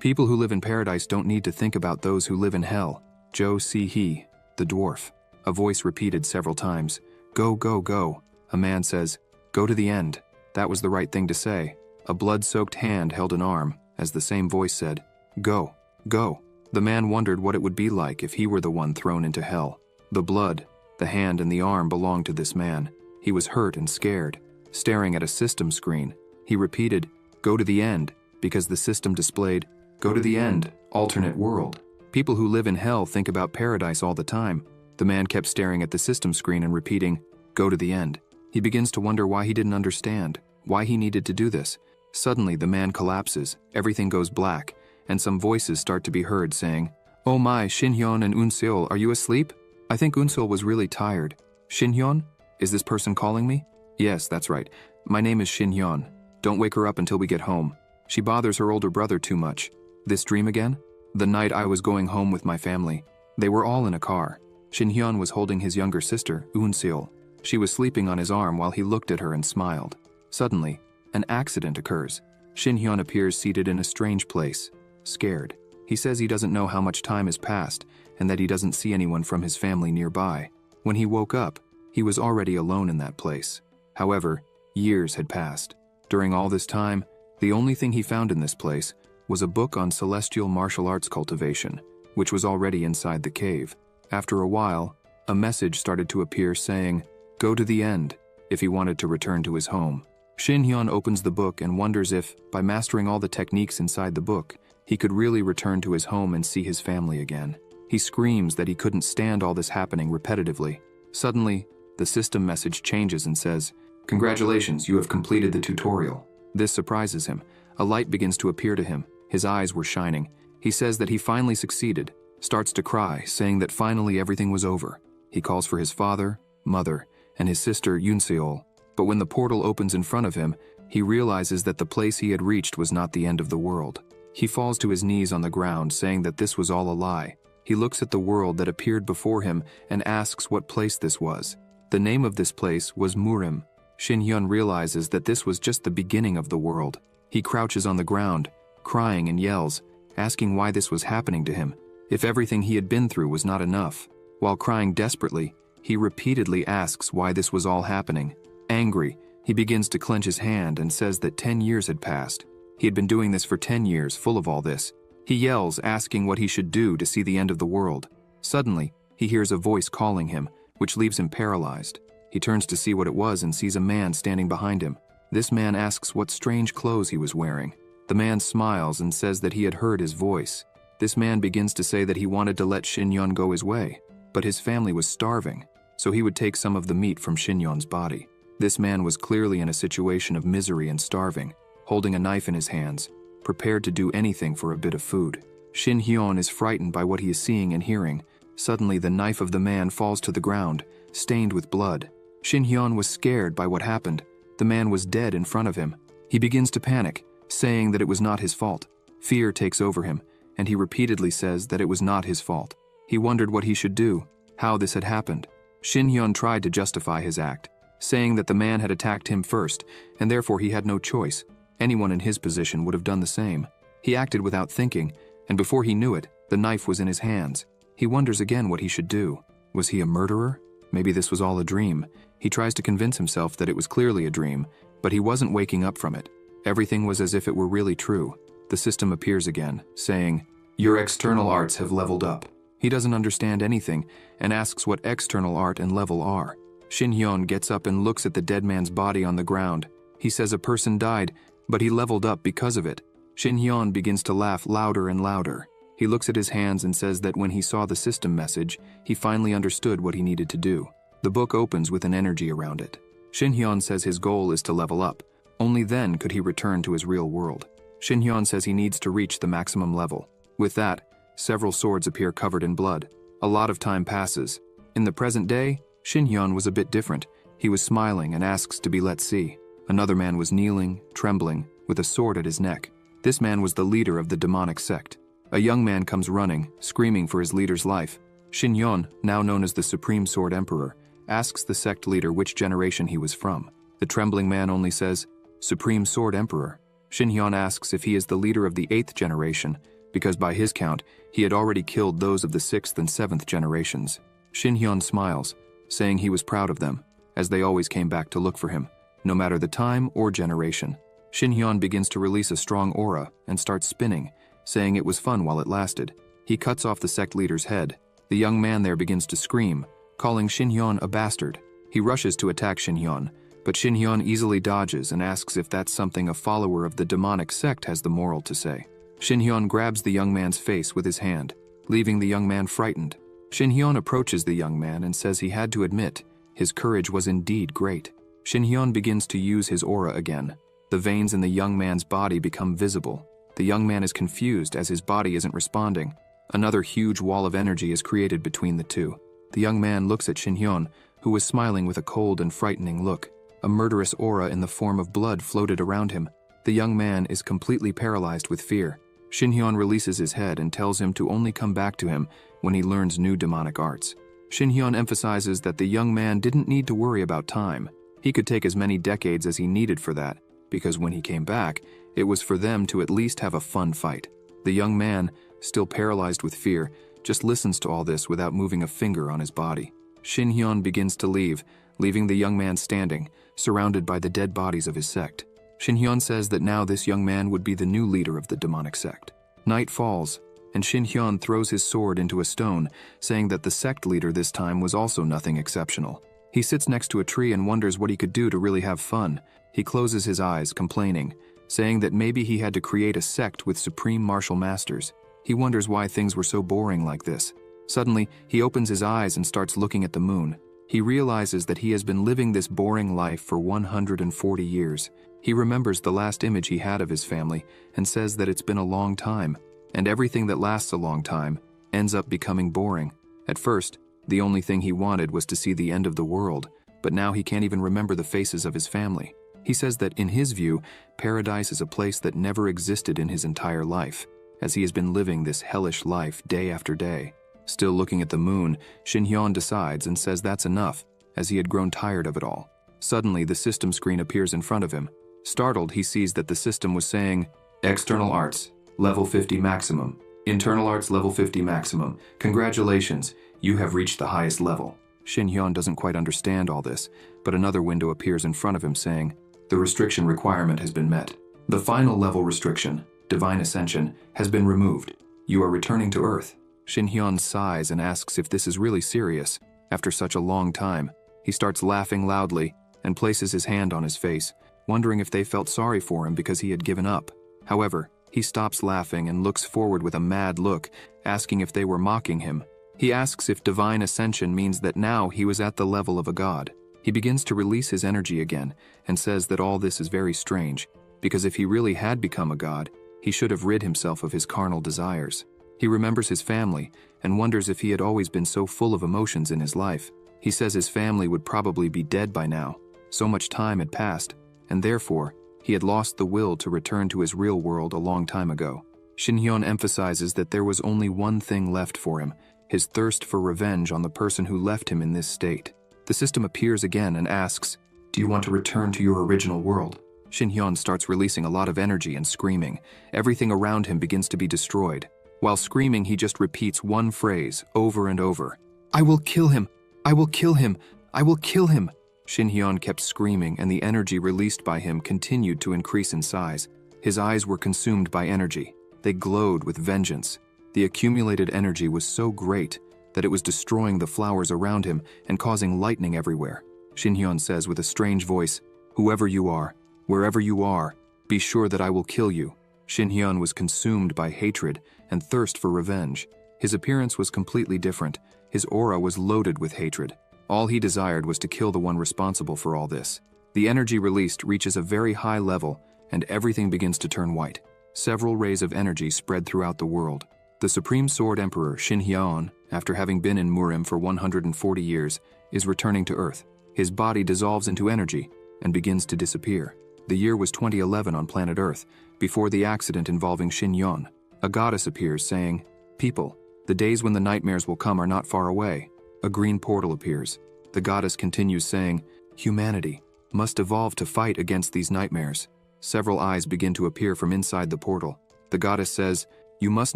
People who live in paradise don't need to think about those who live in hell. Joe see he, the dwarf. A voice repeated several times. Go, go, go. A man says, go to the end. That was the right thing to say. A blood-soaked hand held an arm, as the same voice said, go, go. The man wondered what it would be like if he were the one thrown into hell. The blood, the hand and the arm belonged to this man. He was hurt and scared, staring at a system screen. He repeated, go to the end, because the system displayed, go to the end, alternate world. People who live in hell think about paradise all the time. The man kept staring at the system screen and repeating, go to the end. He begins to wonder why he didn't understand, why he needed to do this. Suddenly, the man collapses, everything goes black, and some voices start to be heard saying, oh my, Shinhyun and Unseol, are you asleep? I think Unseol was really tired. Shinhyun? Is this person calling me? Yes, that's right. My name is Shinhyun. Don't wake her up until we get home. She bothers her older brother too much. This dream again? The night I was going home with my family. They were all in a car. Shinhyun was holding his younger sister, Unseol. She was sleeping on his arm while he looked at her and smiled. Suddenly, an accident occurs. Shinhyun appears seated in a strange place, scared. He says he doesn't know how much time has passed and that he doesn't see anyone from his family nearby. When he woke up, he was already alone in that place. However, years had passed. During all this time, the only thing he found in this place was a book on celestial martial arts cultivation, which was already inside the cave. After a while, a message started to appear saying, go to the end, if he wanted to return to his home. Shinhyun opens the book and wonders if, by mastering all the techniques inside the book, he could really return to his home and see his family again. He screams that he couldn't stand all this happening repetitively. Suddenly, the system message changes and says, congratulations, you have completed the tutorial. This surprises him. A light begins to appear to him. His eyes were shining. He says that he finally succeeded, starts to cry, saying that finally everything was over. He calls for his father, mother, and his sister Unseol. But when the portal opens in front of him, he realizes that the place he had reached was not the end of the world. He falls to his knees on the ground, saying that this was all a lie. He looks at the world that appeared before him and asks what place this was. The name of this place was Murim. Shinhyun realizes that this was just the beginning of the world. He crouches on the ground, crying and yells, asking why this was happening to him, if everything he had been through was not enough. While crying desperately, he repeatedly asks why this was all happening. Angry, he begins to clench his hand and says that 10 years had passed. He had been doing this for 10 years, full of all this. He yells, asking what he should do to see the end of the world. Suddenly, he hears a voice calling him, which leaves him paralyzed. He turns to see what it was and sees a man standing behind him. This man asks what strange clothes he was wearing. The man smiles and says that he had heard his voice. This man begins to say that he wanted to let Shinhyun go his way, but his family was starving, so he would take some of the meat from Shinhyun's body. This man was clearly in a situation of misery and starving, holding a knife in his hands, prepared to do anything for a bit of food. Shinhyun is frightened by what he is seeing and hearing. Suddenly, the knife of the man falls to the ground, stained with blood. Shinhyun was scared by what happened. The man was dead in front of him. He begins to panic, saying that it was not his fault. Fear takes over him, and he repeatedly says that it was not his fault. He wondered what he should do, how this had happened. Shinhyun tried to justify his act, saying that the man had attacked him first, and therefore he had no choice. Anyone in his position would have done the same. He acted without thinking, and before he knew it, the knife was in his hands. He wonders again what he should do. Was he a murderer? Maybe this was all a dream. He tries to convince himself that it was clearly a dream, but he wasn't waking up from it. Everything was as if it were really true. The system appears again, saying, your external arts have leveled up. He doesn't understand anything and asks what external art and level are. Shinhyun gets up and looks at the dead man's body on the ground. He says a person died, but he leveled up because of it. Shinhyun begins to laugh louder and louder. He looks at his hands and says that when he saw the system message, he finally understood what he needed to do. The book opens with an energy around it. Shinhyun says his goal is to level up. Only then could he return to his real world. Shinhyun says he needs to reach the maximum level. With that, several swords appear covered in blood. A lot of time passes. In the present day, Shinhyun was a bit different. He was smiling and asks to be let see. Another man was kneeling, trembling, with a sword at his neck. This man was the leader of the demonic sect. A young man comes running, screaming for his leader's life. Shinhyun, now known as the Supreme Sword Emperor, asks the sect leader which generation he was from. The trembling man only says, Supreme Sword Emperor. Shinhyun asks if he is the leader of the 8th generation, because by his count, he had already killed those of the 6th and 7th generations. Shinhyun smiles, saying he was proud of them, as they always came back to look for him, no matter the time or generation. Shinhyun begins to release a strong aura and starts spinning, saying it was fun while it lasted. He cuts off the sect leader's head. The young man there begins to scream, calling Shinhyun a bastard. He rushes to attack Shinhyun, but Shinhyun easily dodges and asks if that's something a follower of the demonic sect has the moral to say. Shinhyun grabs the young man's face with his hand, leaving the young man frightened. Shinhyun approaches the young man and says he had to admit his courage was indeed great. Shinhyun begins to use his aura again. The veins in the young man's body become visible. The young man is confused as his body isn't responding. Another huge wall of energy is created between the two. The young man looks at Shinhyun, who was smiling with a cold and frightening look. A murderous aura in the form of blood floated around him. The young man is completely paralyzed with fear. Shinhyun releases his head and tells him to only come back to him when he learns new demonic arts. Shinhyun emphasizes that the young man didn't need to worry about time. He could take as many decades as he needed for that, because when he came back, it was for them to at least have a fun fight. The young man, still paralyzed with fear, just listens to all this without moving a finger on his body. Shinhyun begins to leave, leaving the young man standing, surrounded by the dead bodies of his sect. Shinhyun says that now this young man would be the new leader of the demonic sect. Night falls, and Shinhyun throws his sword into a stone, saying that the sect leader this time was also nothing exceptional. He sits next to a tree and wonders what he could do to really have fun. He closes his eyes, complaining, saying that maybe he had to create a sect with supreme martial masters. He wonders why things were so boring like this. Suddenly, he opens his eyes and starts looking at the moon. He realizes that he has been living this boring life for 140 years. He remembers the last image he had of his family and says that it's been a long time, and everything that lasts a long time ends up becoming boring. At first, the only thing he wanted was to see the end of the world, but now he can't even remember the faces of his family. He says that in his view, paradise is a place that never existed in his entire life, as he has been living this hellish life day after day. Still looking at the moon, Shinhyun decides and says that's enough, as he had grown tired of it all. Suddenly, the system screen appears in front of him. Startled, he sees that the system was saying, "External arts, level 50 maximum. Internal arts, level 50 maximum. Congratulations, you have reached the highest level." Shinhyun doesn't quite understand all this, but another window appears in front of him saying, "The restriction requirement has been met. The final level restriction, Divine Ascension, has been removed. You are returning to Earth." Shinhyun sighs and asks if this is really serious. After such a long time, he starts laughing loudly and places his hand on his face, wondering if they felt sorry for him because he had given up. However, he stops laughing and looks forward with a mad look, asking if they were mocking him. He asks if Divine Ascension means that now he was at the level of a god. He begins to release his energy again and says that all this is very strange, because if he really had become a god, he should have rid himself of his carnal desires. He remembers his family and wonders if he had always been so full of emotions in his life. He says his family would probably be dead by now. So much time had passed, and therefore, he had lost the will to return to his real world a long time ago. Shinhyun emphasizes that there was only one thing left for him, his thirst for revenge on the person who left him in this state. The system appears again and asks, "Do you want to return to your original world?" Shinhyun starts releasing a lot of energy and screaming. Everything around him begins to be destroyed. While screaming, he just repeats one phrase over and over. "I will kill him! I will kill him! I will kill him!" Shinhyun kept screaming, and the energy released by him continued to increase in size. His eyes were consumed by energy. They glowed with vengeance. The accumulated energy was so great that it was destroying the flowers around him and causing lightning everywhere. Shinhyun says with a strange voice, "Whoever you are, wherever you are, be sure that I will kill you." Shinhyun was consumed by hatred and thirst for revenge. His appearance was completely different. His aura was loaded with hatred. All he desired was to kill the one responsible for all this. The energy released reaches a very high level, and everything begins to turn white. Several rays of energy spread throughout the world. The Supreme Sword Emperor Shinhyun, after having been in Murim for 140 years, is returning to Earth. His body dissolves into energy and begins to disappear. The year was 2011 on planet Earth, before the accident involving Shinhyun. A goddess appears saying, "People, the days when the nightmares will come are not far away." A green portal appears. The goddess continues saying, "Humanity must evolve to fight against these nightmares." Several eyes begin to appear from inside the portal. The goddess says, You must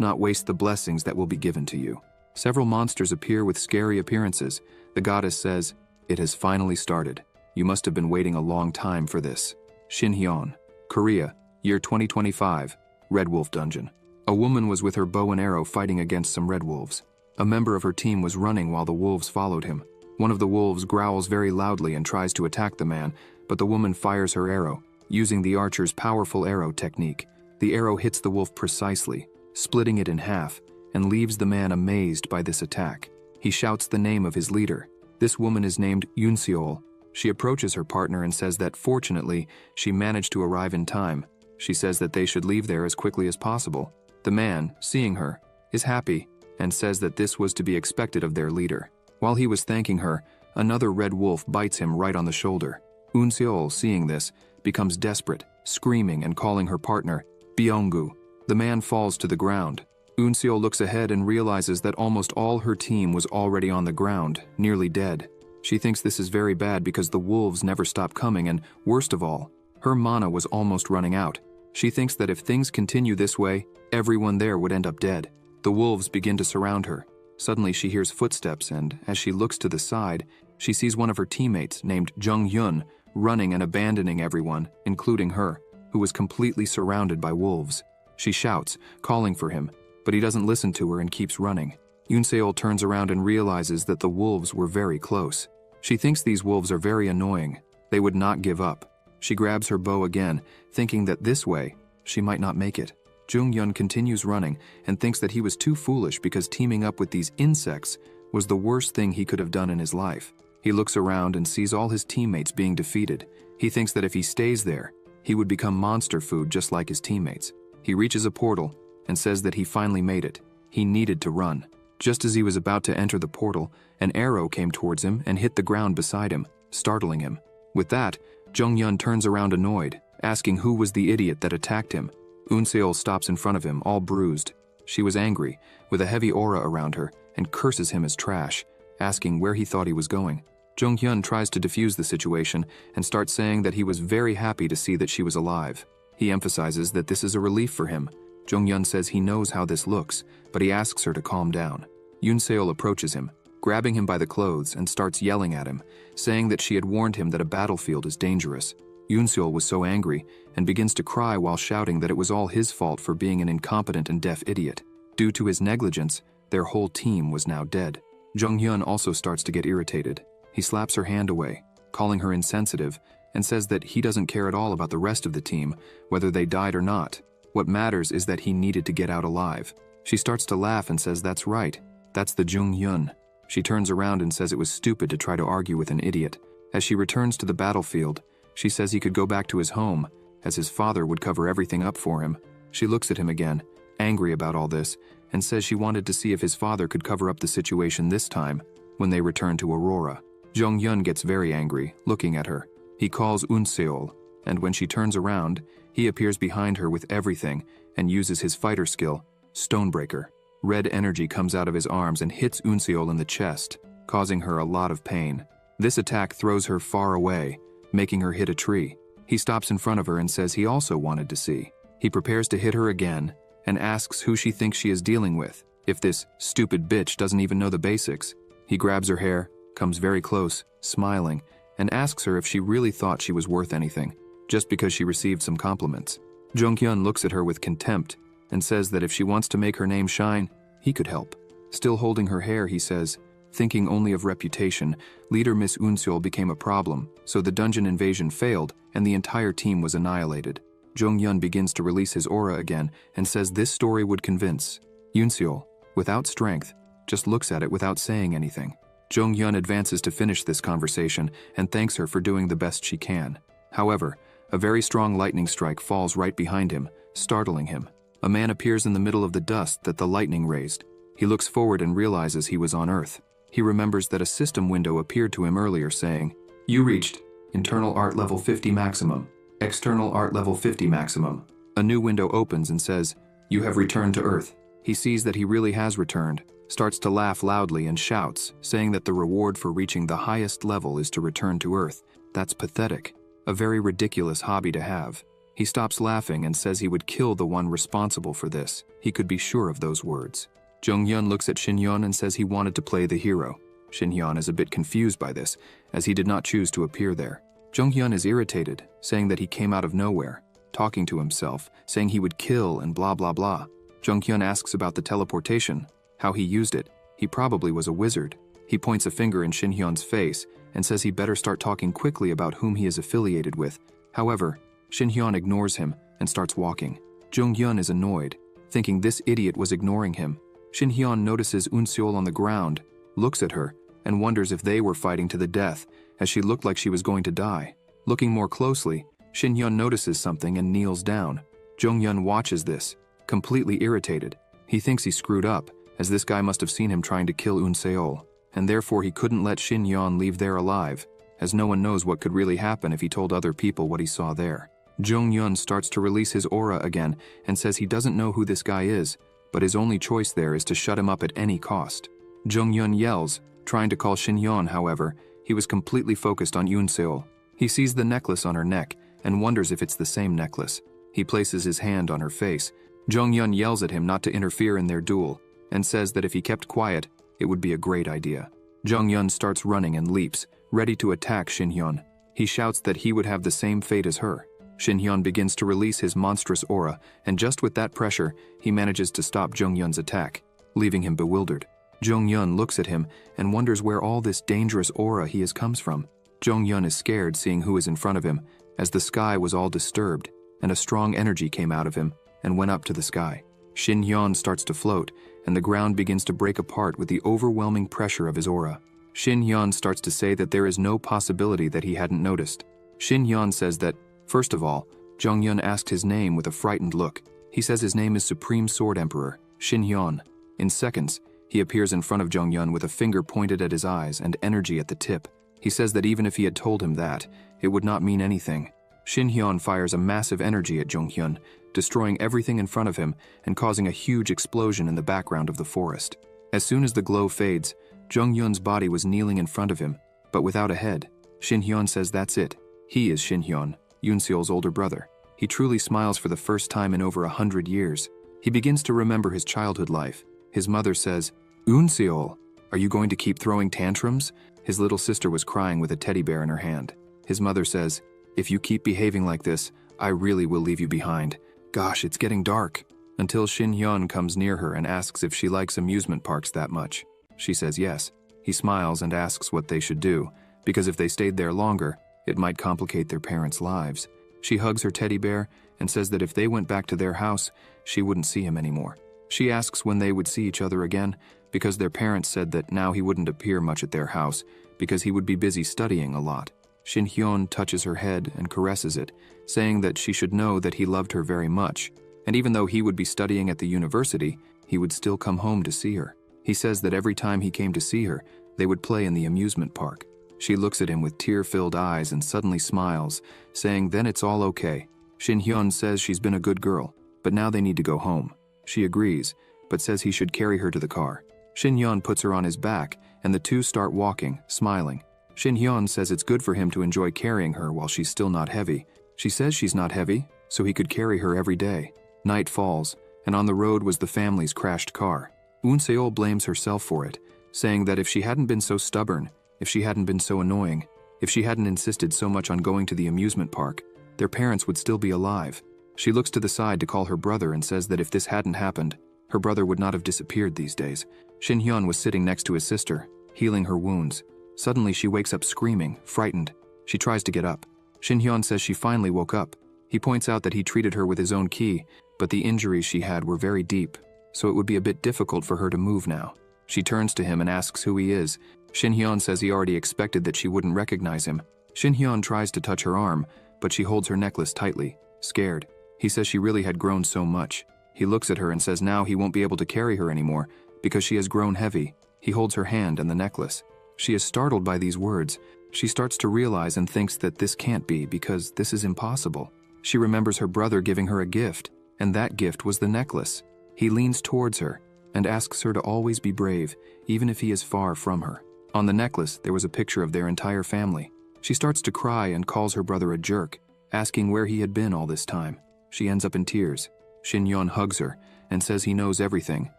not waste the blessings that will be given to you. Several monsters appear with scary appearances. The goddess says, "It has finally started. You must have been waiting a long time for this." Shinhyeon, Korea, year 2025, Red Wolf Dungeon. A woman was with her bow and arrow fighting against some red wolves. A member of her team was running while the wolves followed him. One of the wolves growls very loudly and tries to attack the man, but the woman fires her arrow, using the archer's powerful arrow technique. The arrow hits the wolf precisely, splitting it in half, and leaves the man amazed by this attack. He shouts the name of his leader. This woman is named Yoonseol. She approaches her partner and says that fortunately, she managed to arrive in time. She says that they should leave there as quickly as possible. The man, seeing her, is happy and says that this was to be expected of their leader. While he was thanking her, another red wolf bites him right on the shoulder. Yoonseol, seeing this, becomes desperate, screaming and calling her partner, Byunggu. The man falls to the ground. Yoonseol looks ahead and realizes that almost all her team was already on the ground, nearly dead. She thinks this is very bad because the wolves never stop coming and, worst of all, her mana was almost running out. She thinks that if things continue this way, everyone there would end up dead. The wolves begin to surround her. Suddenly she hears footsteps and, as she looks to the side, she sees one of her teammates, named Jung-hyun, running and abandoning everyone, including her, who was completely surrounded by wolves. She shouts, calling for him, but he doesn't listen to her and keeps running. Yoonseol turns around and realizes that the wolves were very close. She thinks these wolves are very annoying. They would not give up. She grabs her bow again, thinking that this way, she might not make it. Jung-hyun continues running and thinks that he was too foolish because teaming up with these insects was the worst thing he could have done in his life. He looks around and sees all his teammates being defeated. He thinks that if he stays there, he would become monster food just like his teammates. He reaches a portal and says that he finally made it. He needed to run. Just as he was about to enter the portal, an arrow came towards him and hit the ground beside him, startling him. With that, Jung-hyun turns around annoyed, asking who was the idiot that attacked him. Yoonseol stops in front of him, all bruised. She was angry, with a heavy aura around her, and curses him as trash, asking where he thought he was going. Jung-hyun tries to defuse the situation and starts saying that he was very happy to see that she was alive. He emphasizes that this is a relief for him. Jung-hyun says he knows how this looks, but he asks her to calm down. Yoonseol approaches him, grabbing him by the clothes and starts yelling at him, saying that she had warned him that a battlefield is dangerous. Yoonseol was so angry and begins to cry while shouting that it was all his fault for being an incompetent and deaf idiot. Due to his negligence, their whole team was now dead. Jung-hyun also starts to get irritated. He slaps her hand away, calling her insensitive, and says that he doesn't care at all about the rest of the team, whether they died or not. What matters is that he needed to get out alive. She starts to laugh and says that's right. That's the Jung-hyun. She turns around and says it was stupid to try to argue with an idiot. As she returns to the battlefield, she says he could go back to his home, as his father would cover everything up for him. She looks at him again, angry about all this, and says she wanted to see if his father could cover up the situation this time, when they return to Aurora. Jung-hyun gets very angry, looking at her. He calls Yoonseol, and when she turns around, he appears behind her with everything and uses his fighter skill, Stonebreaker. Red energy comes out of his arms and hits Yoonseol in the chest, causing her a lot of pain. This attack throws her far away, making her hit a tree. He stops in front of her and says he also wanted to see. He prepares to hit her again and asks who she thinks she is dealing with, if this stupid bitch doesn't even know the basics. He grabs her hair, comes very close, smiling, and asks her if she really thought she was worth anything, just because she received some compliments. Jung-hyun looks at her with contempt and says that if she wants to make her name shine, he could help. Still holding her hair, he says, thinking only of reputation, leader Miss Yoonseol became a problem, so the dungeon invasion failed and the entire team was annihilated. Jung-hyun begins to release his aura again and says this story would convince. Yoonseol, without strength, just looks at it without saying anything. Jung-hyun advances to finish this conversation and thanks her for doing the best she can. However, a very strong lightning strike falls right behind him, startling him. A man appears in the middle of the dust that the lightning raised. He looks forward and realizes he was on Earth. He remembers that a system window appeared to him earlier saying, "You reached internal art level 50 maximum, external art level 50 maximum." A new window opens and says, "You have returned to Earth." He sees that he really has returned, starts to laugh loudly and shouts, saying that the reward for reaching the highest level is to return to Earth. That's pathetic. A very ridiculous hobby to have. He stops laughing and says he would kill the one responsible for this. He could be sure of those words. Jung-hyun looks at Shin-hyun and says he wanted to play the hero. Shin-hyun is a bit confused by this, as he did not choose to appear there. Jung-hyun is irritated, saying that he came out of nowhere, talking to himself, saying he would kill and blah blah blah. Jung-hyun asks about the teleportation, how he used it. He probably was a wizard. He points a finger in Shin-hyun's face and says he better start talking quickly about whom he is affiliated with. However, Shin-hyun ignores him and starts walking. Jung-hyun is annoyed, thinking this idiot was ignoring him. Shin-hyun notices Eun-seol on the ground, looks at her, and wonders if they were fighting to the death, as she looked like she was going to die. Looking more closely, Shin-hyun notices something and kneels down. Jung-hyun watches this, completely irritated. He thinks he screwed up, as this guy must have seen him trying to kill Eun-seol, and therefore he couldn't let Shin-hyun leave there alive, as no one knows what could really happen if he told other people what he saw there. Jung-hyun starts to release his aura again and says he doesn't know who this guy is, but his only choice there is to shut him up at any cost. Jung-hyun yells, trying to call Shin-hyun. However, he was completely focused on Eun-seol. He sees the necklace on her neck and wonders if it's the same necklace. He places his hand on her face. Jung-hyun yells at him not to interfere in their duel and says that if he kept quiet, it would be a great idea. Jung-hyun starts running and leaps, ready to attack Shin-hyun. He shouts that he would have the same fate as her. Shin-hyun begins to release his monstrous aura, and just with that pressure, he manages to stop Jung-hyun's attack, leaving him bewildered. Jung-hyun looks at him and wonders where all this dangerous aura he has comes from. Jung-hyun is scared seeing who is in front of him, as the sky was all disturbed, and a strong energy came out of him and went up to the sky. Shin-hyun starts to float, and the ground begins to break apart with the overwhelming pressure of his aura. Shin-hyun starts to say that there is no possibility that he hadn't noticed. Shin-hyun says that, first of all, Jung-hyun asked his name with a frightened look. He says his name is Supreme Sword Emperor, Shin-hyun. In seconds, he appears in front of Jung-hyun with a finger pointed at his eyes and energy at the tip. He says that even if he had told him that, it would not mean anything. Shin-hyun fires a massive energy at Jung-hyun, destroying everything in front of him and causing a huge explosion in the background of the forest. As soon as the glow fades, Jung-hyun's body was kneeling in front of him, but without a head. Shin-hyun says that's it. He is Shin-hyun, Eun-seol's older brother. He truly smiles for the first time in over 100 years. He begins to remember his childhood life. His mother says, "Eun-seol, are you going to keep throwing tantrums?" His little sister was crying with a teddy bear in her hand. His mother says, "If you keep behaving like this, I really will leave you behind. Gosh, it's getting dark." Until Shin-hyun comes near her and asks if she likes amusement parks that much. She says yes. He smiles and asks what they should do, because if they stayed there longer, it might complicate their parents' lives. She hugs her teddy bear and says that if they went back to their house, she wouldn't see him anymore. She asks when they would see each other again, because their parents said that now he wouldn't appear much at their house, because he would be busy studying a lot. Shin-hyun touches her head and caresses it, saying that she should know that he loved her very much, and even though he would be studying at the university, he would still come home to see her. He says that every time he came to see her, they would play in the amusement park. She looks at him with tear-filled eyes and suddenly smiles, saying then it's all okay. Shin-hyun says she's been a good girl, but now they need to go home. She agrees, but says he should carry her to the car. Shin-hyun puts her on his back, and the two start walking, smiling. Shin-hyun says it's good for him to enjoy carrying her while she's still not heavy. She says she's not heavy, so he could carry her every day. Night falls, and on the road was the family's crashed car. Eun-seol blames herself for it, saying that if she hadn't been so stubborn, if she hadn't been so annoying, if she hadn't insisted so much on going to the amusement park, their parents would still be alive. She looks to the side to call her brother and says that if this hadn't happened, her brother would not have disappeared these days. Shin-hyun was sitting next to his sister, healing her wounds. Suddenly she wakes up screaming, frightened. She tries to get up. Shin-hyun says she finally woke up. He points out that he treated her with his own ki, but the injuries she had were very deep, so it would be a bit difficult for her to move now. She turns to him and asks who he is. Shin-hyun says he already expected that she wouldn't recognize him. Shin-hyun tries to touch her arm, but she holds her necklace tightly, scared. He says she really had grown so much. He looks at her and says now he won't be able to carry her anymore because she has grown heavy. He holds her hand and the necklace. She is startled by these words. She starts to realize and thinks that this can't be because this is impossible. She remembers her brother giving her a gift, and that gift was the necklace. He leans towards her and asks her to always be brave, even if he is far from her. On the necklace, there was a picture of their entire family. She starts to cry and calls her brother a jerk. asking where he had been all this time. She ends up in tears. Shin Hyun hugs her and says he knows everything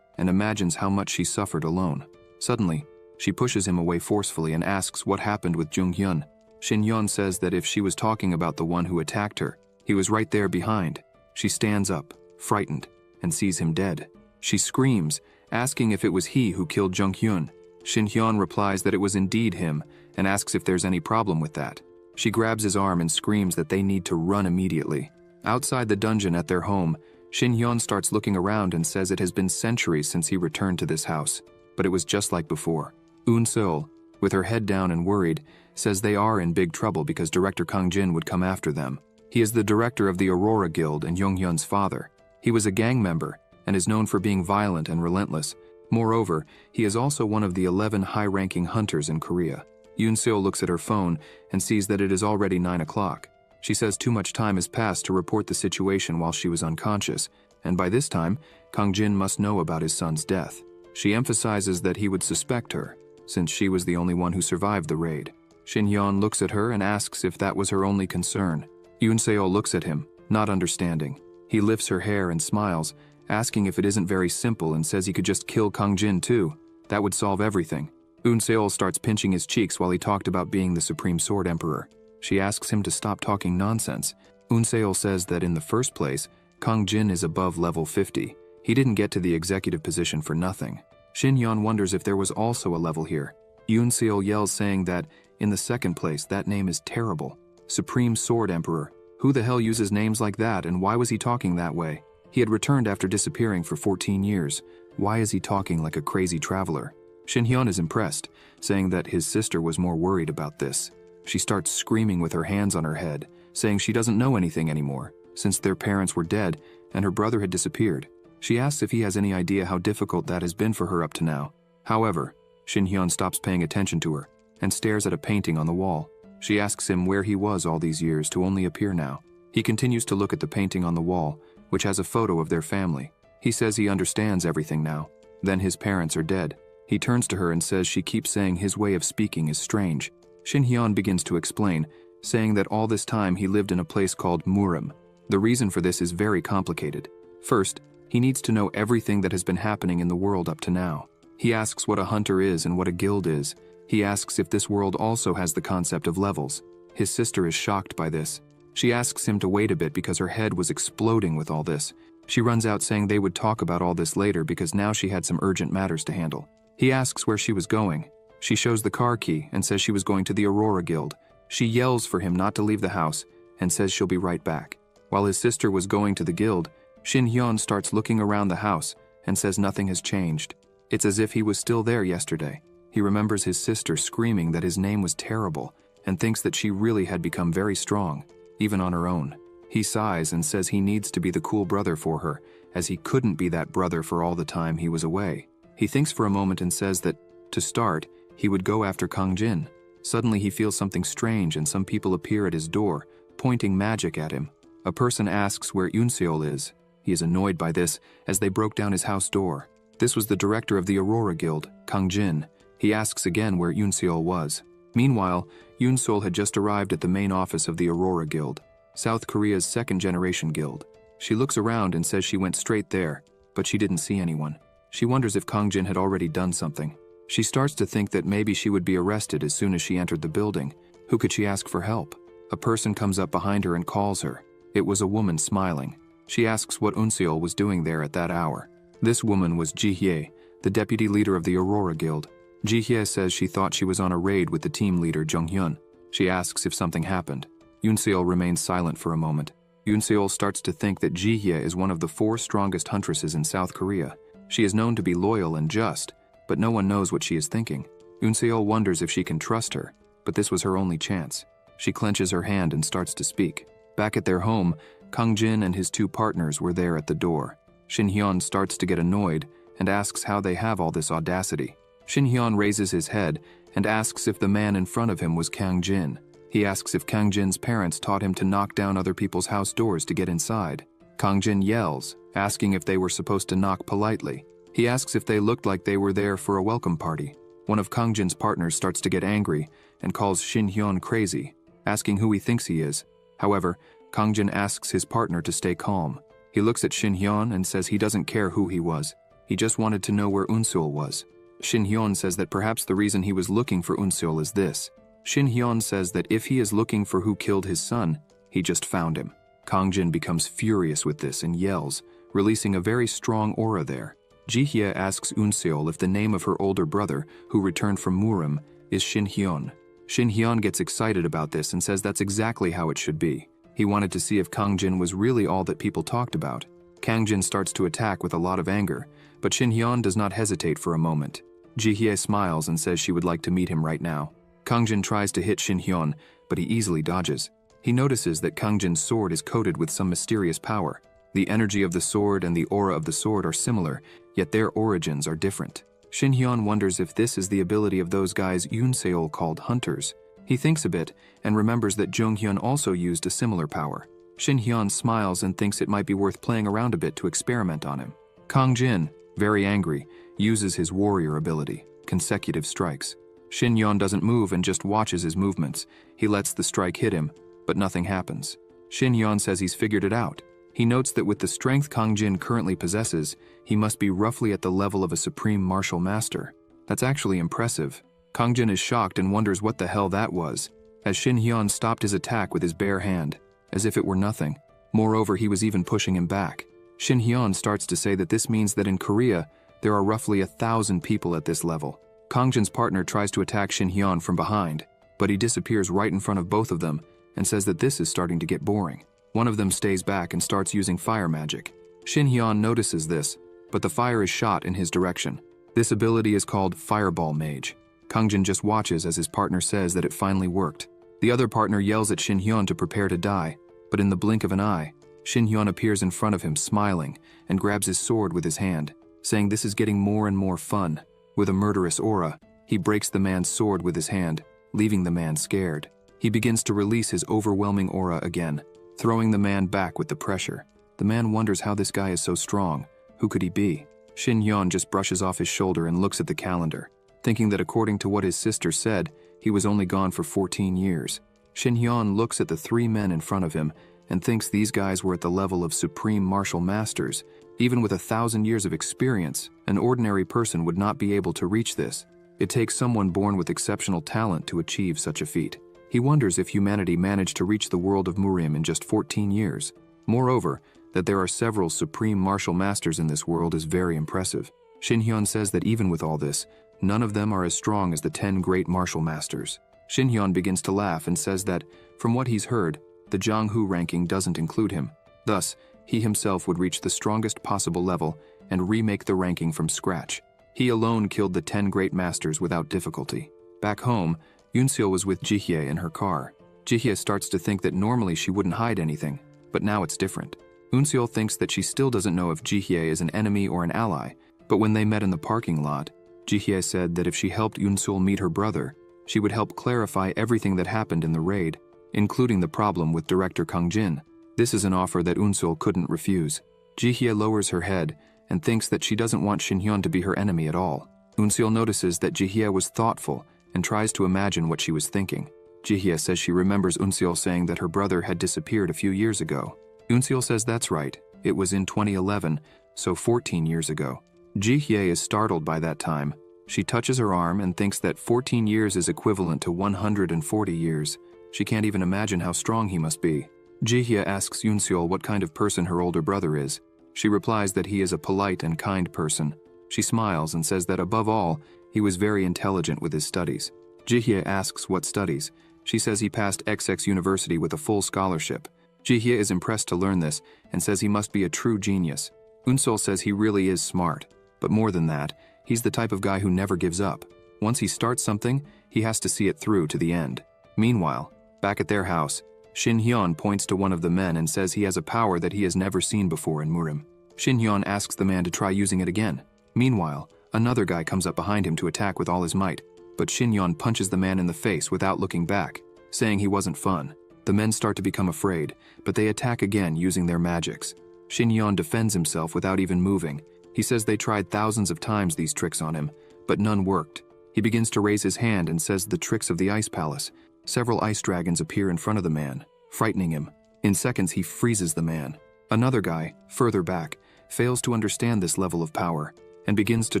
and imagines how much she suffered alone. Suddenly, she pushes him away forcefully and asks what happened with Jung Hyun. Shin Hyun says that if she was talking about the one who attacked her, he was right there behind. She stands up, frightened, and sees him dead. She screams, asking if it was he who killed Jung Hyun. Shin Hyun replies that it was indeed him and asks if there's any problem with that. She grabs his arm and screams that they need to run immediately. Outside the dungeon at their home, Shin Hyun starts looking around and says it has been centuries since he returned to this house, but it was just like before. Eun Seol, with her head down and worried, says they are in big trouble because Director Kang Jin would come after them. He is the director of the Aurora Guild and Jung Hyun's father. He was a gang member and is known for being violent and relentless. Moreover, he is also one of the 11 high-ranking hunters in Korea. Eun Seol looks at her phone and sees that it is already 9 o'clock. She says too much time has passed to report the situation while she was unconscious, and by this time, Kang Jin must know about his son's death. She emphasizes that he would suspect her, since she was the only one who survived the raid. Shin Hyun looks at her and asks if that was her only concern. Eun Seol looks at him, not understanding. He lifts her hair and smiles, asking if it isn't very simple and says he could just kill Kang Jin too. That would solve everything. Eun Seol starts pinching his cheeks while he talked about being the Supreme Sword Emperor. She asks him to stop talking nonsense. Eun Seol says that in the first place, Kang Jin is above level 50. He didn't get to the executive position for nothing. Shin Hyun wonders if there was also a level here. Eun Seol yells saying that, in the second place, that name is terrible. Supreme Sword Emperor. Who the hell uses names like that, and why was he talking that way? He had returned after disappearing for 14 years. Why is he talking like a crazy traveler? Shin Hyun is impressed, saying that his sister was more worried about this. She starts screaming with her hands on her head, saying she doesn't know anything anymore, since their parents were dead and her brother had disappeared. She asks if he has any idea how difficult that has been for her up to now. However, Shin Hyun stops paying attention to her and stares at a painting on the wall. She asks him where he was all these years to only appear now. He continues to look at the painting on the wall, which has a photo of their family. He says he understands everything now. Then his parents are dead. He turns to her and says she keeps saying his way of speaking is strange. Shin Hyun begins to explain, saying that all this time he lived in a place called Murim. The reason for this is very complicated. First, he needs to know everything that has been happening in the world up to now. He asks what a hunter is and what a guild is. He asks if this world also has the concept of levels. His sister is shocked by this. She asks him to wait a bit because her head was exploding with all this. She runs out saying they would talk about all this later because now she had some urgent matters to handle. He asks where she was going. She shows the car key and says she was going to the Aurora Guild. She yells for him not to leave the house and says she'll be right back. While his sister was going to the guild, Shin Hyun starts looking around the house and says nothing has changed. It's as if he was still there yesterday. He remembers his sister screaming that his name was terrible and thinks that she really had become very strong, even on her own. He sighs and says he needs to be the cool brother for her, as he couldn't be that brother for all the time he was away. He thinks for a moment and says that, to start, he would go after Kang Jin. Suddenly he feels something strange and some people appear at his door, pointing magic at him. A person asks where Eun Seol is. He is annoyed by this, as they broke down his house door. This was the director of the Aurora Guild, Kang Jin. He asks again where Eun Seol was. Meanwhile, Eun Seol had just arrived at the main office of the Aurora Guild, South Korea's second-generation guild. She looks around and says she went straight there, but she didn't see anyone. She wonders if Kang Jin had already done something. She starts to think that maybe she would be arrested as soon as she entered the building. Who could she ask for help? A person comes up behind her and calls her. It was a woman smiling. She asks what Eun Seol was doing there at that hour. This woman was Ji Hye, the deputy leader of the Aurora Guild. Ji Hye says she thought she was on a raid with the team leader Jung Hyun. She asks if something happened. Eun Seol remains silent for a moment. Eun Seol starts to think that Ji Hye is one of the 4 strongest huntresses in South Korea. She is known to be loyal and just, but no one knows what she is thinking. Eun Seol wonders if she can trust her, but this was her only chance. She clenches her hand and starts to speak. Back at their home, Kang Jin and his 2 partners were there at the door. Shin Hyun starts to get annoyed and asks how they have all this audacity. Shin Hyun raises his head and asks if the man in front of him was Kang Jin. He asks if Kang Jin's parents taught him to knock down other people's house doors to get inside. Kang Jin yells, asking if they were supposed to knock politely. He asks if they looked like they were there for a welcome party. One of Kang Jin's partners starts to get angry and calls Shin Hyun crazy, asking who he thinks he is. However, Kangjin asks his partner to stay calm. He looks at Shin Hyun and says he doesn't care who he was. He just wanted to know where Unseol was. Shin Hyun says that perhaps the reason he was looking for Unseol is this. Shin Hyun says that if he is looking for who killed his son, he just found him. Kangjin becomes furious with this and yells, releasing a very strong aura there. Jihye asks Unseol if the name of her older brother, who returned from Murim, is Shin Hyun. Shin Hyun gets excited about this and says that's exactly how it should be. He wanted to see if Kangjin was really all that people talked about. Kangjin starts to attack with a lot of anger, but Shin Hyun does not hesitate for a moment. Jihye smiles and says she would like to meet him right now. Kangjin tries to hit Shin Hyun, but he easily dodges. He notices that Kangjin's sword is coated with some mysterious power. The energy of the sword and the aura of the sword are similar, yet their origins are different. Shin Hyun wonders if this is the ability of those guys Unseol called hunters. He thinks a bit and remembers that Jung Hyun also used a similar power. Shin Hyun smiles and thinks it might be worth playing around a bit to experiment on him. Kangjin, very angry, uses his warrior ability, consecutive strikes. Shin Hyun doesn't move and just watches his movements. He lets the strike hit him, but nothing happens. Shin Hyun says he's figured it out. He notes that with the strength Kangjin currently possesses, he must be roughly at the level of a supreme martial master. That's actually impressive. Kangjin is shocked and wonders what the hell that was, as Shin Hyun stopped his attack with his bare hand, as if it were nothing. Moreover, he was even pushing him back. Shin Hyun starts to say that this means that in Korea, there are roughly 1,000 people at this level. Kangjin's partner tries to attack Shin Hyun from behind, but he disappears right in front of both of them and says that this is starting to get boring. One of them stays back and starts using fire magic. Shin Hyun notices this, but the fire is shot in his direction. This ability is called Fireball Mage. Kangjin just watches as his partner says that it finally worked. The other partner yells at Shin Hyun to prepare to die, but in the blink of an eye, Shin Hyun appears in front of him smiling and grabs his sword with his hand, saying this is getting more and more fun. With a murderous aura, he breaks the man's sword with his hand, leaving the man scared. He begins to release his overwhelming aura again, throwing the man back with the pressure. The man wonders how this guy is so strong. Who could he be? Shin Hyun just brushes off his shoulder and looks at the calendar, thinking that according to what his sister said, he was only gone for 14 years. Shin Hyun looks at the 3 men in front of him and thinks these guys were at the level of supreme martial masters. Even with 1,000 years of experience, an ordinary person would not be able to reach this. It takes someone born with exceptional talent to achieve such a feat. He wonders if humanity managed to reach the world of Murim in just 14 years. Moreover, that there are several supreme martial masters in this world is very impressive. Shin Hyun says that even with all this, none of them are as strong as the 10 great martial masters. Shin Hyun begins to laugh and says that, from what he's heard, the Jonghu ranking doesn't include him. Thus, he himself would reach the strongest possible level and remake the ranking from scratch. He alone killed the 10 great masters without difficulty. Back home, Unseol was with Jihye in her car. Jihye starts to think that normally she wouldn't hide anything, but now it's different. Unseol thinks that she still doesn't know if Jihye is an enemy or an ally, but when they met in the parking lot, Jihye said that if she helped Unseol meet her brother, she would help clarify everything that happened in the raid, including the problem with director Kangjin. This is an offer that Unseol couldn't refuse. Jihye lowers her head and thinks that she doesn't want Shin Hyun to be her enemy at all. Unseol notices that Jihye was thoughtful and tries to imagine what she was thinking. Jihye says she remembers Unseol saying that her brother had disappeared a few years ago. Unseol says that's right, it was in 2011, so 14 years ago. Jihye is startled by that time. She touches her arm and thinks that 14 years is equivalent to 140 years. She can't even imagine how strong he must be. Jihye asks Unseol what kind of person her older brother is. She replies that he is a polite and kind person. She smiles and says that above all, he was very intelligent with his studies. Jihye asks what studies. She says he passed XX University with a full scholarship. Jihye is impressed to learn this and says he must be a true genius. Unseol says he really is smart, but more than that, he's the type of guy who never gives up. Once he starts something, he has to see it through to the end. Meanwhile, back at their house, Shin Hyun points to one of the men and says he has a power that he has never seen before in Murim. Shin Hyun asks the man to try using it again. Meanwhile, another guy comes up behind him to attack with all his might, but Shin Hyun punches the man in the face without looking back, saying he wasn't fun. The men start to become afraid, but they attack again using their magics. Shin Hyun defends himself without even moving. He says they tried thousands of times these tricks on him, but none worked. He begins to raise his hand and says the tricks of the ice palace. Several ice dragons appear in front of the man, frightening him. In seconds, he freezes the man. Another guy, further back, fails to understand this level of power and begins to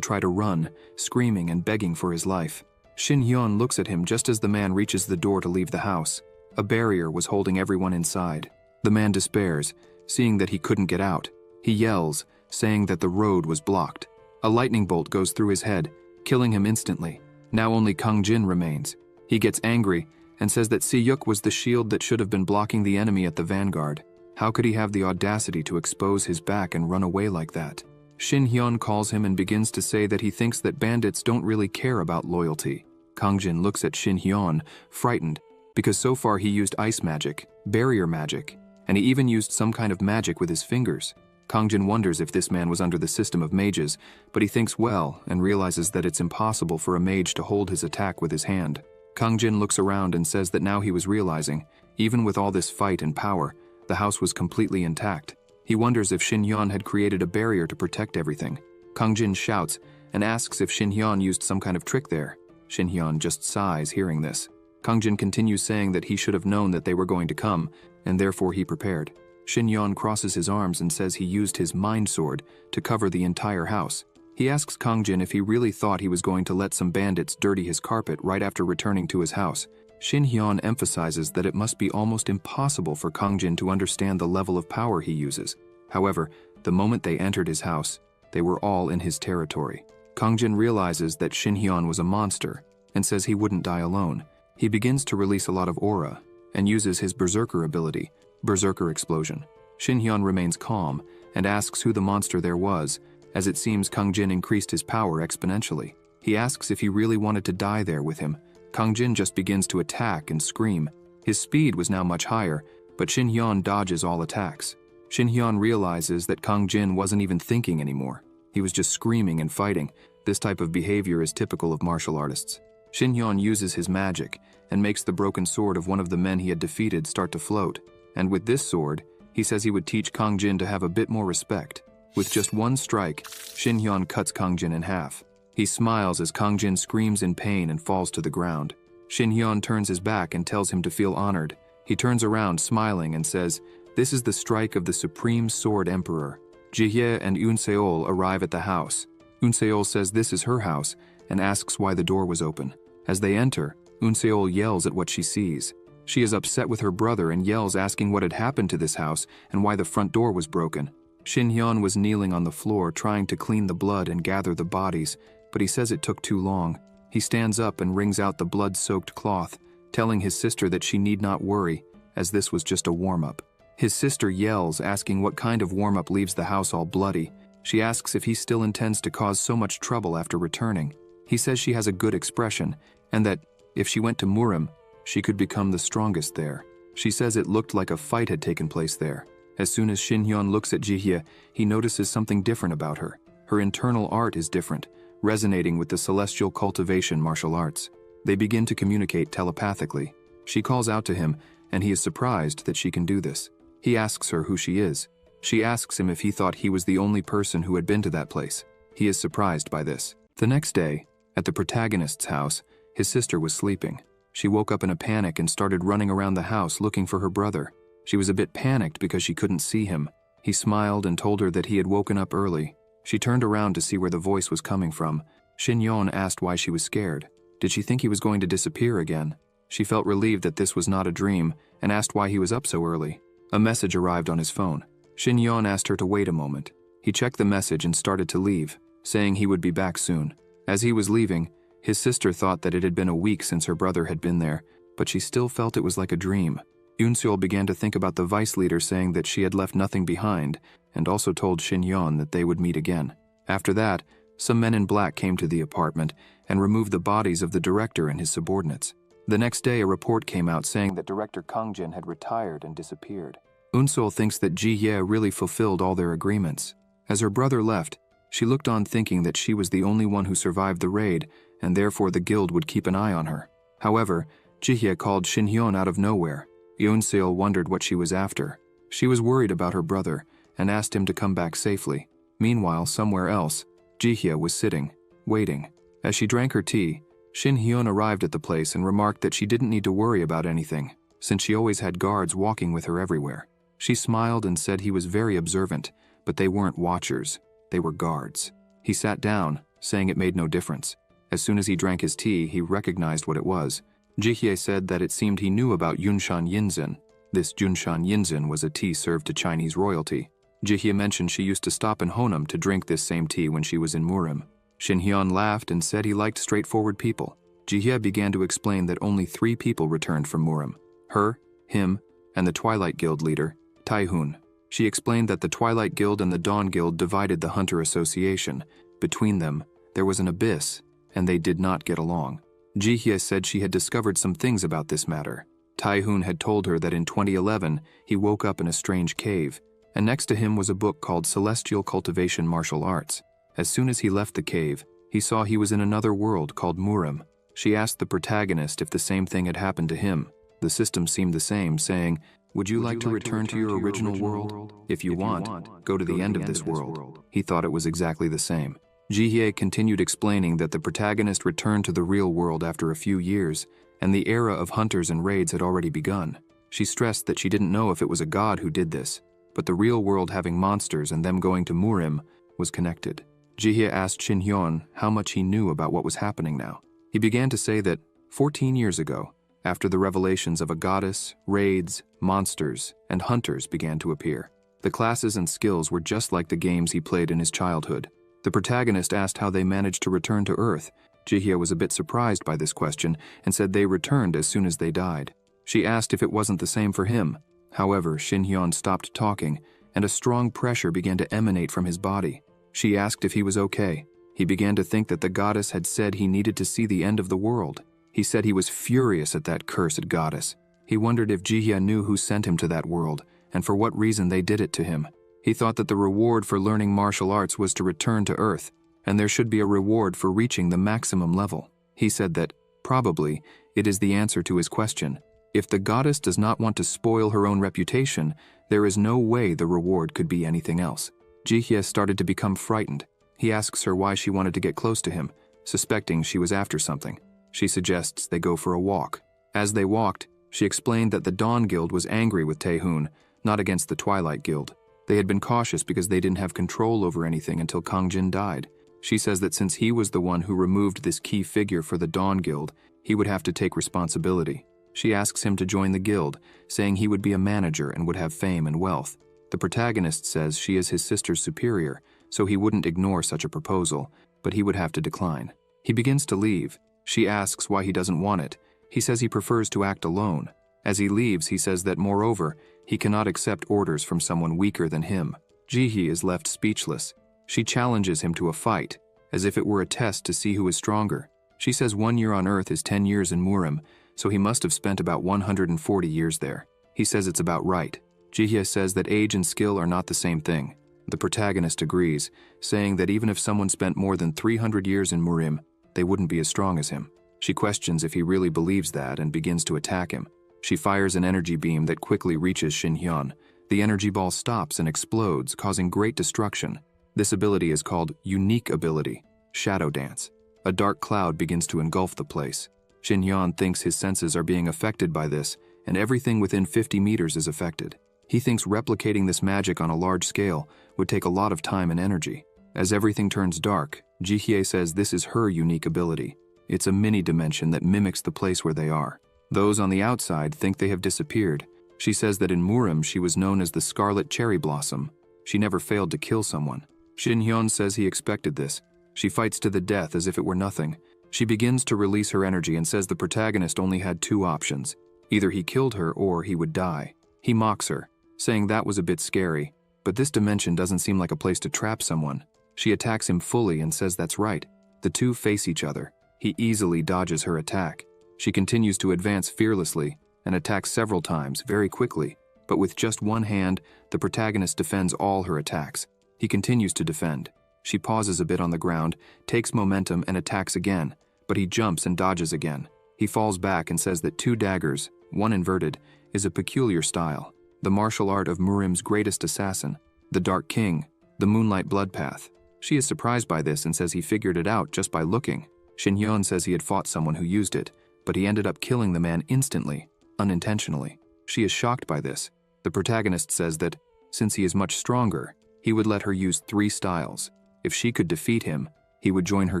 try to run, screaming and begging for his life. Shin Hyun looks at him just as the man reaches the door to leave the house. A barrier was holding everyone inside. The man despairs, seeing that he couldn't get out. He yells, saying that the road was blocked. A lightning bolt goes through his head, killing him instantly. Now only Kang Jin remains. He gets angry and says that Si-yuk was the shield that should have been blocking the enemy at the vanguard. How could he have the audacity to expose his back and run away like that? Shin Hyun calls him and begins to say that he thinks that bandits don't really care about loyalty. Kang Jin looks at Shin Hyun, frightened, because so far he used ice magic, barrier magic, and he even used some kind of magic with his fingers. Kang Jin wonders if this man was under the system of mages, but he thinks well and realizes that it's impossible for a mage to hold his attack with his hand. Kang Jin looks around and says that now he was realizing, even with all this fight and power, the house was completely intact. He wonders if Shin Hyun had created a barrier to protect everything. Kang Jin shouts and asks if Shin Hyun used some kind of trick there. Shin Hyun just sighs hearing this. Kang Jin continues saying that he should have known that they were going to come, and therefore he prepared. Shin Hyun crosses his arms and says he used his mind sword to cover the entire house. He asks Kang Jin if he really thought he was going to let some bandits dirty his carpet right after returning to his house. Shin Hyun emphasizes that it must be almost impossible for Kang Jin to understand the level of power he uses. However, the moment they entered his house, they were all in his territory. Kang Jin realizes that Shin Hyun was a monster and says he wouldn't die alone. He begins to release a lot of aura and uses his berserker ability, Berserker Explosion. Shin Hyun remains calm and asks who the monster there was, as it seems Kang Jin increased his power exponentially. He asks if he really wanted to die there with him. Kang Jin just begins to attack and scream. His speed was now much higher, but Shin Hyun dodges all attacks. Shin Hyun realizes that Kang Jin wasn't even thinking anymore. He was just screaming and fighting. This type of behavior is typical of martial artists. Shin Hyun uses his magic and makes the broken sword of one of the men he had defeated start to float. And with this sword, he says he would teach Kang Jin to have a bit more respect. With just one strike, Shin Hyun cuts Kang Jin in half. He smiles as Kang Jin screams in pain and falls to the ground. Shin Hyun turns his back and tells him to feel honored. He turns around smiling and says, "This is the strike of the Supreme Sword Emperor." Ji-hye and Eun Seol arrive at the house. Eun Seol says this is her house and asks why the door was open. As they enter, Eun Seol yells at what she sees. She is upset with her brother and yells asking what had happened to this house and why the front door was broken. Shin Hyun was kneeling on the floor trying to clean the blood and gather the bodies, but he says it took too long. He stands up and wrings out the blood-soaked cloth, telling his sister that she need not worry, as this was just a warm-up. His sister yells, asking what kind of warm-up leaves the house all bloody. She asks if he still intends to cause so much trouble after returning. He says she has a good expression, and that, if she went to Murim, she could become the strongest there. She says it looked like a fight had taken place there. As soon as Shin Hyun looks at Ji-hye, he notices something different about her. Her internal art is different, resonating with the celestial cultivation martial arts. They begin to communicate telepathically. She calls out to him, and he is surprised that she can do this. He asks her who she is. She asks him if he thought he was the only person who had been to that place. He is surprised by this. The next day, at the protagonist's house, his sister was sleeping. She woke up in a panic and started running around the house looking for her brother. She was a bit panicked because she couldn't see him. He smiled and told her that he had woken up early. She turned around to see where the voice was coming from. Shin Hyun asked why she was scared. Did she think he was going to disappear again? She felt relieved that this was not a dream and asked why he was up so early. A message arrived on his phone. Shin Hyun asked her to wait a moment. He checked the message and started to leave, saying he would be back soon. As he was leaving, his sister thought that it had been a week since her brother had been there, but she still felt it was like a dream. Eun Seol began to think about the vice leader saying that she had left nothing behind, and also told Shin Hyun that they would meet again. After that, some men in black came to the apartment and removed the bodies of the director and his subordinates. The next day, a report came out saying that Director Kang Jin had retired and disappeared. Eun Seol thinks that Ji-hye really fulfilled all their agreements. As her brother left, she looked on thinking that she was the only one who survived the raid, and therefore the guild would keep an eye on her. However, Ji-hye called Shin Hyun out of nowhere. Eun Seol wondered what she was after. She was worried about her brother and asked him to come back safely. Meanwhile, somewhere else, Ji-hye was sitting, waiting. As she drank her tea, Shin Hyun arrived at the place and remarked that she didn't need to worry about anything, since she always had guards walking with her everywhere. She smiled and said he was very observant, but they weren't watchers, they were guards. He sat down, saying it made no difference. As soon as he drank his tea, he recognized what it was. Jihye said that it seemed he knew about Yunshan Yinzhen. This Junshan Yinzhen was a tea served to Chinese royalty. Jihye mentioned she used to stop in Honam to drink this same tea when she was in Murim. Xinhyun laughed and said he liked straightforward people. Jihye began to explain that only 3 people returned from Murim: her, him, and the Twilight Guild leader, Taihun. She explained that the Twilight Guild and the Dawn Guild divided the Hunter Association. Between them, there was an abyss, and they did not get along. Jihye said she had discovered some things about this matter. Taihun had told her that in 2011, he woke up in a strange cave, and next to him was a book called Celestial Cultivation Martial Arts. As soon as he left the cave, he saw he was in another world called Murim. She asked the protagonist if the same thing had happened to him. The system seemed the same, saying, "Would you like to return to your original world? If you want, go to the end of this world." He thought it was exactly the same. Jihye continued explaining that the protagonist returned to the real world after a few years, and the era of hunters and raids had already begun. She stressed that she didn't know if it was a god who did this, but the real world having monsters and them going to Murim was connected. Jihye asked Xinhyun how much he knew about what was happening now. He began to say that 14 years ago, after the revelations of a goddess, raids, monsters, and hunters began to appear, the classes and skills were just like the games he played in his childhood. The protagonist asked how they managed to return to Earth. Jihye was a bit surprised by this question and said they returned as soon as they died. She asked if it wasn't the same for him. However, Xinhyun stopped talking, and a strong pressure began to emanate from his body. She asked if he was okay. He began to think that the goddess had said he needed to see the end of the world. He said he was furious at that cursed goddess. He wondered if Jihye knew who sent him to that world, and for what reason they did it to him. He thought that the reward for learning martial arts was to return to Earth, and there should be a reward for reaching the maximum level. He said that, probably, it is the answer to his question. If the goddess does not want to spoil her own reputation, there is no way the reward could be anything else. Jihye started to become frightened. He asks her why she wanted to get close to him, suspecting she was after something. She suggests they go for a walk. As they walked, she explained that the Dawn Guild was angry with Taihun, not against the Twilight Guild. They had been cautious because they didn't have control over anything until Kangjin died. She says that since he was the one who removed this key figure for the Dawn Guild, he would have to take responsibility. She asks him to join the guild, saying he would be a manager and would have fame and wealth. The protagonist says she is his sister's superior, so he wouldn't ignore such a proposal, but he would have to decline. He begins to leave. She asks why he doesn't want it. He says he prefers to act alone. As he leaves, he says that, moreover, he cannot accept orders from someone weaker than him. Jihye is left speechless. She challenges him to a fight, as if it were a test to see who is stronger. She says 1 year on Earth is 10 years in Murim, so he must have spent about 140 years there. He says it's about right. Jihye says that age and skill are not the same thing. The protagonist agrees, saying that even if someone spent more than 300 years in Murim, they wouldn't be as strong as him. She questions if he really believes that and begins to attack him. She fires an energy beam that quickly reaches Xinhyun. The energy ball stops and explodes, causing great destruction. This ability is called Unique Ability, Shadow Dance. A dark cloud begins to engulf the place. Xinhyun thinks his senses are being affected by this, and everything within 50 meters is affected. He thinks replicating this magic on a large scale would take a lot of time and energy. As everything turns dark, Jihye says this is her unique ability. It's a mini-dimension that mimics the place where they are. Those on the outside think they have disappeared. She says that in Murim she was known as the Scarlet Cherry Blossom. She never failed to kill someone. Xinhyun says he expected this. She fights to the death as if it were nothing. She begins to release her energy and says the protagonist only had 2 options. Either he killed her or he would die. He mocks her, saying that was a bit scary, but this dimension doesn't seem like a place to trap someone. She attacks him fully and says that's right. The two face each other. He easily dodges her attack. She continues to advance fearlessly and attacks several times very quickly, but with just one hand, the protagonist defends all her attacks. He continues to defend. She pauses a bit on the ground, takes momentum and attacks again, but he jumps and dodges again. He falls back and says that 2 daggers, one inverted, is a peculiar style, the martial art of Murim's greatest assassin, the Dark King, the Moonlight Blood Path. She is surprised by this and says he figured it out just by looking. Xinhyun says he had fought someone who used it, but he ended up killing the man instantly, unintentionally. She is shocked by this. The protagonist says that, since he is much stronger, he would let her use 3 styles. If she could defeat him, he would join her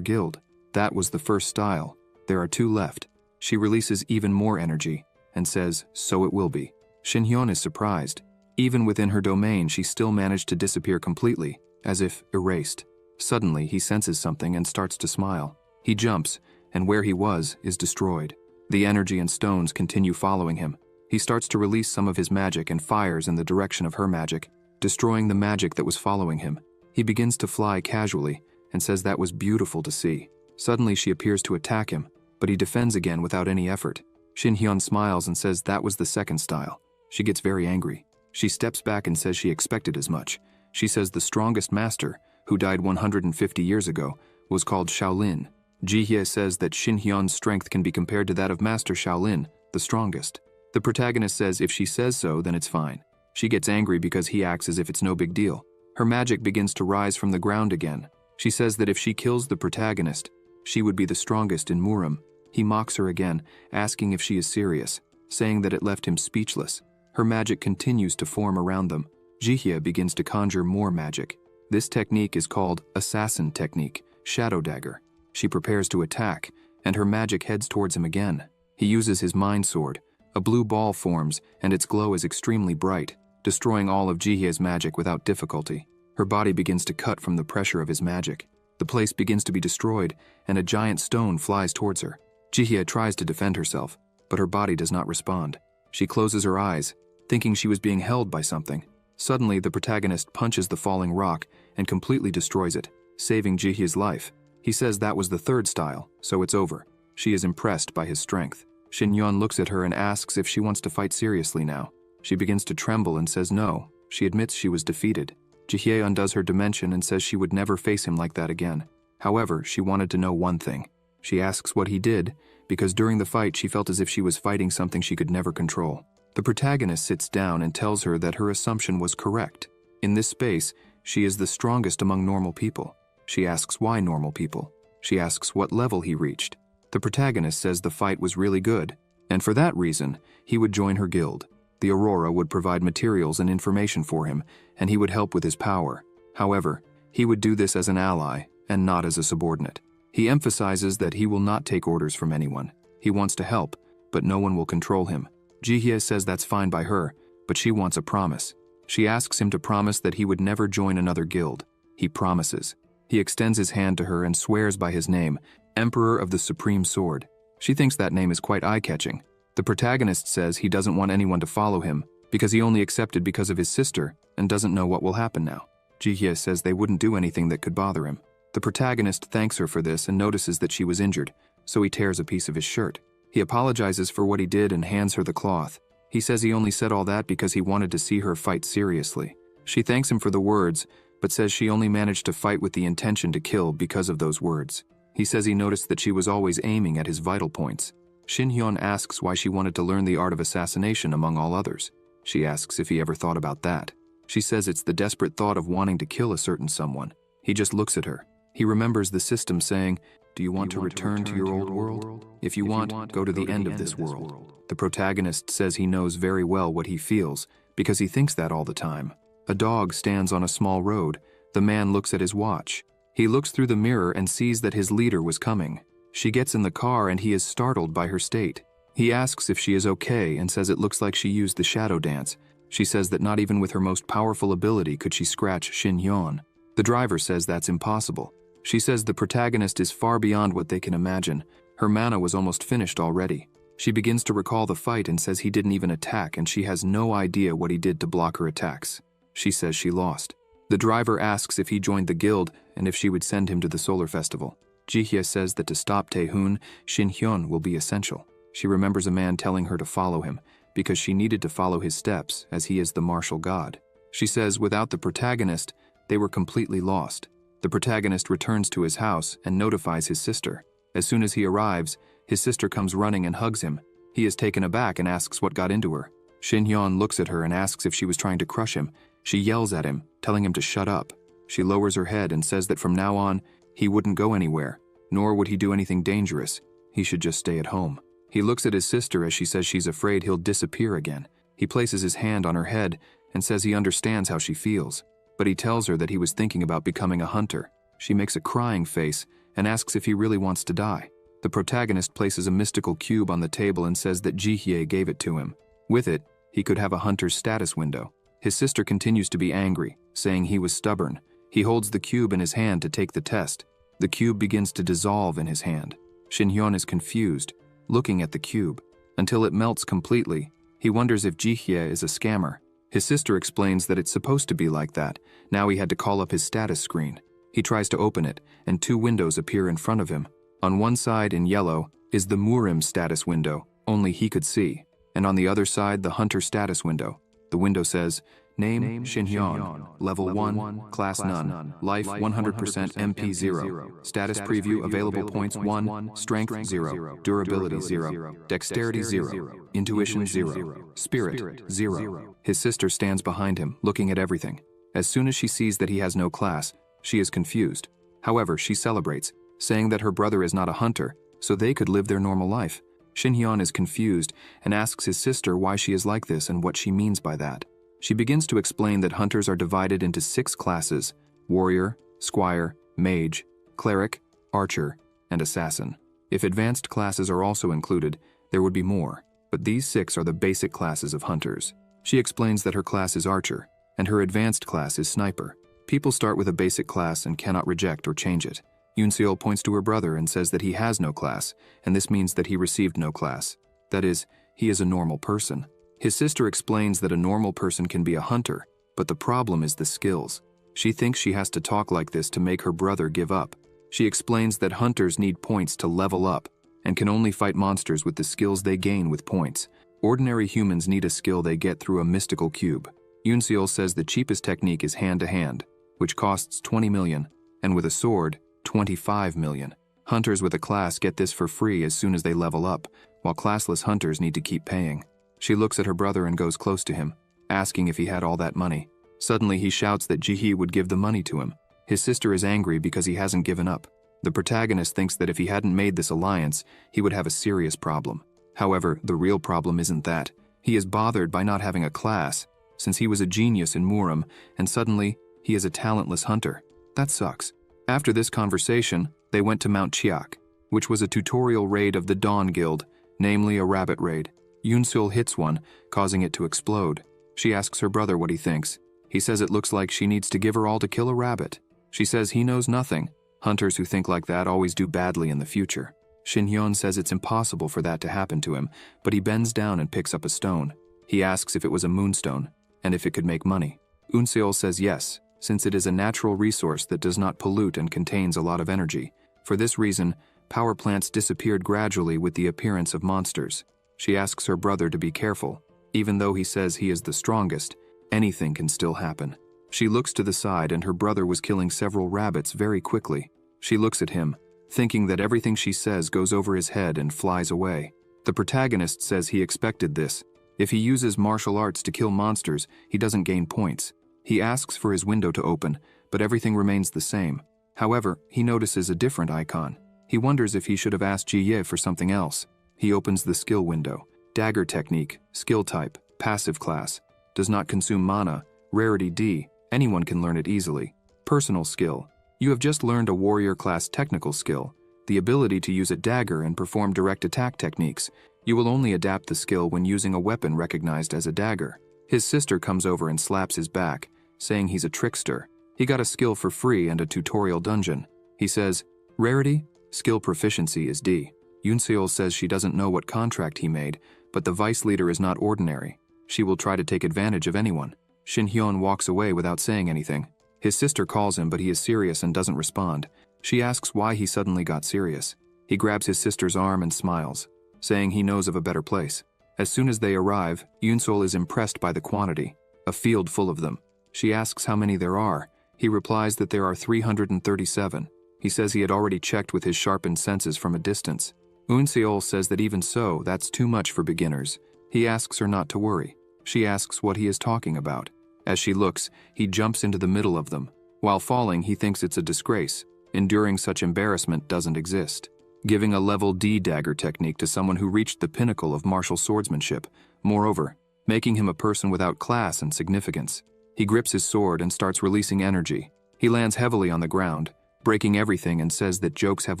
guild. That was the first style. There are 2 left. She releases even more energy and says, so it will be. Shin Hyun is surprised. Even within her domain, she still managed to disappear completely, as if erased. Suddenly, he senses something and starts to smile. He jumps, and where he was is destroyed. The energy and stones continue following him. He starts to release some of his magic and fires in the direction of her magic, destroying the magic that was following him. He begins to fly casually and says that was beautiful to see. Suddenly, she appears to attack him, but he defends again without any effort. Shin Hyun smiles and says that was the second style. She gets very angry. She steps back and says she expected as much. She says the strongest master, who died 150 years ago, was called Shaolin. Ji-hye says that Shin Hyun's strength can be compared to that of Master Shaolin, the strongest. The protagonist says if she says so, then it's fine. She gets angry because he acts as if it's no big deal. Her magic begins to rise from the ground again. She says that if she kills the protagonist, she would be the strongest in Murim. He mocks her again, asking if she is serious, saying that it left him speechless. Her magic continues to form around them. Ji-hye begins to conjure more magic. This technique is called Assassin Technique, Shadow Dagger. She prepares to attack, and her magic heads towards him again. He uses his mind sword. A blue ball forms, and its glow is extremely bright, destroying all of Ji-hye's magic without difficulty. Her body begins to cut from the pressure of his magic. The place begins to be destroyed, and a giant stone flies towards her. Ji-hye tries to defend herself, but her body does not respond. She closes her eyes, thinking she was being held by something. Suddenly, the protagonist punches the falling rock and completely destroys it, saving Ji-hye's life. He says that was the third style, so it's over. She is impressed by his strength. Shin Hyun looks at her and asks if she wants to fight seriously now. She begins to tremble and says no. She admits she was defeated. Ji-hye undoes her dimension and says she would never face him like that again. However, she wanted to know one thing. She asks what he did, because during the fight she felt as if she was fighting something she could never control. The protagonist sits down and tells her that her assumption was correct. In this space, she is the strongest among normal people. She asks why normal people. She asks what level he reached. The protagonist says the fight was really good, and for that reason, he would join her guild. The Aurora would provide materials and information for him, and he would help with his power. However, he would do this as an ally, and not as a subordinate. He emphasizes that he will not take orders from anyone. He wants to help, but no one will control him. Ji-hye says that's fine by her, but she wants a promise. She asks him to promise that he would never join another guild. He promises. He extends his hand to her and swears by his name, Emperor of the Supreme Sword. She thinks that name is quite eye-catching. The protagonist says he doesn't want anyone to follow him because he only accepted because of his sister and doesn't know what will happen now. Ji-hye says they wouldn't do anything that could bother him. The protagonist thanks her for this and notices that she was injured, so he tears a piece of his shirt. He apologizes for what he did and hands her the cloth. He says he only said all that because he wanted to see her fight seriously. She thanks him for the words, but says she only managed to fight with the intention to kill because of those words. He says he noticed that she was always aiming at his vital points. Shin Hyun asks why she wanted to learn the art of assassination among all others. She asks if he ever thought about that. She says it's the desperate thought of wanting to kill a certain someone. He just looks at her. He remembers the system saying, "Do you want to return to your old world? If you want, go to the end of this world." The protagonist says he knows very well what he feels, because he thinks that all the time. A dog stands on a small road. The man looks at his watch. He looks through the mirror and sees that his leader was coming. She gets in the car and he is startled by her state. He asks if she is okay and says it looks like she used the shadow dance. She says that not even with her most powerful ability could she scratch Shin Hyun. The driver says that's impossible. She says the protagonist is far beyond what they can imagine. Her mana was almost finished already. She begins to recall the fight and says he didn't even attack and she has no idea what he did to block her attacks. She says she lost. The driver asks if he joined the guild and if she would send him to the solar festival. Ji-hye says that to stop Tae-hoon, Shin Hyun will be essential. She remembers a man telling her to follow him because she needed to follow his steps as he is the martial god. She says without the protagonist, they were completely lost. The protagonist returns to his house and notifies his sister. As soon as he arrives, his sister comes running and hugs him. He is taken aback and asks what got into her. Shin Hyun looks at her and asks if she was trying to crush him. She yells at him, telling him to shut up. She lowers her head and says that from now on, he wouldn't go anywhere, nor would he do anything dangerous. He should just stay at home. He looks at his sister as she says she's afraid he'll disappear again. He places his hand on her head and says he understands how she feels, but he tells her that he was thinking about becoming a hunter. She makes a crying face and asks if he really wants to die. The protagonist places a mystical cube on the table and says that Jihye gave it to him. With it, he could have a hunter's status window. His sister continues to be angry, saying he was stubborn. He holds the cube in his hand to take the test. The cube begins to dissolve in his hand. Shin-hyun is confused, looking at the cube, until it melts completely. He wonders if Jihye is a scammer. His sister explains that it's supposed to be like that. Now he had to call up his status screen. He tries to open it, and two windows appear in front of him. On one side, in yellow, is the Murim status window, only he could see, and on the other side, the Hunter status window. The window says, Name Shin-hyun, Level 1, Class None, Life 100% MP 0, Status Preview Available Points 1, Strength 0, Durability 0, Dexterity 0, Intuition 0, Spirit 0. His sister stands behind him, looking at everything. As soon as she sees that he has no class, she is confused. However, she celebrates, saying that her brother is not a hunter, so they could live their normal life. Shin-hyun is confused and asks his sister why she is like this and what she means by that. She begins to explain that hunters are divided into 6 classes: warrior, squire, mage, cleric, archer, and assassin. If advanced classes are also included, there would be more, but these 6 are the basic classes of hunters. She explains that her class is archer, and her advanced class is sniper. People start with a basic class and cannot reject or change it. Yoon-seol points to her brother and says that he has no class, and this means that he received no class. That is, he is a normal person. His sister explains that a normal person can be a hunter, but the problem is the skills. She thinks she has to talk like this to make her brother give up. She explains that hunters need points to level up, and can only fight monsters with the skills they gain with points. Ordinary humans need a skill they get through a mystical cube. Yoon-seol says the cheapest technique is hand-to-hand, which costs 20 million, and with a sword, 25 million. Hunters with a class get this for free as soon as they level up, while classless hunters need to keep paying. She looks at her brother and goes close to him, asking if he had all that money. Suddenly he shouts that Jihye would give the money to him. His sister is angry because he hasn't given up. The protagonist thinks that if he hadn't made this alliance, he would have a serious problem. However, the real problem isn't that. He is bothered by not having a class, since he was a genius in Murim, and suddenly, he is a talentless hunter. That sucks. After this conversation, they went to Mount Chiak, which was a tutorial raid of the Dawn Guild, namely a rabbit raid. Yoon-seol hits one, causing it to explode. She asks her brother what he thinks. He says it looks like she needs to give her all to kill a rabbit. She says he knows nothing. Hunters who think like that always do badly in the future. Shin-hyun says it's impossible for that to happen to him, but he bends down and picks up a stone. He asks if it was a moonstone, and if it could make money. Yoon-seol says yes, since it is a natural resource that does not pollute and contains a lot of energy. For this reason, power plants disappeared gradually with the appearance of monsters. She asks her brother to be careful. Even though he says he is the strongest, anything can still happen. She looks to the side and her brother was killing several rabbits very quickly. She looks at him, thinking that everything she says goes over his head and flies away. The protagonist says he expected this. If he uses martial arts to kill monsters, he doesn't gain points. He asks for his window to open, but everything remains the same. However, he notices a different icon. He wonders if he should have asked Jihye for something else. He opens the skill window. Dagger technique, skill type, passive class. Does not consume mana, rarity D, anyone can learn it easily. Personal skill. You have just learned a warrior class technical skill, the ability to use a dagger and perform direct attack techniques. You will only adapt the skill when using a weapon recognized as a dagger. His sister comes over and slaps his back, saying he's a trickster. He got a skill for free and a tutorial dungeon. He says, rarity, skill proficiency is D. Yoon-seol says she doesn't know what contract he made, but the vice leader is not ordinary. She will try to take advantage of anyone. Shin-hyun walks away without saying anything. His sister calls him, but he is serious and doesn't respond. She asks why he suddenly got serious. He grabs his sister's arm and smiles, saying he knows of a better place. As soon as they arrive, Yoon-seol is impressed by the quantity, a field full of them. She asks how many there are. He replies that there are 337. He says he had already checked with his sharpened senses from a distance. Yoon-seol says that even so, that's too much for beginners. He asks her not to worry. She asks what he is talking about. As she looks, he jumps into the middle of them. While falling, he thinks it's a disgrace. Enduring such embarrassment doesn't exist. Giving a level D dagger technique to someone who reached the pinnacle of martial swordsmanship. Moreover, making him a person without class and significance. He grips his sword and starts releasing energy. He lands heavily on the ground, breaking everything, and says that jokes have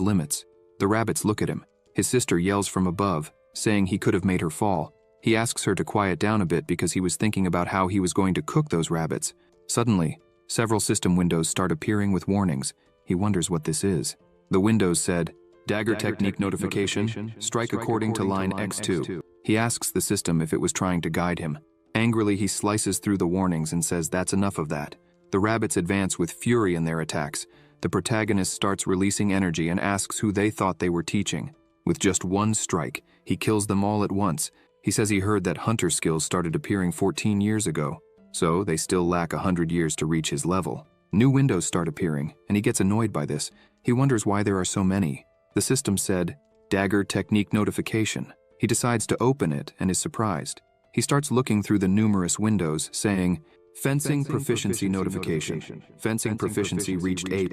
limits. The rabbits look at him. His sister yells from above, saying he could have made her fall. He asks her to quiet down a bit because he was thinking about how he was going to cook those rabbits. Suddenly, several system windows start appearing with warnings. He wonders what this is. The windows said, "Dagger technique notification, strike according to line X2. He asks the system if it was trying to guide him. Angrily, he slices through the warnings and says that's enough of that. The rabbits advance with fury in their attacks. The protagonist starts releasing energy and asks who they thought they were teaching. With just one strike, he kills them all at once. He says he heard that hunter skills started appearing 14 years ago, so they still lack 100 years to reach his level. New windows start appearing, and he gets annoyed by this. He wonders why there are so many. The system said, "Dagger technique notification." He decides to open it and is surprised. He starts looking through the numerous windows, saying, "Fencing proficiency notification. Fencing proficiency reached A+.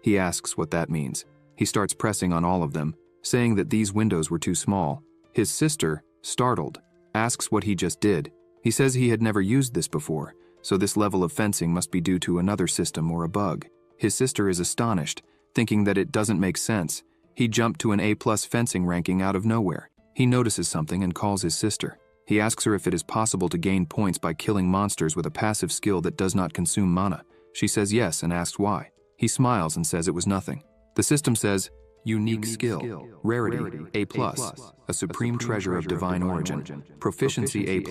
He asks what that means. He starts pressing on all of them, saying that these windows were too small. His sister, startled, asks what he just did. He says he had never used this before, so this level of fencing must be due to another system or a bug. His sister is astonished, thinking that it doesn't make sense. He jumped to an A+ fencing ranking out of nowhere. He notices something and calls his sister. He asks her if it is possible to gain points by killing monsters with a passive skill that does not consume mana. She says yes and asks why. He smiles and says it was nothing. The system says, "Unique skill. Rarity, A+. A supreme treasure of divine origin. Proficiency A+.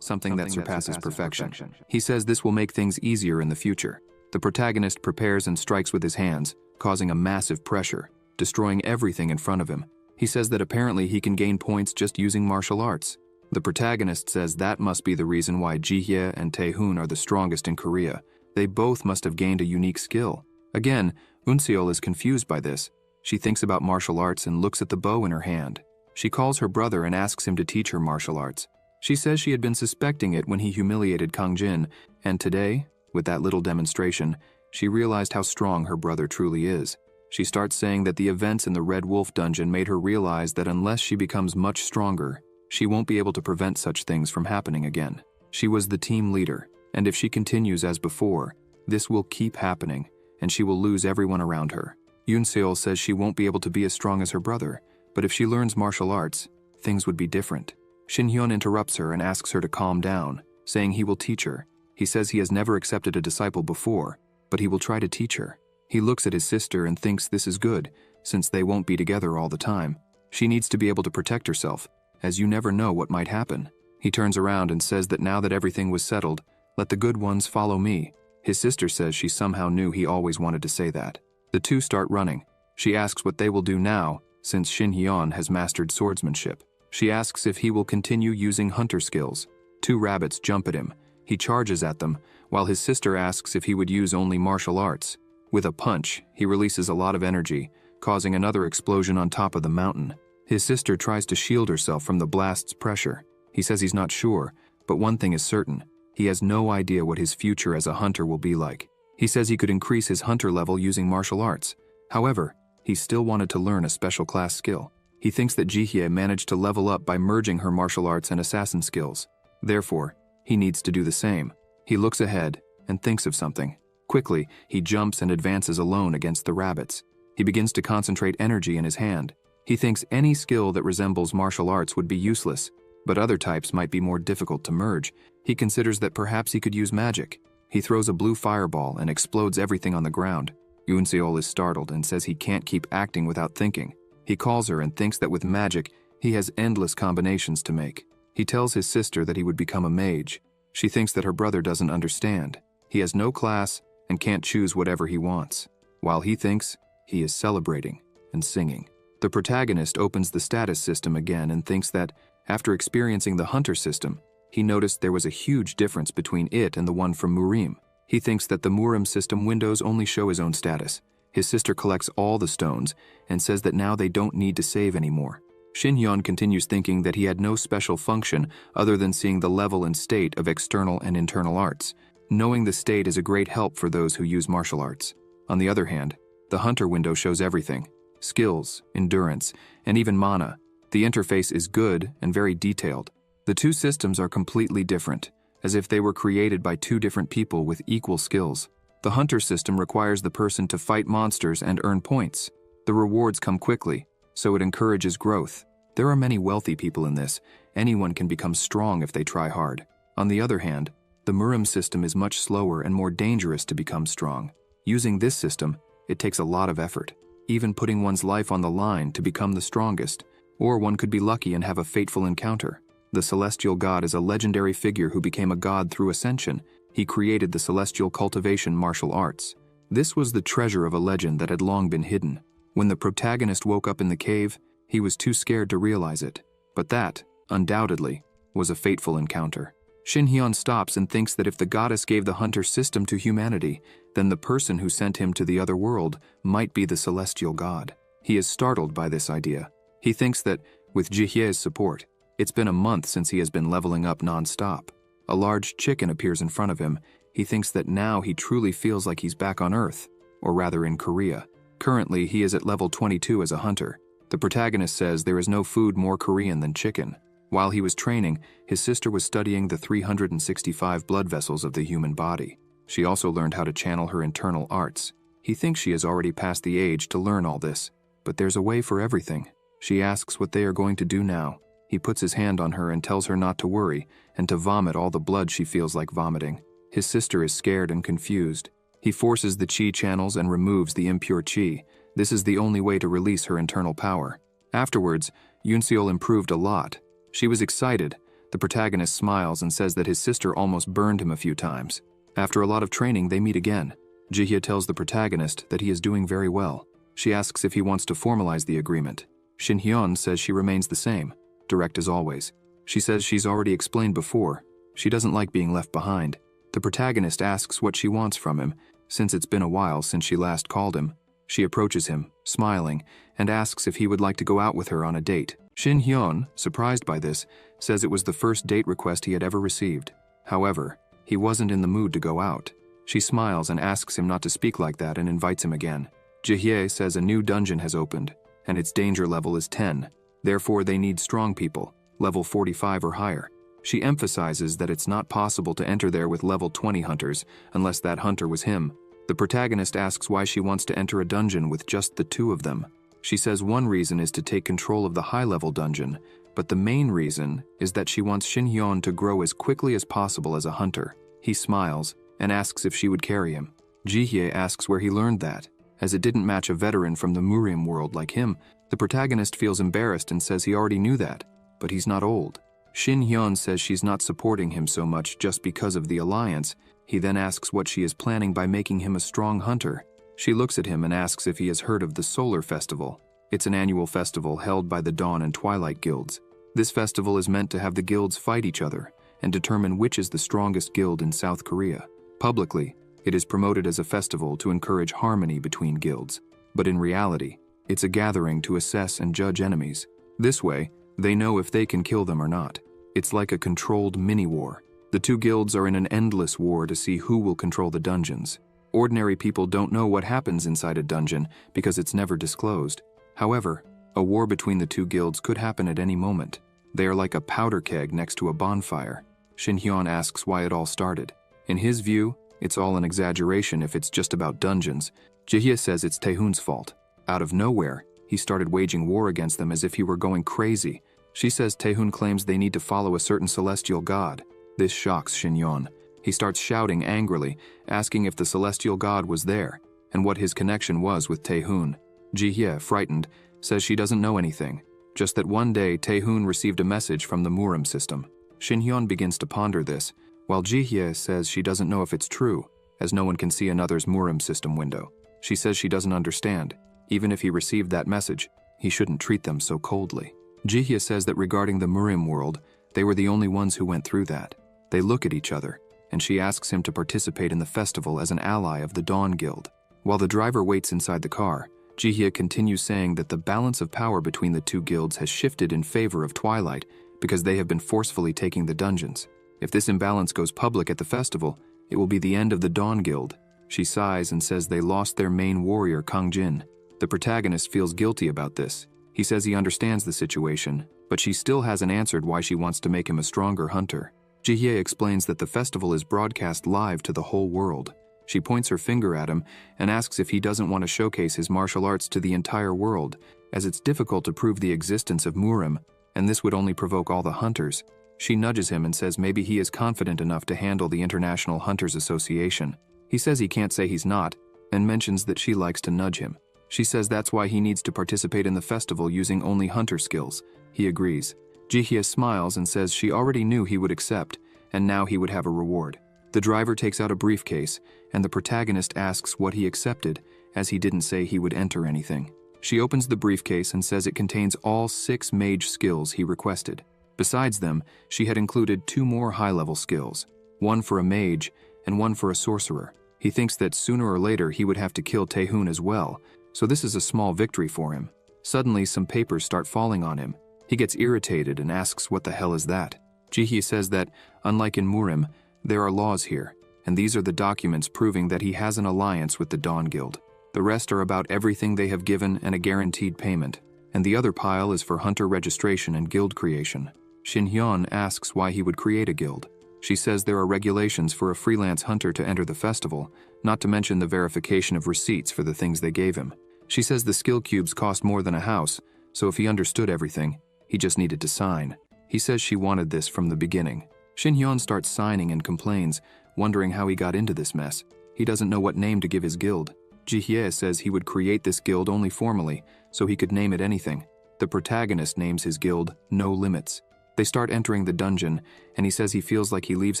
Something that surpasses perfection." He says this will make things easier in the future. The protagonist prepares and strikes with his hands, causing a massive pressure, destroying everything in front of him. He says that apparently he can gain points just using martial arts. The protagonist says that must be the reason why Ji-hye and Tae-hoon are the strongest in Korea. They both must have gained a unique skill. Again, Eun-seol is confused by this. She thinks about martial arts and looks at the bow in her hand. She calls her brother and asks him to teach her martial arts. She says she had been suspecting it when he humiliated Kang Jin, and today, with that little demonstration, she realized how strong her brother truly is. She starts saying that the events in the Red Wolf dungeon made her realize that unless she becomes much stronger, she won't be able to prevent such things from happening again. She was the team leader, and if she continues as before, this will keep happening, and she will lose everyone around her. Eun-seol says she won't be able to be as strong as her brother, but if she learns martial arts, things would be different. Shin-hyun interrupts her and asks her to calm down, saying he will teach her. He says he has never accepted a disciple before, but he will try to teach her. He looks at his sister and thinks this is good, since they won't be together all the time. She needs to be able to protect herself, as you never know what might happen. He turns around and says that now that everything was settled, let the good ones follow me. His sister says she somehow knew he always wanted to say that. The two start running. She asks what they will do now, since Shin-hyun has mastered swordsmanship. She asks if he will continue using hunter skills. Two rabbits jump at him. He charges at them, while his sister asks if he would use only martial arts. With a punch, he releases a lot of energy, causing another explosion on top of the mountain. His sister tries to shield herself from the blast's pressure. He says he's not sure, but one thing is certain. He has no idea what his future as a hunter will be like. He says he could increase his hunter level using martial arts. However, he still wanted to learn a special class skill. He thinks that Ji-hye managed to level up by merging her martial arts and assassin skills. Therefore, he needs to do the same. He looks ahead and thinks of something. Quickly, he jumps and advances alone against the rabbits. He begins to concentrate energy in his hand. He thinks any skill that resembles martial arts would be useless, but other types might be more difficult to merge. He considers that perhaps he could use magic. He throws a blue fireball and explodes everything on the ground. Eun-seol is startled and says he can't keep acting without thinking. He calls her and thinks that with magic, he has endless combinations to make. He tells his sister that he would become a mage. She thinks that her brother doesn't understand. He has no class and can't choose whatever he wants, while he thinks he is celebrating and singing. The protagonist opens the status system again and thinks that, after experiencing the hunter system, he noticed there was a huge difference between it and the one from Murim. He thinks that the Murim system windows only show his own status. His sister collects all the stones and says that now they don't need to save anymore. Shin-hyun continues thinking that he had no special function other than seeing the level and state of external and internal arts. Knowing the state is a great help for those who use martial arts. On the other hand, the hunter window shows everything: skills, endurance, and even mana. The interface is good and very detailed. The two systems are completely different, as if they were created by two different people with equal skills. The hunter system requires the person to fight monsters and earn points. The rewards come quickly, so it encourages growth. There are many wealthy people in this. Anyone can become strong if they try hard. On the other hand, the Murim system is much slower and more dangerous to become strong. Using this system, it takes a lot of effort, even putting one's life on the line to become the strongest, or one could be lucky and have a fateful encounter. The celestial god is a legendary figure who became a god through ascension. He created the celestial cultivation martial arts. This was the treasure of a legend that had long been hidden. When the protagonist woke up in the cave, he was too scared to realize it. But that, undoubtedly, was a fateful encounter. Shin Hyun stops and thinks that if the goddess gave the hunter system to humanity, then the person who sent him to the other world might be the celestial god. He is startled by this idea. He thinks that, with Jihye's support, it's been a month since he has been leveling up non-stop. A large chicken appears in front of him. He thinks that now he truly feels like he's back on Earth, or rather in Korea. Currently, he is at level 22 as a hunter. The protagonist says there is no food more Korean than chicken. While he was training, his sister was studying the 365 blood vessels of the human body. She also learned how to channel her internal arts. He thinks she has already passed the age to learn all this, but there's a way for everything. She asks what they are going to do now. He puts his hand on her and tells her not to worry and to vomit all the blood she feels like vomiting. His sister is scared and confused. He forces the chi channels and removes the impure chi. This is the only way to release her internal power. Afterwards, Yoonseol improved a lot. She was excited. The protagonist smiles and says that his sister almost burned him a few times. After a lot of training, they meet again. Jihye tells the protagonist that he is doing very well. She asks if he wants to formalize the agreement. Shin Hyun says she remains the same, direct as always. She says she's already explained before. She doesn't like being left behind. The protagonist asks what she wants from him, since it's been a while since she last called him. She approaches him, smiling, and asks if he would like to go out with her on a date. Shin Hyun, surprised by this, says it was the first date request he had ever received. However, he wasn't in the mood to go out. She smiles and asks him not to speak like that and invites him again. Jihye says a new dungeon has opened, and its danger level is 10. Therefore, they need strong people, level 45 or higher. She emphasizes that it's not possible to enter there with level 20 hunters unless that hunter was him. The protagonist asks why she wants to enter a dungeon with just the two of them. She says one reason is to take control of the high-level dungeon, but the main reason is that she wants Shin Hyun to grow as quickly as possible as a hunter. He smiles and asks if she would carry him. Jihye asks where he learned that. As it didn't match a veteran from the Murim world like him, the protagonist feels embarrassed and says he already knew that, but he's not old. Shin Hyun says she's not supporting him so much just because of the alliance. He then asks what she is planning by making him a strong hunter. She looks at him and asks if he has heard of the Solar Festival. It's an annual festival held by the Dawn and Twilight guilds. This festival is meant to have the guilds fight each other and determine which is the strongest guild in South Korea. Publicly, it is promoted as a festival to encourage harmony between guilds, but in reality, it's a gathering to assess and judge enemies. This way, they know if they can kill them or not. It's like a controlled mini-war. The two guilds are in an endless war to see who will control the dungeons. Ordinary people don't know what happens inside a dungeon because it's never disclosed. However, a war between the two guilds could happen at any moment. They are like a powder keg next to a bonfire. Shin Hyun asks why it all started. In his view, it's all an exaggeration if it's just about dungeons. Jihye says it's Taehoon's fault. Out of nowhere, he started waging war against them as if he were going crazy. She says Taehoon claims they need to follow a certain celestial god. This shocks Shin Hyun. He starts shouting angrily, asking if the celestial god was there, and what his connection was with Taehoon. Jihye, frightened, says she doesn't know anything, just that one day Taehoon received a message from the Murim system. Shin Hyun begins to ponder this, while Jihye says she doesn't know if it's true, as no one can see another's Murim system window. She says she doesn't understand. Even if he received that message, he shouldn't treat them so coldly. Jihye says that regarding the Murim world, they were the only ones who went through that. They look at each other, and she asks him to participate in the festival as an ally of the Dawn Guild. While the driver waits inside the car, Jihye continues saying that the balance of power between the two guilds has shifted in favor of Twilight because they have been forcefully taking the dungeons. If this imbalance goes public at the festival, it will be the end of the Dawn Guild. She sighs and says they lost their main warrior, Kang Jin. The protagonist feels guilty about this. He says he understands the situation, but she still hasn't answered why she wants to make him a stronger hunter. Jihye explains that the festival is broadcast live to the whole world. She points her finger at him and asks if he doesn't want to showcase his martial arts to the entire world, as it's difficult to prove the existence of Murim, and this would only provoke all the hunters. She nudges him and says maybe he is confident enough to handle the International Hunters Association. He says he can't say he's not, and mentions that she likes to nudge him. She says that's why he needs to participate in the festival using only hunter skills. He agrees. Jihye smiles and says she already knew he would accept, and now he would have a reward. The driver takes out a briefcase, and the protagonist asks what he accepted, as he didn't say he would enter anything. She opens the briefcase and says it contains all 6 mage skills he requested. Besides them, she had included 2 more high-level skills, one for a mage and one for a sorcerer. He thinks that sooner or later he would have to kill Taehoon as well, so this is a small victory for him. Suddenly, some papers start falling on him. He gets irritated and asks what the hell is that. Jihye says that, unlike in Murim, there are laws here, and these are the documents proving that he has an alliance with the Dawn Guild. The rest are about everything they have given and a guaranteed payment, and the other pile is for hunter registration and guild creation. Shin Hyun asks why he would create a guild. She says there are regulations for a freelance hunter to enter the festival, not to mention the verification of receipts for the things they gave him. She says the skill cubes cost more than a house, so if he understood everything, he just needed to sign. He says she wanted this from the beginning. Shin Hyun starts signing and complains, wondering how he got into this mess. He doesn't know what name to give his guild. Jihye says he would create this guild only formally, so he could name it anything. The protagonist names his guild No Limits. They start entering the dungeon, and he says he feels like he leaves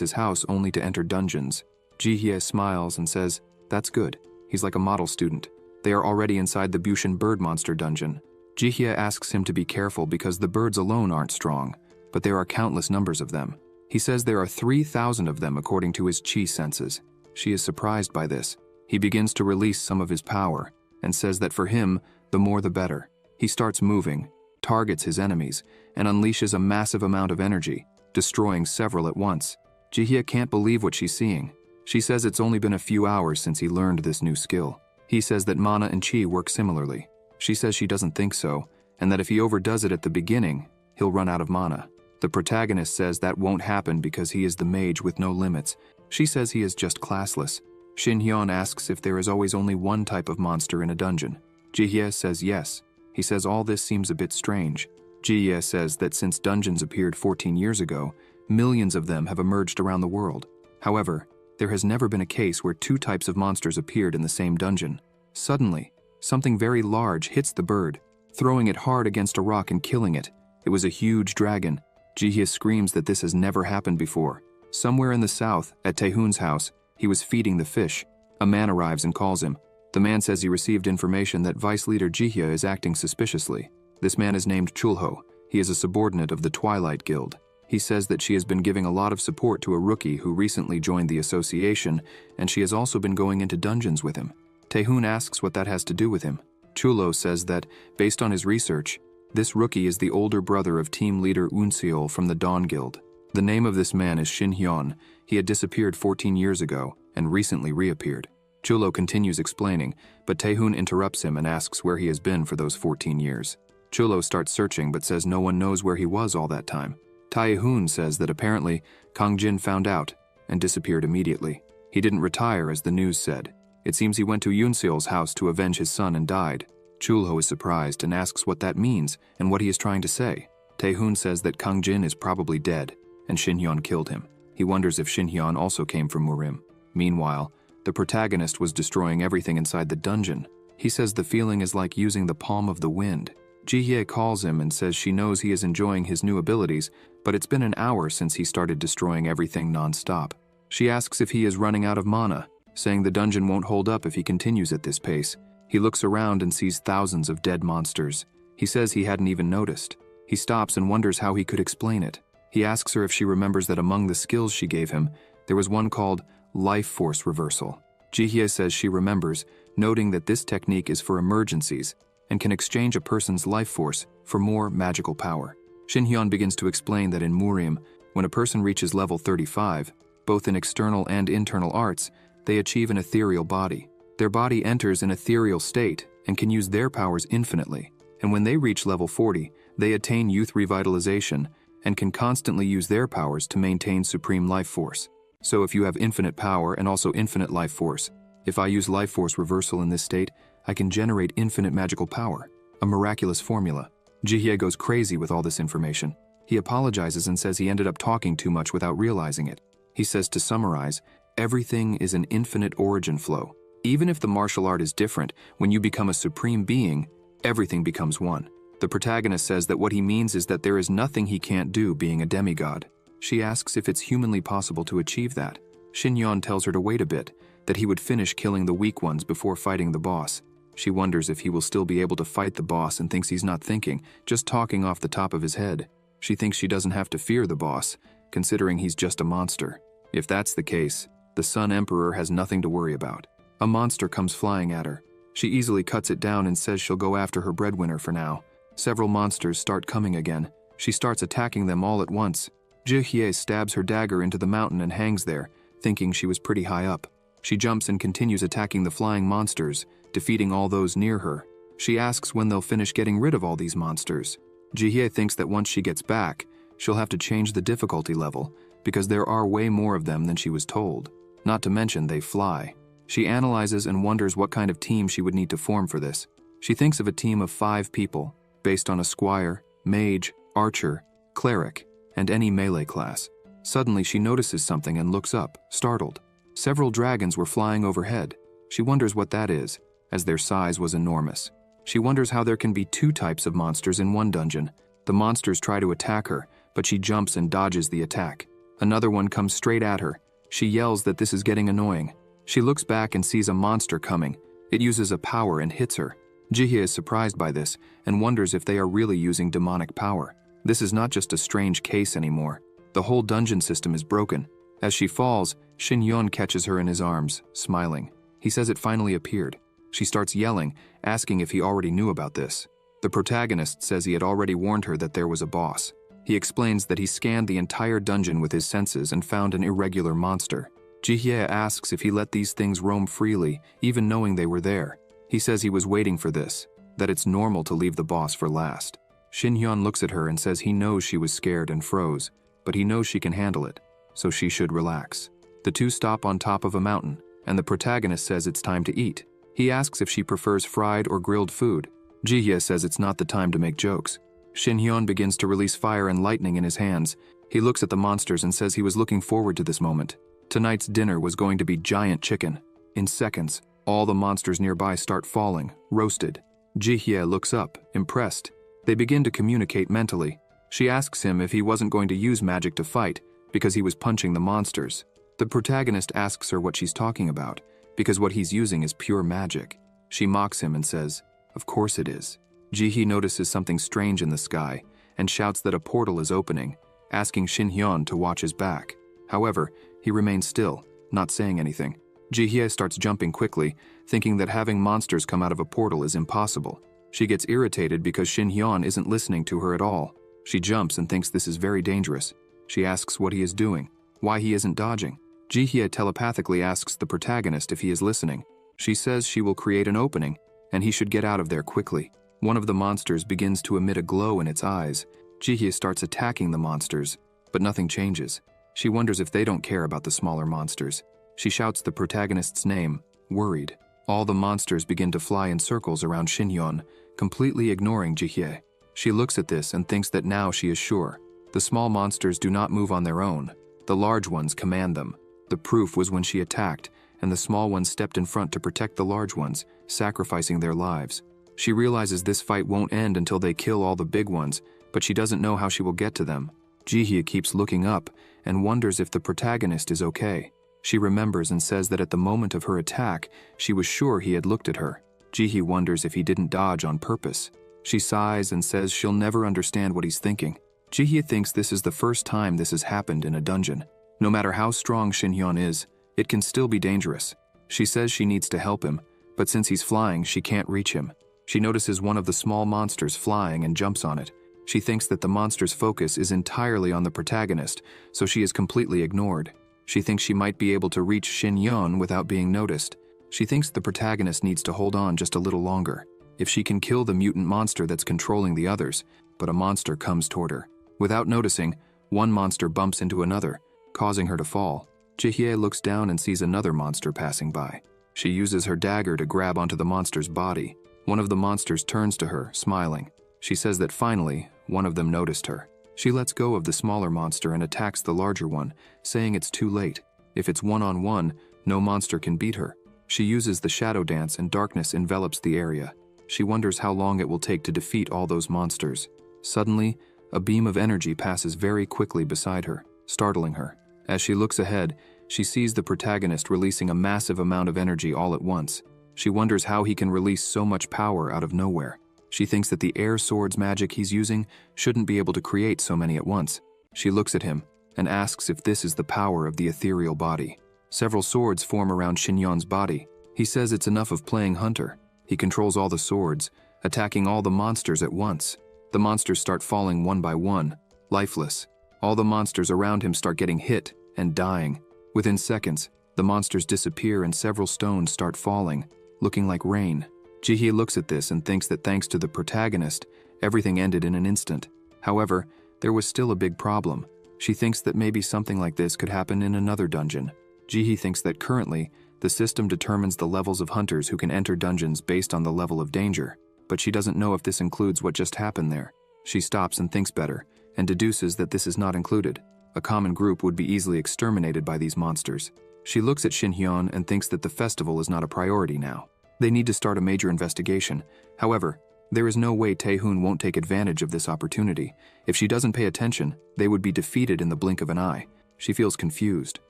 his house only to enter dungeons. Jihye smiles and says, that's good. He's like a model student. They are already inside the Bushin bird monster dungeon. Jihye asks him to be careful because the birds alone aren't strong, but there are countless numbers of them. He says there are 3,000 of them according to his chi senses. She is surprised by this. He begins to release some of his power, and says that for him, the more the better. He starts moving, targets his enemies, and unleashes a massive amount of energy, destroying several at once. Jihye can't believe what she's seeing. She says it's only been a few hours since he learned this new skill. He says that mana and chi work similarly. She says she doesn't think so, and that if he overdoes it at the beginning, he'll run out of mana. The protagonist says that won't happen because he is the mage with no limits. She says he is just classless. Shin Hyun asks if there is always only one type of monster in a dungeon. Jihye says yes. He says all this seems a bit strange. Jihye says that since dungeons appeared 14 years ago, millions of them have emerged around the world. However, there has never been a case where 2 types of monsters appeared in the same dungeon. Suddenly, something very large hits the bird, throwing it hard against a rock and killing it. It was a huge dragon. Jihye screams that this has never happened before. Somewhere in the south, at Taehoon's house, he was feeding the fish. A man arrives and calls him. The man says he received information that vice leader Jihye is acting suspiciously. This man is named Chulho. He is a subordinate of the Twilight Guild. He says that she has been giving a lot of support to a rookie who recently joined the association, and she has also been going into dungeons with him. Taehoon asks what that has to do with him. Chulho says that, based on his research, this rookie is the older brother of team leader Unseol from the Dawn Guild. The name of this man is Shin Hyun. He had disappeared 14 years ago and recently reappeared. Chulho continues explaining, but Taehoon interrupts him and asks where he has been for those 14 years. Chulho starts searching but says no one knows where he was all that time. Taehoon says that apparently Kang Jin found out and disappeared immediately. He didn't retire as the news said. It seems he went to Yoonseol's house to avenge his son and died. Chulho is surprised and asks what that means and what he is trying to say. Taehoon says that Kang Jin is probably dead and Shin Hyun killed him. He wonders if Shin Hyun also came from Murim. Meanwhile, the protagonist was destroying everything inside the dungeon. He says the feeling is like using the palm of the wind. Jihye calls him and says she knows he is enjoying his new abilities, but it's been an hour since he started destroying everything non-stop. She asks if he is running out of mana, saying the dungeon won't hold up if he continues at this pace. He looks around and sees thousands of dead monsters. He says he hadn't even noticed. He stops and wonders how he could explain it. He asks her if she remembers that among the skills she gave him, there was one called Life Force Reversal. Jihye says she remembers, noting that this technique is for emergencies and can exchange a person's life force for more magical power. Shin Hyun begins to explain that in Murim, when a person reaches level 35, both in external and internal arts, they achieve an ethereal body. Their body enters an ethereal state and can use their powers infinitely, and when they reach level 40, they attain youth revitalization and can constantly use their powers to maintain supreme life force. So if you have infinite power and also infinite life force, if I use life force reversal in this state, I can generate infinite magical power, a miraculous formula. Jihye goes crazy with all this information. He apologizes and says he ended up talking too much without realizing it. He says, to summarize, everything is an infinite origin flow. Even if the martial art is different, when you become a supreme being, everything becomes one. The protagonist says that what he means is that there is nothing he can't do being a demigod. She asks if it's humanly possible to achieve that. Shin-yeon tells her to wait a bit, that he would finish killing the weak ones before fighting the boss. She wonders if he will still be able to fight the boss and thinks he's not thinking, just talking off the top of his head. She thinks she doesn't have to fear the boss, considering he's just a monster. If that's the case, the Sun Emperor has nothing to worry about. A monster comes flying at her. She easily cuts it down and says she'll go after her breadwinner for now. Several monsters start coming again. She starts attacking them all at once. Jihye stabs her dagger into the mountain and hangs there, thinking she was pretty high up. She jumps and continues attacking the flying monsters, defeating all those near her. She asks when they'll finish getting rid of all these monsters. Jihye thinks that once she gets back, she'll have to change the difficulty level, because there are way more of them than she was told. Not to mention they fly. She analyzes and wonders what kind of team she would need to form for this. She thinks of a team of 5 people, based on a squire, mage, archer, cleric, and any melee class. Suddenly she notices something and looks up, startled. Several dragons were flying overhead. She wonders what that is, as their size was enormous. She wonders how there can be 2 types of monsters in one dungeon. The monsters try to attack her, but she jumps and dodges the attack. Another one comes straight at her. She yells that this is getting annoying. She looks back and sees a monster coming. It uses a power and hits her. Jihye is surprised by this and wonders if they are really using demonic power. This is not just a strange case anymore. The whole dungeon system is broken. As she falls, Shin-yeon catches her in his arms, smiling. He says it finally appeared. She starts yelling, asking if he already knew about this. The protagonist says he had already warned her that there was a boss. He explains that he scanned the entire dungeon with his senses and found an irregular monster. Jihye asks if he let these things roam freely, even knowing they were there. He says he was waiting for this, that it's normal to leave the boss for last. Shin-yeon looks at her and says he knows she was scared and froze, but he knows she can handle it, so she should relax. The 2 stop on top of a mountain, and the protagonist says it's time to eat. He asks if she prefers fried or grilled food. Jihye says it's not the time to make jokes. Shin-yeon begins to release fire and lightning in his hands. He looks at the monsters and says he was looking forward to this moment. Tonight's dinner was going to be giant chicken. In seconds, all the monsters nearby start falling, roasted. Jihye looks up, impressed. They begin to communicate mentally. She asks him if he wasn't going to use magic to fight, because he was punching the monsters. The protagonist asks her what she's talking about, because what he's using is pure magic. She mocks him and says, "Of course it is." Jihye notices something strange in the sky, and shouts that a portal is opening, asking Shin-yeon to watch his back. However, he remains still, not saying anything. Jihye starts jumping quickly, thinking that having monsters come out of a portal is impossible. She gets irritated because Shin-yeon isn't listening to her at all. She jumps and thinks this is very dangerous. She asks what he is doing, why he isn't dodging. Jihye telepathically asks the protagonist if he is listening. She says she will create an opening, and he should get out of there quickly. One of the monsters begins to emit a glow in its eyes. Jihye starts attacking the monsters, but nothing changes. She wonders if they don't care about the smaller monsters. She shouts the protagonist's name, worried. All the monsters begin to fly in circles around Shin-yeon, completely ignoring Jihye. She looks at this and thinks that now she is sure. The small monsters do not move on their own. The large ones command them. The proof was when she attacked, and the small ones stepped in front to protect the large ones, sacrificing their lives. She realizes this fight won't end until they kill all the big ones, but she doesn't know how she will get to them. Jihye keeps looking up and wonders if the protagonist is okay. She remembers and says that at the moment of her attack, she was sure he had looked at her. Jihye wonders if he didn't dodge on purpose. She sighs and says she'll never understand what he's thinking. Jihye thinks this is the first time this has happened in a dungeon. No matter how strong Shin-yeon is, it can still be dangerous. She says she needs to help him, but since he's flying, she can't reach him. She notices one of the small monsters flying and jumps on it. She thinks that the monster's focus is entirely on the protagonist, so she is completely ignored. She thinks she might be able to reach Shin-yeon without being noticed. She thinks the protagonist needs to hold on just a little longer. if she can kill the mutant monster that's controlling the others, but a monster comes toward her. Without noticing, one monster bumps into another, causing her to fall. Jihye looks down and sees another monster passing by. She uses her dagger to grab onto the monster's body. One of the monsters turns to her, smiling. She says that finally, one of them noticed her. She lets go of the smaller monster and attacks the larger one, saying it's too late. If it's one-on-one, no monster can beat her. She uses the shadow dance and darkness envelops the area. She wonders how long it will take to defeat all those monsters. Suddenly, a beam of energy passes very quickly beside her, startling her. As she looks ahead, she sees the protagonist releasing a massive amount of energy all at once. She wonders how he can release so much power out of nowhere. She thinks that the air swords magic he's using shouldn't be able to create so many at once. She looks at him and asks if this is the power of the ethereal body. Several swords form around Xinyan's body. He says it's enough of playing hunter. He controls all the swords, attacking all the monsters at once. The monsters start falling one by one, lifeless. All the monsters around him start getting hit and dying. Within seconds, the monsters disappear and several stones start falling, looking like rain. Jihye looks at this and thinks that thanks to the protagonist, everything ended in an instant. However, there was still a big problem. She thinks that maybe something like this could happen in another dungeon. Jihye thinks that currently, the system determines the levels of hunters who can enter dungeons based on the level of danger, but she doesn't know if this includes what just happened there. She stops and thinks better, and deduces that this is not included. A common group would be easily exterminated by these monsters. She looks at Xinyan and thinks that the festival is not a priority now. They need to start a major investigation. However, there is no way Taehoon won't take advantage of this opportunity. If she doesn't pay attention, they would be defeated in the blink of an eye. She feels confused,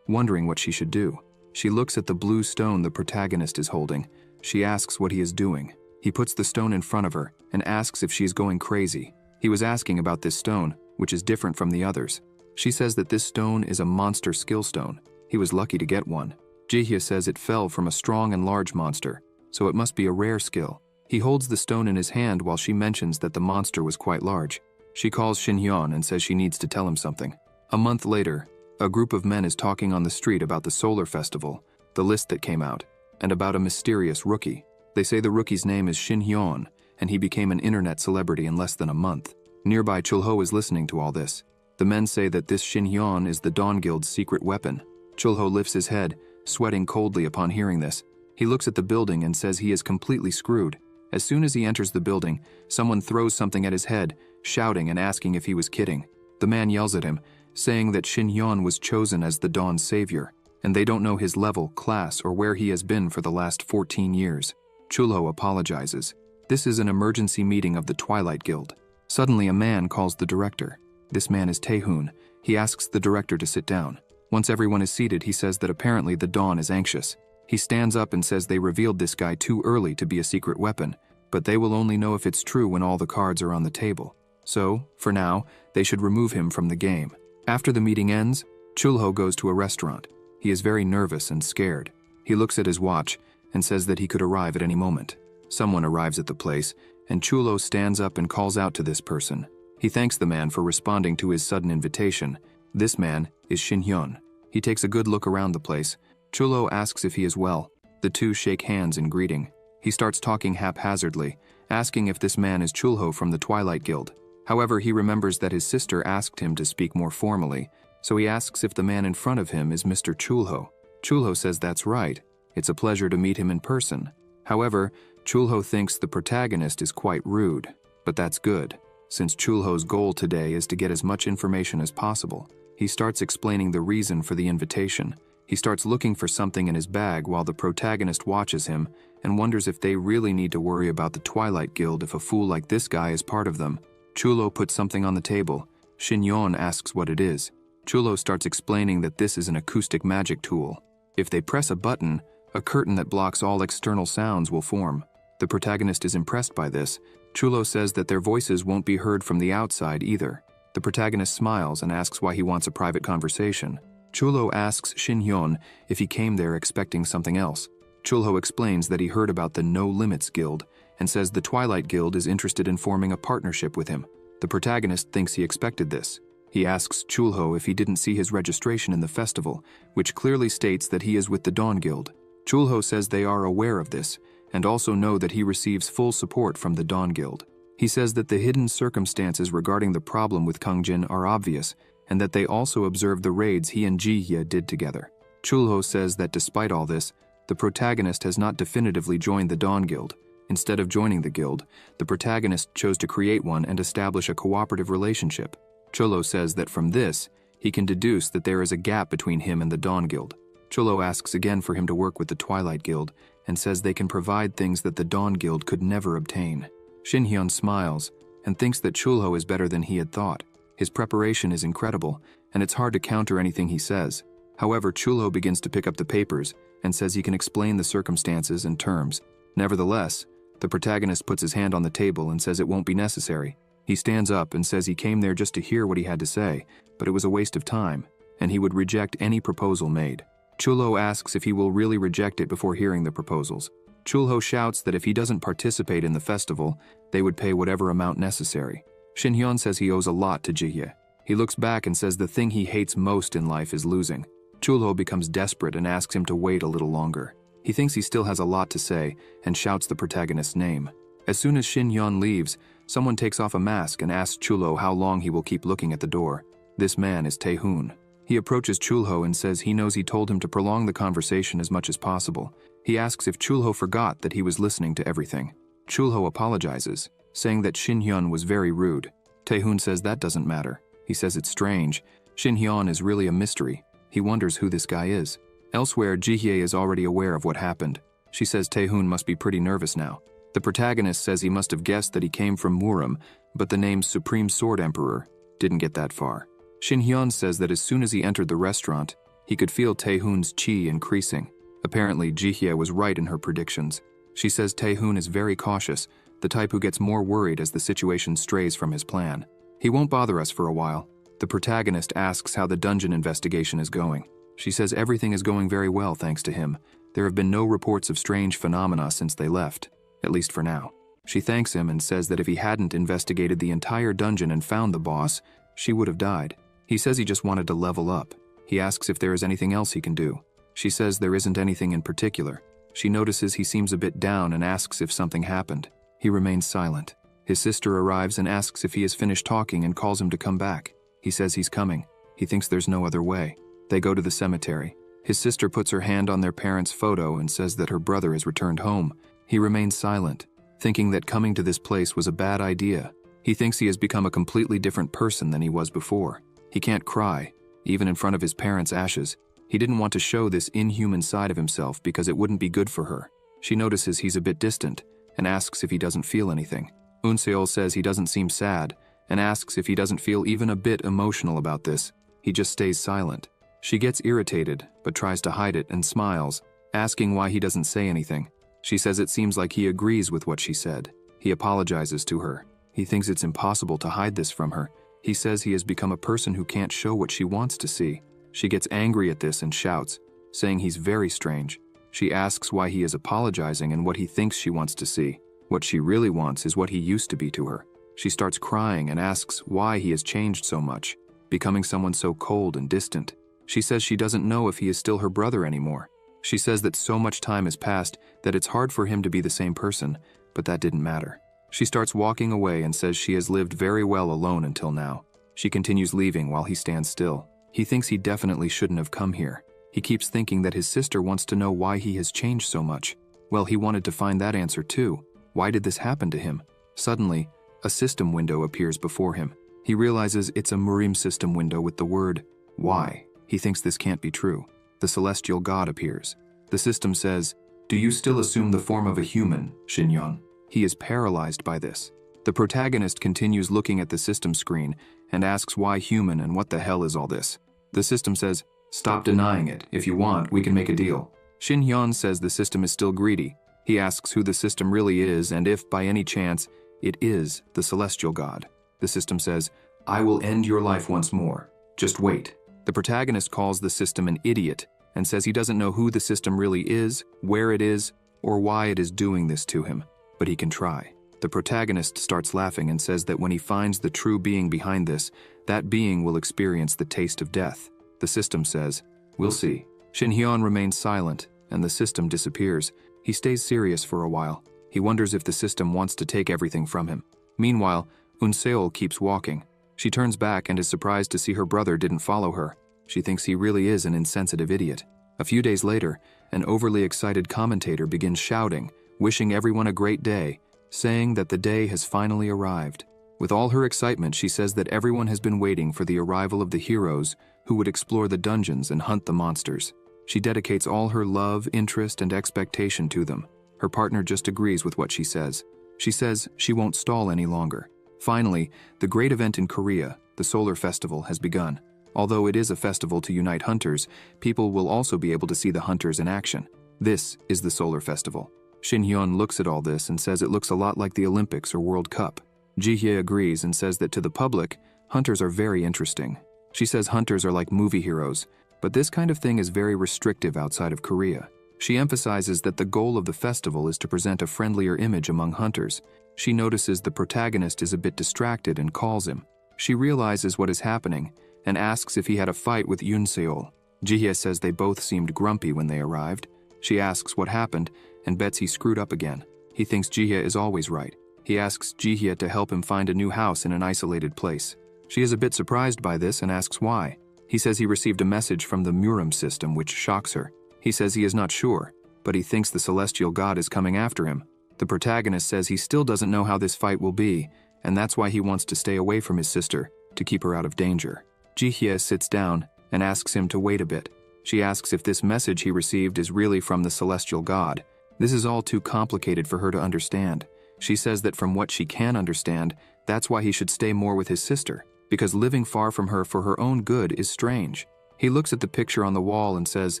wondering what she should do. She looks at the blue stone the protagonist is holding. She asks what he is doing. He puts the stone in front of her and asks if she is going crazy. He was asking about this stone, which is different from the others. She says that this stone is a monster skill stone. He was lucky to get one. Jihye says it fell from a strong and large monster, so it must be a rare skill. He holds the stone in his hand while she mentions that the monster was quite large. She calls Xinyan and says she needs to tell him something. A month later, a group of men is talking on the street about the solar festival, the list that came out, and about a mysterious rookie. They say the rookie's name is Xinyan, and he became an internet celebrity in less than a month. Nearby, Chulho is listening to all this. The men say that this Xinyan is the Dawn Guild's secret weapon. Chulho lifts his head, sweating coldly upon hearing this. He looks at the building and says he is completely screwed. As soon as he enters the building, someone throws something at his head, shouting and asking if he was kidding. The man yells at him, saying that Xinyan was chosen as the Dawn's savior, and they don't know his level, class, or where he has been for the last 14 years. Chulho apologizes. This is an emergency meeting of the Twilight Guild. Suddenly, a man calls the director. This man is Taehoon. He asks the director to sit down. Once everyone is seated, he says that apparently the Dawn is anxious. He stands up and says they revealed this guy too early to be a secret weapon, but they will only know if it's true when all the cards are on the table. So, for now, they should remove him from the game. After the meeting ends, Chulho goes to a restaurant. He is very nervous and scared. He looks at his watch and says that he could arrive at any moment. Someone arrives at the place, and Chulho stands up and calls out to this person. He thanks the man for responding to his sudden invitation. This man is Xinyan. He takes a good look around the place. Chulho asks if he is well. The two shake hands in greeting. He starts talking haphazardly, asking if this man is Chulho from the Twilight Guild. However, he remembers that his sister asked him to speak more formally, so he asks if the man in front of him is Mr. Chulho. Chulho says that's right. It's a pleasure to meet him in person. However, Chulho thinks the protagonist is quite rude, but that's good, since Chulho's goal today is to get as much information as possible. He starts explaining the reason for the invitation. He starts looking for something in his bag while the protagonist watches him and wonders if they really need to worry about the Twilight Guild if a fool like this guy is part of them. Chulho puts something on the table. Xinyan asks what it is. Chulho starts explaining that this is an acoustic magic tool. If they press a button, a curtain that blocks all external sounds will form. The protagonist is impressed by this. Chulho says that their voices won't be heard from the outside either. The protagonist smiles and asks why he wants a private conversation. Chulho asks Xinyan if he came there expecting something else. Chulho explains that he heard about the No Limits Guild and says the Twilight Guild is interested in forming a partnership with him. The protagonist thinks he expected this. He asks Chulho if he didn't see his registration in the festival, which clearly states that he is with the Dawn Guild. Chulho says they are aware of this and also know that he receives full support from the Dawn Guild. He says that the hidden circumstances regarding the problem with Kung Jin are obvious, and that they also observed the raids he and Ji-hye did together. Chulho says that despite all this, the protagonist has not definitively joined the Dawn Guild. Instead of joining the guild, the protagonist chose to create one and establish a cooperative relationship. Cholo says that from this, he can deduce that there is a gap between him and the Dawn Guild. Cholo asks again for him to work with the Twilight Guild and says they can provide things that the Dawn Guild could never obtain. Shin-hyun smiles and thinks that Chulho is better than he had thought. His preparation is incredible, and it's hard to counter anything he says. However, Chulho begins to pick up the papers and says he can explain the circumstances and terms. Nevertheless, the protagonist puts his hand on the table and says it won't be necessary. He stands up and says he came there just to hear what he had to say, but it was a waste of time, and he would reject any proposal made. Chulho asks if he will really reject it before hearing the proposals. Chulho shouts that if he doesn't participate in the festival, they would pay whatever amount necessary. Shin-hyun says he owes a lot to Ji-hye. He looks back and says the thing he hates most in life is losing. Chulho becomes desperate and asks him to wait a little longer. He thinks he still has a lot to say and shouts the protagonist's name. As soon as Shin-hyun leaves, someone takes off a mask and asks Chulho how long he will keep looking at the door. This man is Tae-hoon. He approaches Chulho and says he knows he told him to prolong the conversation as much as possible. He asks if Chulho forgot that he was listening to everything. Chulho apologizes, saying that Shin-hyun was very rude. Tae-hoon says that doesn't matter. He says it's strange. Shin-hyun is really a mystery. He wonders who this guy is. Elsewhere, Ji-hye is already aware of what happened. She says Tae-hoon must be pretty nervous now. The protagonist says he must have guessed that he came from Muram, but the name Supreme Sword Emperor didn't get that far. Shin-hyun says that as soon as he entered the restaurant, he could feel Tae-hoon's chi increasing. Apparently, Ji-hye was right in her predictions. She says Tae-hoon is very cautious, the type who gets more worried as the situation strays from his plan. He won't bother us for a while. The protagonist asks how the dungeon investigation is going. She says everything is going very well thanks to him. There have been no reports of strange phenomena since they left, at least for now. She thanks him and says that if he hadn't investigated the entire dungeon and found the boss, she would have died. He says he just wanted to level up. He asks if there is anything else he can do. She says there isn't anything in particular. She notices he seems a bit down and asks if something happened. He remains silent. His sister arrives and asks if he has finished talking and calls him to come back. He says he's coming. He thinks there's no other way. They go to the cemetery. His sister puts her hand on their parents' photo and says that her brother has returned home. He remains silent, thinking that coming to this place was a bad idea. He thinks he has become a completely different person than he was before. He can't cry, even in front of his parents' ashes. He didn't want to show this inhuman side of himself because it wouldn't be good for her. She notices he's a bit distant and asks if he doesn't feel anything. Eun-seol says he doesn't seem sad and asks if he doesn't feel even a bit emotional about this. He just stays silent. She gets irritated, but tries to hide it and smiles, asking why he doesn't say anything. She says it seems like he agrees with what she said. He apologizes to her. He thinks it's impossible to hide this from her. He says he has become a person who can't show what she wants to see. She gets angry at this and shouts, saying he's very strange. She asks why he is apologizing and what he thinks she wants to see. What she really wants is what he used to be to her. She starts crying and asks why he has changed so much, becoming someone so cold and distant. She says she doesn't know if he is still her brother anymore. She says that so much time has passed that it's hard for him to be the same person, but that didn't matter. She starts walking away and says she has lived very well alone until now. She continues leaving while he stands still. He thinks he definitely shouldn't have come here. He keeps thinking that his sister wants to know why he has changed so much. Well, he wanted to find that answer too. Why did this happen to him? Suddenly, a system window appears before him. He realizes it's a Murim system window with the word, "Why?" He thinks this can't be true. The celestial god appears. The system says, "Do you still assume the form of a human, Shin-hyun?" He is paralyzed by this. The protagonist continues looking at the system screen and asks why human and what the hell is all this. The system says, "Stop denying it. If you want, we can make a deal." Shin-hyun says the system is still greedy. He asks who the system really is and if, by any chance, it is the celestial god. The system says, "I will end your life once more. Just wait." The protagonist calls the system an idiot and says he doesn't know who the system really is, where it is, or why it is doing this to him, but he can try. The protagonist starts laughing and says that when he finds the true being behind this, that being will experience the taste of death. The system says, "We'll see." Shin-hyun remains silent, and the system disappears. He stays serious for a while. He wonders if the system wants to take everything from him. Meanwhile, Unseol keeps walking. She turns back and is surprised to see her brother didn't follow her. She thinks he really is an insensitive idiot. A few days later, an overly excited commentator begins shouting, wishing everyone a great day, saying that the day has finally arrived. With all her excitement, she says that everyone has been waiting for the arrival of the heroes who would explore the dungeons and hunt the monsters. She dedicates all her love, interest, and expectation to them. Her partner just agrees with what she says. She says she won't stall any longer. Finally, the great event in Korea, the Solar Festival, has begun. Although it is a festival to unite hunters, people will also be able to see the hunters in action. This is the Solar Festival. Shin-hyun looks at all this and says it looks a lot like the Olympics or World Cup. Ji-hye agrees and says that to the public, hunters are very interesting. She says hunters are like movie heroes, but this kind of thing is very restrictive outside of Korea. She emphasizes that the goal of the festival is to present a friendlier image among hunters. She notices the protagonist is a bit distracted and calls him. She realizes what is happening and asks if he had a fight with Yoon Seol. Ji-hye says they both seemed grumpy when they arrived. She asks what happened and bets he screwed up again. He thinks Ji-hye is always right. He asks Ji-hye to help him find a new house in an isolated place. She is a bit surprised by this and asks why. He says he received a message from the Murim system which shocks her. He says he is not sure, but he thinks the celestial god is coming after him. The protagonist says he still doesn't know how this fight will be, and that's why he wants to stay away from his sister, to keep her out of danger. Ji-hye sits down and asks him to wait a bit. She asks if this message he received is really from the celestial god. This is all too complicated for her to understand. She says that from what she can understand, that's why he should stay more with his sister, because living far from her for her own good is strange. He looks at the picture on the wall and says,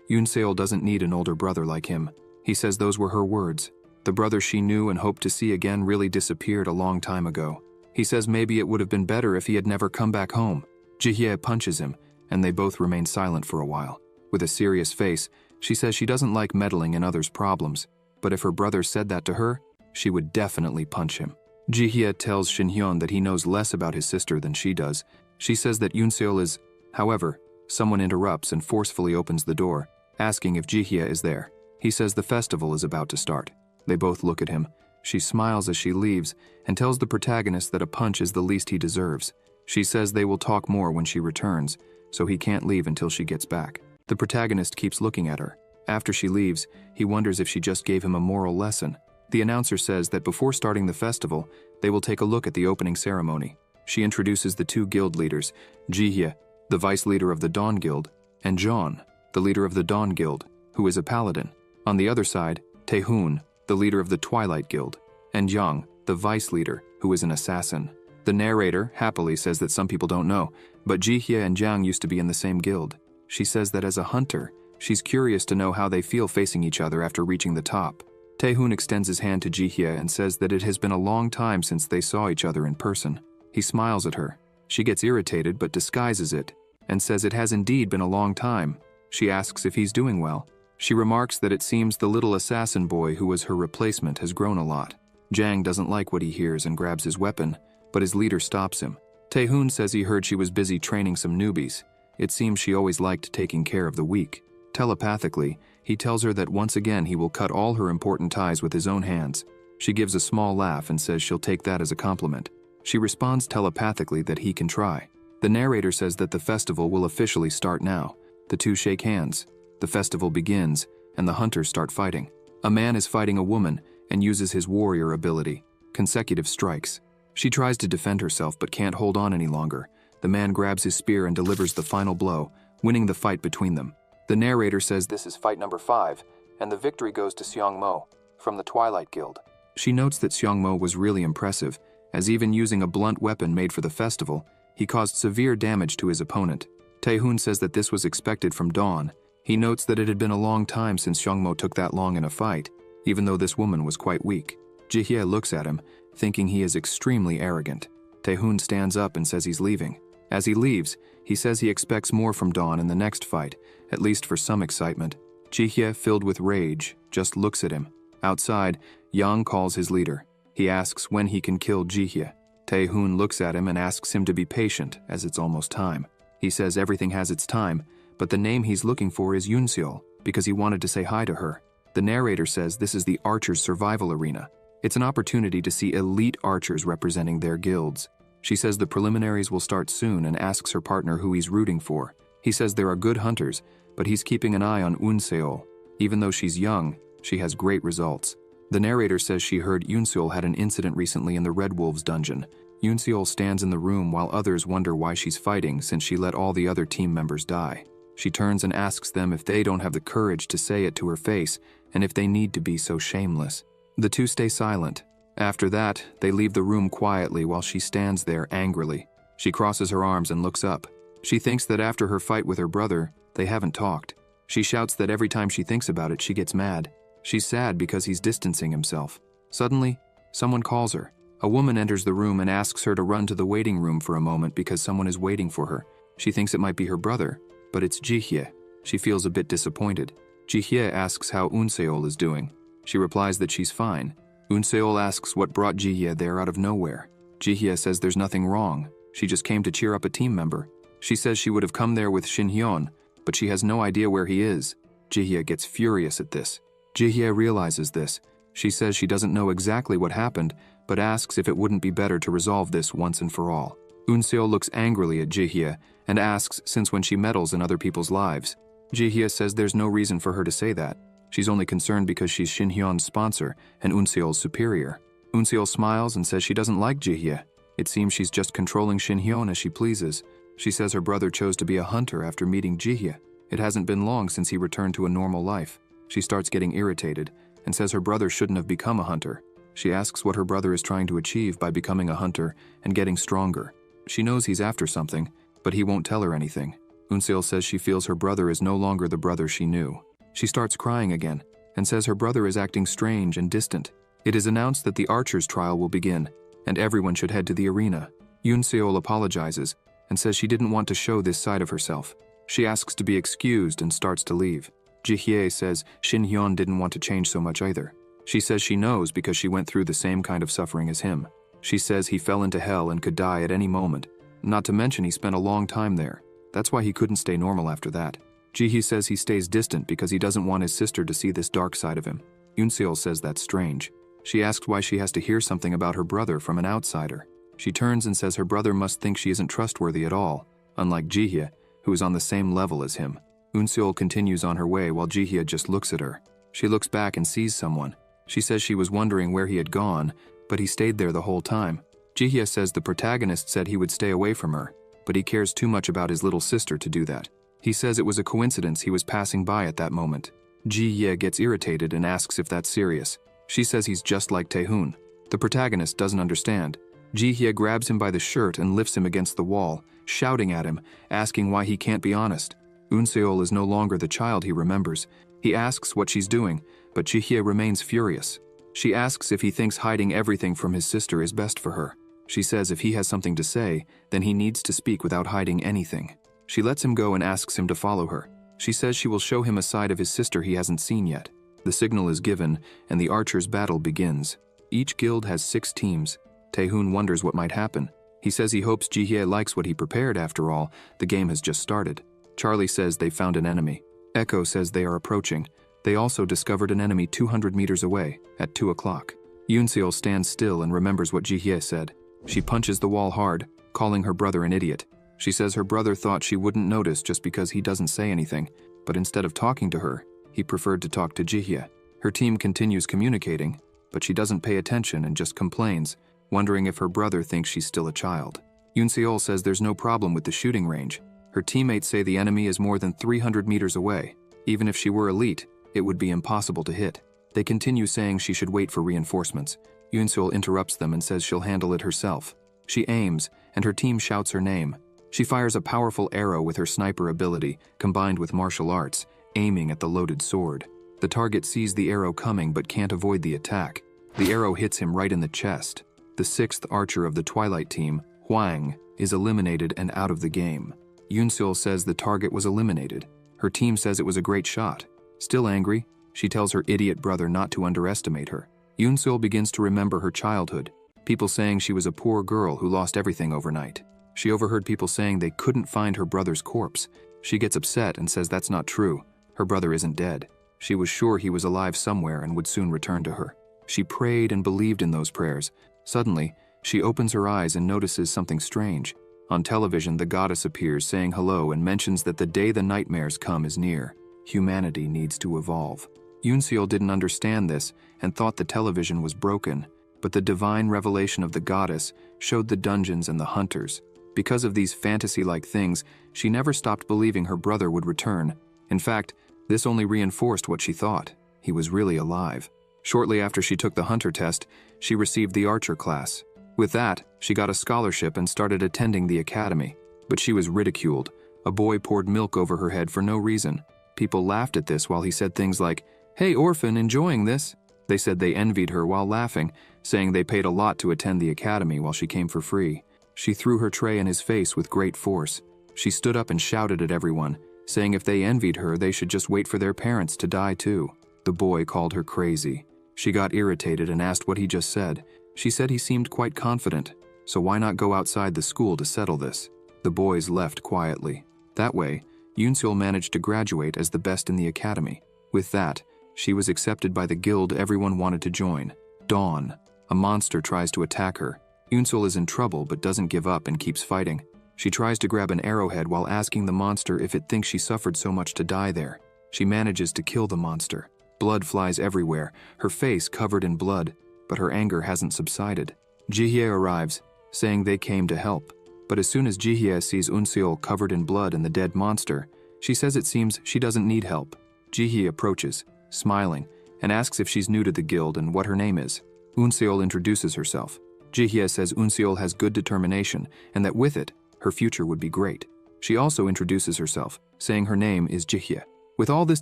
Yoon Seol doesn't need an older brother like him. He says those were her words. The brother she knew and hoped to see again really disappeared a long time ago. He says maybe it would have been better if he had never come back home. Ji-hye punches him, and they both remain silent for a while. With a serious face, she says she doesn't like meddling in others' problems, but if her brother said that to her, she would definitely punch him. Ji-hye tells Shin-hyun that he knows less about his sister than she does. She says that Yoon Seol is... However, someone interrupts and forcefully opens the door, asking if Ji-hye is there. He says the festival is about to start. They both look at him. She smiles as she leaves and tells the protagonist that a punch is the least he deserves. She says they will talk more when she returns, so he can't leave until she gets back. The protagonist keeps looking at her. After she leaves, he wonders if she just gave him a moral lesson. The announcer says that before starting the festival, they will take a look at the opening ceremony. She introduces the two guild leaders, Ji-hye, the vice leader of the Dawn Guild, and Jeon, the leader of the Dawn Guild, who is a paladin. On the other side, Tae-hoon, the leader of the Twilight Guild, and Yang, the vice leader, who is an assassin. The narrator happily says that some people don't know, but Ji-hye and Yang used to be in the same guild. She says that as a hunter, she's curious to know how they feel facing each other after reaching the top. Tae-hoon extends his hand to Ji-hye and says that it has been a long time since they saw each other in person. He smiles at her. She gets irritated but disguises it, and says it has indeed been a long time. She asks if he's doing well. She remarks that it seems the little assassin boy who was her replacement has grown a lot. Jang doesn't like what he hears and grabs his weapon, but his leader stops him. Tae-hoon says he heard she was busy training some newbies. It seems she always liked taking care of the weak. Telepathically, he tells her that once again he will cut all her important ties with his own hands. She gives a small laugh and says she'll take that as a compliment. She responds telepathically that he can try. The narrator says that the festival will officially start now. The two shake hands. The festival begins, and the hunters start fighting. A man is fighting a woman and uses his warrior ability, consecutive strikes. She tries to defend herself but can't hold on any longer. The man grabs his spear and delivers the final blow, winning the fight between them. The narrator says this is fight number 5, and the victory goes to Seong-mo from the Twilight Guild. She notes that Seong-mo was really impressive, as even using a blunt weapon made for the festival, he caused severe damage to his opponent. Tae-hoon says that this was expected from Dawn. He notes that it had been a long time since Seong-mo took that long in a fight, even though this woman was quite weak. Ji-hye looks at him, thinking he is extremely arrogant. Tae-hoon stands up and says he's leaving. As he leaves, he says he expects more from Dawn in the next fight, at least for some excitement. Ji-hye, filled with rage, just looks at him. Outside, Yang calls his leader. He asks when he can kill Ji-hye. Tae-hoon looks at him and asks him to be patient, as it's almost time. He says everything has its time, but the name he's looking for is Yoon Seol, because he wanted to say hi to her. The narrator says this is the Archers' Survival Arena. It's an opportunity to see elite archers representing their guilds. She says the preliminaries will start soon and asks her partner who he's rooting for. He says there are good hunters, but he's keeping an eye on Unseol. Even though she's young, she has great results. The narrator says she heard Unseol had an incident recently in the Red Wolves dungeon. Unseol stands in the room while others wonder why she's fighting since she let all the other team members die. She turns and asks them if they don't have the courage to say it to her face and if they need to be so shameless. The two stay silent. After that, they leave the room quietly while she stands there angrily. She crosses her arms and looks up. She thinks that after her fight with her brother, they haven't talked. She shouts that every time she thinks about it, she gets mad. She's sad because he's distancing himself. Suddenly, someone calls her. A woman enters the room and asks her to run to the waiting room for a moment because someone is waiting for her. She thinks it might be her brother, but it's Jihye. She feels a bit disappointed. Jihye asks how Unseol is doing. She replies that she's fine. Unseol asks what brought Jihye there out of nowhere. Jihye says there's nothing wrong. She just came to cheer up a team member. She says she would have come there with Shinhyeon, but she has no idea where he is. Jihye gets furious at this. Jihye realizes this. She says she doesn't know exactly what happened, but asks if it wouldn't be better to resolve this once and for all. Unseol looks angrily at Jihye and asks since when she meddles in other people's lives. Jihye says there's no reason for her to say that. She's only concerned because she's Shinhyeon's sponsor and Unseol's superior. Unseol smiles and says she doesn't like Jihye. It seems she's just controlling Shinhyeon as she pleases. She says her brother chose to be a hunter after meeting Jihye. It hasn't been long since he returned to a normal life. She starts getting irritated and says her brother shouldn't have become a hunter. She asks what her brother is trying to achieve by becoming a hunter and getting stronger. She knows he's after something, but he won't tell her anything. Unseol says she feels her brother is no longer the brother she knew. She starts crying again and says her brother is acting strange and distant. It is announced that the archer's trial will begin, and everyone should head to the arena. Unseol apologizes and says she didn't want to show this side of herself. She asks to be excused and starts to leave. Jihye says Shinhyeon didn't want to change so much either. She says she knows because she went through the same kind of suffering as him. She says he fell into hell and could die at any moment. Not to mention he spent a long time there. That's why he couldn't stay normal after that. Jihye says he stays distant because he doesn't want his sister to see this dark side of him. Unseol says that's strange. She asks why she has to hear something about her brother from an outsider. She turns and says her brother must think she isn't trustworthy at all, unlike Jihye, who is on the same level as him. Unseol continues on her way while Jihye just looks at her. She looks back and sees someone. She says she was wondering where he had gone, but he stayed there the whole time. Jihye says the protagonist said he would stay away from her, but he cares too much about his little sister to do that. He says it was a coincidence he was passing by at that moment. Jihye gets irritated and asks if that's serious. She says he's just like Taehoon. The protagonist doesn't understand. Jihye grabs him by the shirt and lifts him against the wall, shouting at him, asking why he can't be honest. Unseol is no longer the child he remembers. He asks what she's doing, but Jihye remains furious. She asks if he thinks hiding everything from his sister is best for her. She says if he has something to say, then he needs to speak without hiding anything. She lets him go and asks him to follow her. She says she will show him a side of his sister he hasn't seen yet. The signal is given, and the archers' battle begins. Each guild has 6 teams. Taehoon wonders what might happen. He says he hopes Jihye likes what he prepared after all. The game has just started. Charlie says they found an enemy. Echo says they are approaching. They also discovered an enemy 200 meters away, at 2 o'clock. Unseol stands still and remembers what Jihye said. She punches the wall hard, calling her brother an idiot. She says her brother thought she wouldn't notice just because he doesn't say anything, but instead of talking to her, he preferred to talk to Jihye. Her team continues communicating, but she doesn't pay attention and just complains, wondering if her brother thinks she's still a child. Unseol says there's no problem with the shooting range. Her teammates say the enemy is more than 300 meters away. Even if she were elite, it would be impossible to hit. They continue saying she should wait for reinforcements. Unseol interrupts them and says she'll handle it herself. She aims, and her team shouts her name. She fires a powerful arrow with her sniper ability, combined with martial arts, aiming at the loaded sword. The target sees the arrow coming but can't avoid the attack. The arrow hits him right in the chest. The 6th archer of the Twilight team, Hwang, is eliminated and out of the game. Unseol says the target was eliminated. Her team says it was a great shot. Still angry, she tells her idiot brother not to underestimate her. Unseol begins to remember her childhood, people saying she was a poor girl who lost everything overnight. She overheard people saying they couldn't find her brother's corpse. She gets upset and says that's not true. Her brother isn't dead. She was sure he was alive somewhere and would soon return to her. She prayed and believed in those prayers. Suddenly, she opens her eyes and notices something strange. On television, the goddess appears saying hello and mentions that the day the nightmares come is near. Humanity needs to evolve. Yoonseol didn't understand this and thought the television was broken, but the divine revelation of the goddess showed the dungeons and the hunters. Because of these fantasy-like things, she never stopped believing her brother would return. In fact, this only reinforced what she thought. He was really alive. Shortly after she took the hunter test, she received the archer class. With that, she got a scholarship and started attending the academy. But she was ridiculed. A boy poured milk over her head for no reason. People laughed at this while he said things like, "Hey, orphan, enjoying this?" They said they envied her while laughing, saying they paid a lot to attend the academy while she came for free. She threw her tray in his face with great force. She stood up and shouted at everyone, saying if they envied her, they should just wait for their parents to die too. The boy called her crazy. She got irritated and asked what he just said. She said he seemed quite confident, so why not go outside the school to settle this? The boys left quietly. That way, Yoonseol managed to graduate as the best in the academy. With that, she was accepted by the guild everyone wanted to join. Dawn. A monster tries to attack her. Yoonseol is in trouble but doesn't give up and keeps fighting. She tries to grab an arrowhead while asking the monster if it thinks she suffered so much to die there. She manages to kill the monster. Blood flies everywhere, her face covered in blood, but her anger hasn't subsided. Jihye arrives, saying they came to help. But as soon as Jihye sees Unseol covered in blood and the dead monster, she says it seems she doesn't need help. Jihye approaches, smiling, and asks if she's new to the guild and what her name is. Unseol introduces herself. Jihye says Unseol has good determination and that with it, her future would be great. She also introduces herself, saying her name is Jihye. With all this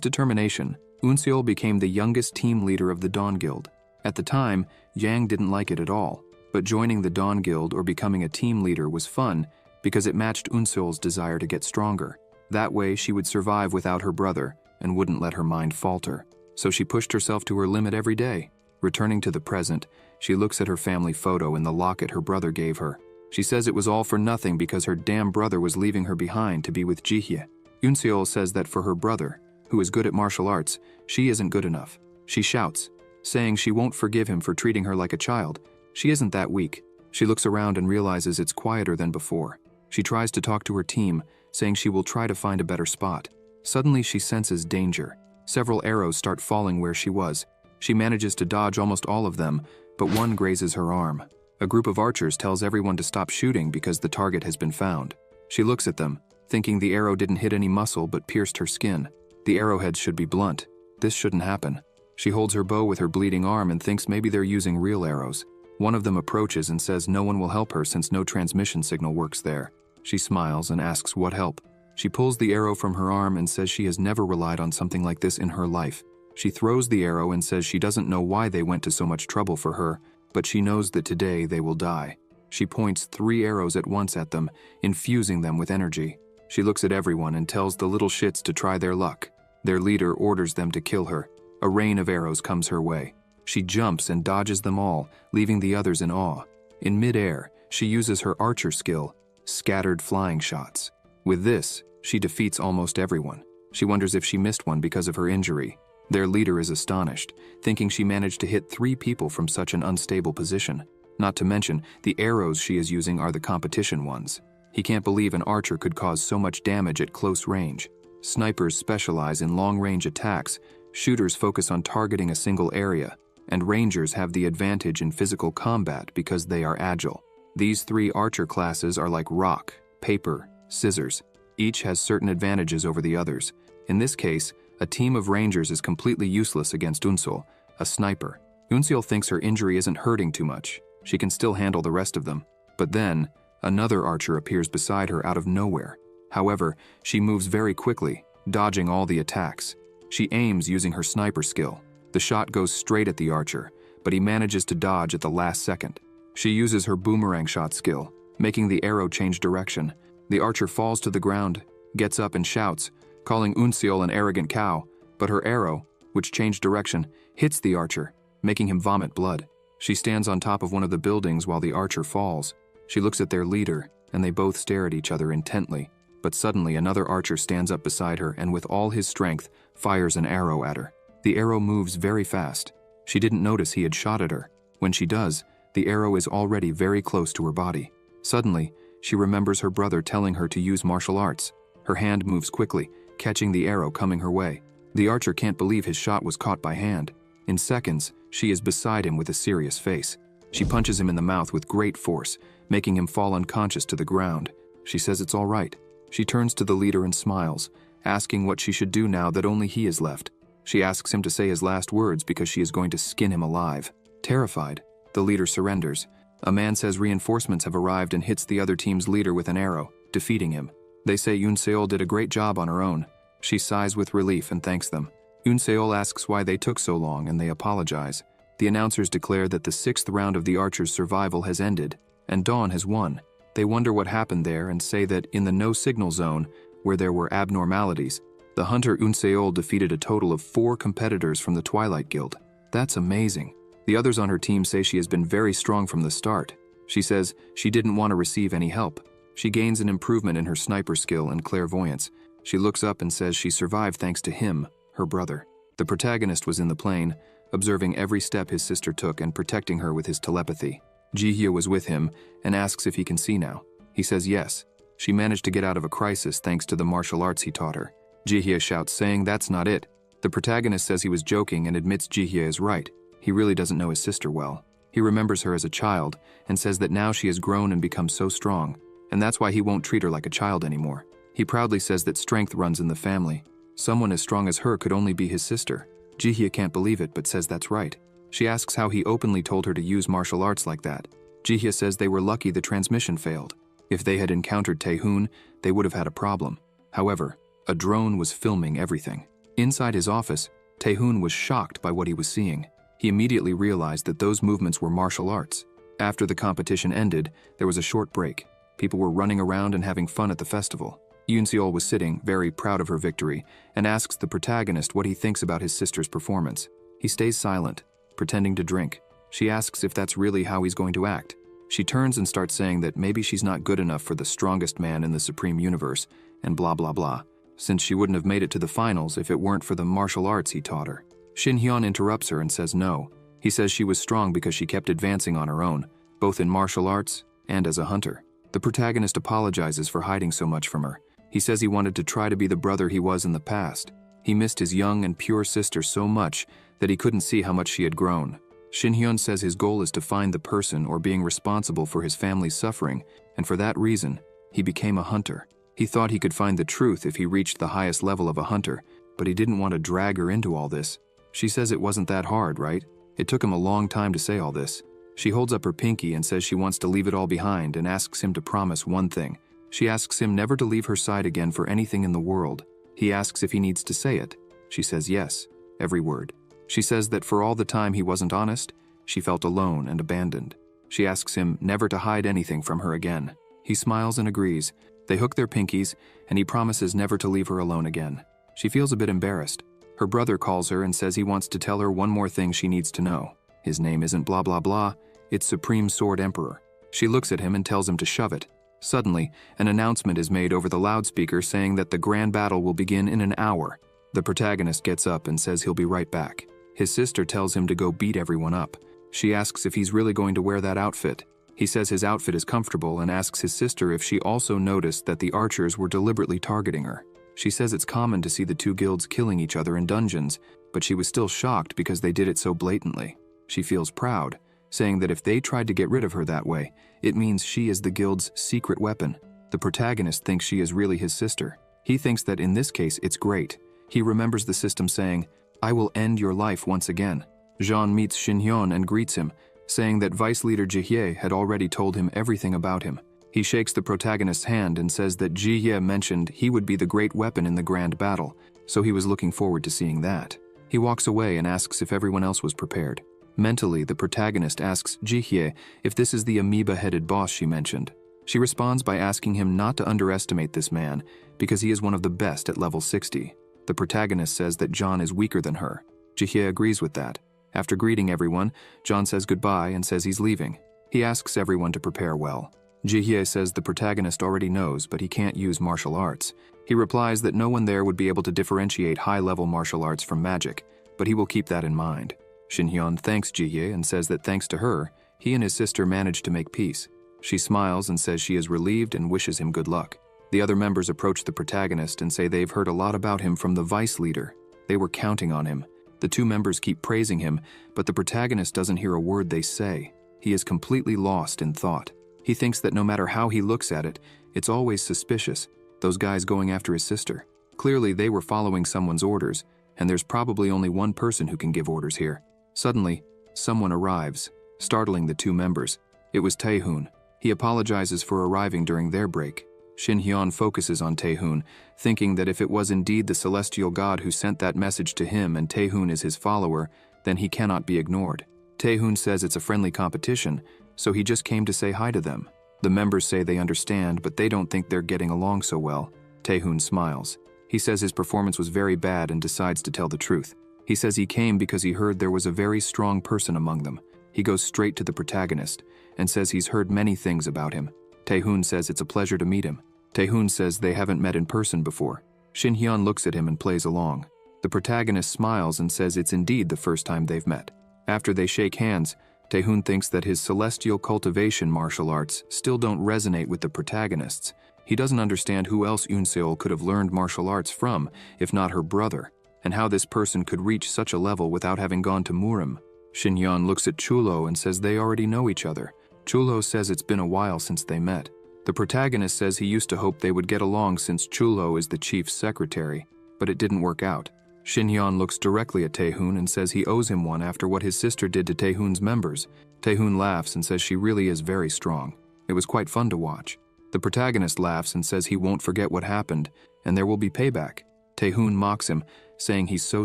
determination, Unseol became the youngest team leader of the Dawn Guild. At the time, Yang didn't like it at all, but joining the Dawn Guild or becoming a team leader was fun because it matched Unseol's desire to get stronger. That way, she would survive without her brother and wouldn't let her mind falter. So she pushed herself to her limit every day. Returning to the present, she looks at her family photo and the locket her brother gave her. She says it was all for nothing because her damn brother was leaving her behind to be with Jihye. Unseol says that for her brother, who is good at martial arts, she isn't good enough. She shouts, saying she won't forgive him for treating her like a child. She isn't that weak. She looks around and realizes it's quieter than before. She tries to talk to her team, saying she will try to find a better spot. Suddenly she senses danger. Several arrows start falling where she was. She manages to dodge almost all of them, but one grazes her arm. A group of archers tells everyone to stop shooting because the target has been found. She looks at them, thinking the arrow didn't hit any muscle but pierced her skin. The arrowheads should be blunt. This shouldn't happen. She holds her bow with her bleeding arm and thinks maybe they're using real arrows. One of them approaches and says no one will help her since no transmission signal works there. She smiles and asks what help. She pulls the arrow from her arm and says she has never relied on something like this in her life. She throws the arrow and says she doesn't know why they went to so much trouble for her, but she knows that today they will die. She points 3 arrows at once at them, infusing them with energy. She looks at everyone and tells the little shits to try their luck. Their leader orders them to kill her. A rain of arrows comes her way. She jumps and dodges them all, leaving the others in awe. In mid-air, she uses her archer skill, scattered flying shots. With this, she defeats almost everyone. She wonders if she missed one because of her injury. Their leader is astonished, thinking she managed to hit 3 people from such an unstable position. Not to mention, the arrows she is using are the competition ones. He can't believe an archer could cause so much damage at close range. Snipers specialize in long-range attacks, shooters focus on targeting a single area, and rangers have the advantage in physical combat because they are agile. These 3 archer classes are like rock, paper, scissors. Each has certain advantages over the others. In this case, a team of rangers is completely useless against Unseol, a sniper. Unseol thinks her injury isn't hurting too much. She can still handle the rest of them. But then, another archer appears beside her out of nowhere. However, she moves very quickly, dodging all the attacks. She aims using her sniper skill. The shot goes straight at the archer, but he manages to dodge at the last second. She uses her boomerang shot skill, making the arrow change direction. The archer falls to the ground, gets up and shouts, calling Unseol an arrogant cow, but her arrow, which changed direction, hits the archer, making him vomit blood. She stands on top of one of the buildings while the archer falls. She looks at their leader, and they both stare at each other intently. But suddenly another archer stands up beside her and with all his strength, fires an arrow at her. The arrow moves very fast. She didn't notice he had shot at her. When she does, the arrow is already very close to her body. Suddenly, she remembers her brother telling her to use martial arts. Her hand moves quickly, catching the arrow coming her way. The archer can't believe his shot was caught by hand. In seconds, she is beside him with a serious face. She punches him in the mouth with great force, making him fall unconscious to the ground. She says it's all right. She turns to the leader and smiles, asking what she should do now that only he is left. She asks him to say his last words because she is going to skin him alive. Terrified, the leader surrenders. A man says reinforcements have arrived and hits the other team's leader with an arrow, defeating him. They say Yoon Seol did a great job on her own. She sighs with relief and thanks them. Yoon Seol asks why they took so long and they apologize. The announcers declare that the 6th round of the archer's survival has ended, and Dawn has won. They wonder what happened there and say that in the no-signal zone, where there were abnormalities, the hunter Yoon Seol defeated a total of 4 competitors from the Twilight Guild. That's amazing. The others on her team say she has been very strong from the start. She says she didn't want to receive any help. She gains an improvement in her sniper skill and clairvoyance. She looks up and says she survived thanks to him, her brother. The protagonist was in the plane, observing every step his sister took and protecting her with his telepathy. Ji-hye was with him and asks if he can see now. He says yes. She managed to get out of a crisis thanks to the martial arts he taught her. Ji-hye shouts saying that's not it. The protagonist says he was joking and admits Ji-hye is right. He really doesn't know his sister well. He remembers her as a child and says that now she has grown and become so strong, and that's why he won't treat her like a child anymore. He proudly says that strength runs in the family. Someone as strong as her could only be his sister. Ji-hye can't believe it but says that's right. She asks how he openly told her to use martial arts like that. Ji-hye says they were lucky the transmission failed. If they had encountered Tae-hoon, they would have had a problem. However, a drone was filming everything. Inside his office, Tae-hoon was shocked by what he was seeing. He immediately realized that those movements were martial arts. After the competition ended, there was a short break. People were running around and having fun at the festival. Yoon Seol was sitting, very proud of her victory, and asks the protagonist what he thinks about his sister's performance. He stays silent, pretending to drink. She asks if that's really how he's going to act. She turns and starts saying that maybe she's not good enough for the strongest man in the Supreme Universe, and blah blah blah, since she wouldn't have made it to the finals if it weren't for the martial arts he taught her. Shin Hyun interrupts her and says no. He says she was strong because she kept advancing on her own, both in martial arts and as a hunter. The protagonist apologizes for hiding so much from her. He says he wanted to try to be the brother he was in the past. He missed his young and pure sister so much that he couldn't see how much she had grown. Shin Hyun says his goal is to find the person or being responsible for his family's suffering, and for that reason, he became a hunter. He thought he could find the truth if he reached the highest level of a hunter, but he didn't want to drag her into all this. She says it wasn't that hard, right? It took him a long time to say all this. She holds up her pinky and says she wants to leave it all behind and asks him to promise one thing. She asks him never to leave her side again for anything in the world. He asks if he needs to say it. She says yes, every word. She says that for all the time he wasn't honest, she felt alone and abandoned. She asks him never to hide anything from her again. He smiles and agrees. They hook their pinkies, and he promises never to leave her alone again. She feels a bit embarrassed. Her brother calls her and says he wants to tell her one more thing she needs to know. His name isn't blah blah blah, it's Supreme Sword Emperor. She looks at him and tells him to shove it. Suddenly, an announcement is made over the loudspeaker saying that the grand battle will begin in an hour. The protagonist gets up and says he'll be right back. His sister tells him to go beat everyone up. She asks if he's really going to wear that outfit. He says his outfit is comfortable and asks his sister if she also noticed that the archers were deliberately targeting her. She says it's common to see the two guilds killing each other in dungeons, but she was still shocked because they did it so blatantly. She feels proud, saying that if they tried to get rid of her that way, it means she is the guild's secret weapon. The protagonist thinks she is really his sister. He thinks that in this case it's great. He remembers the system saying, "I will end your life once again." Jean meets Shin Hyun and greets him, saying that Vice Leader Ji-hye had already told him everything about him. He shakes the protagonist's hand and says that Ji-hye mentioned he would be the great weapon in the grand battle, so he was looking forward to seeing that. He walks away and asks if everyone else was prepared. Mentally, the protagonist asks Ji-hye if this is the amoeba-headed boss she mentioned. She responds by asking him not to underestimate this man because he is one of the best at level 60. The protagonist says that John is weaker than her. Ji-hye agrees with that. After greeting everyone, John says goodbye and says he's leaving. He asks everyone to prepare well. Ji-hye says the protagonist already knows, but he can't use martial arts. He replies that no one there would be able to differentiate high-level martial arts from magic, but he will keep that in mind. Shin-hyun thanks Ji-hye and says that thanks to her, he and his sister managed to make peace. She smiles and says she is relieved and wishes him good luck. The other members approach the protagonist and say they've heard a lot about him from the vice leader. They were counting on him. The two members keep praising him, but the protagonist doesn't hear a word they say. He is completely lost in thought. He thinks that no matter how he looks at it, it's always suspicious, those guys going after his sister. Clearly they were following someone's orders, and there's probably only one person who can give orders here. Suddenly, someone arrives, startling the two members. It was Tae-hoon. He apologizes for arriving during their break. Shin-hyun focuses on Tae-hoon, thinking that if it was indeed the celestial god who sent that message to him and Tae-hoon is his follower, then he cannot be ignored. Tae-hoon says it's a friendly competition, so he just came to say hi to them. The members say they understand, but they don't think they're getting along so well. Tae-hoon smiles. He says his performance was very bad and decides to tell the truth. He says he came because he heard there was a very strong person among them. He goes straight to the protagonist and says he's heard many things about him. Tae-hoon says it's a pleasure to meet him. Tae-hoon says they haven't met in person before. Shin-hyun looks at him and plays along. The protagonist smiles and says it's indeed the first time they've met. After they shake hands, Tae-hoon thinks that his celestial cultivation martial arts still don't resonate with the protagonists. He doesn't understand who else Yoon-seol could have learned martial arts from, if not her brother, and how this person could reach such a level without having gone to Murim. Shin-hyun looks at Chulo and says they already know each other. Chulo says it's been a while since they met. The protagonist says he used to hope they would get along since Chulo is the chief's secretary, but it didn't work out. Shin-hyun looks directly at Tae-hoon and says he owes him one after what his sister did to Tae-hoon's members. Tae-hoon laughs and says she really is very strong. It was quite fun to watch. The protagonist laughs and says he won't forget what happened, and there will be payback. Tae-hoon mocks him, saying he's so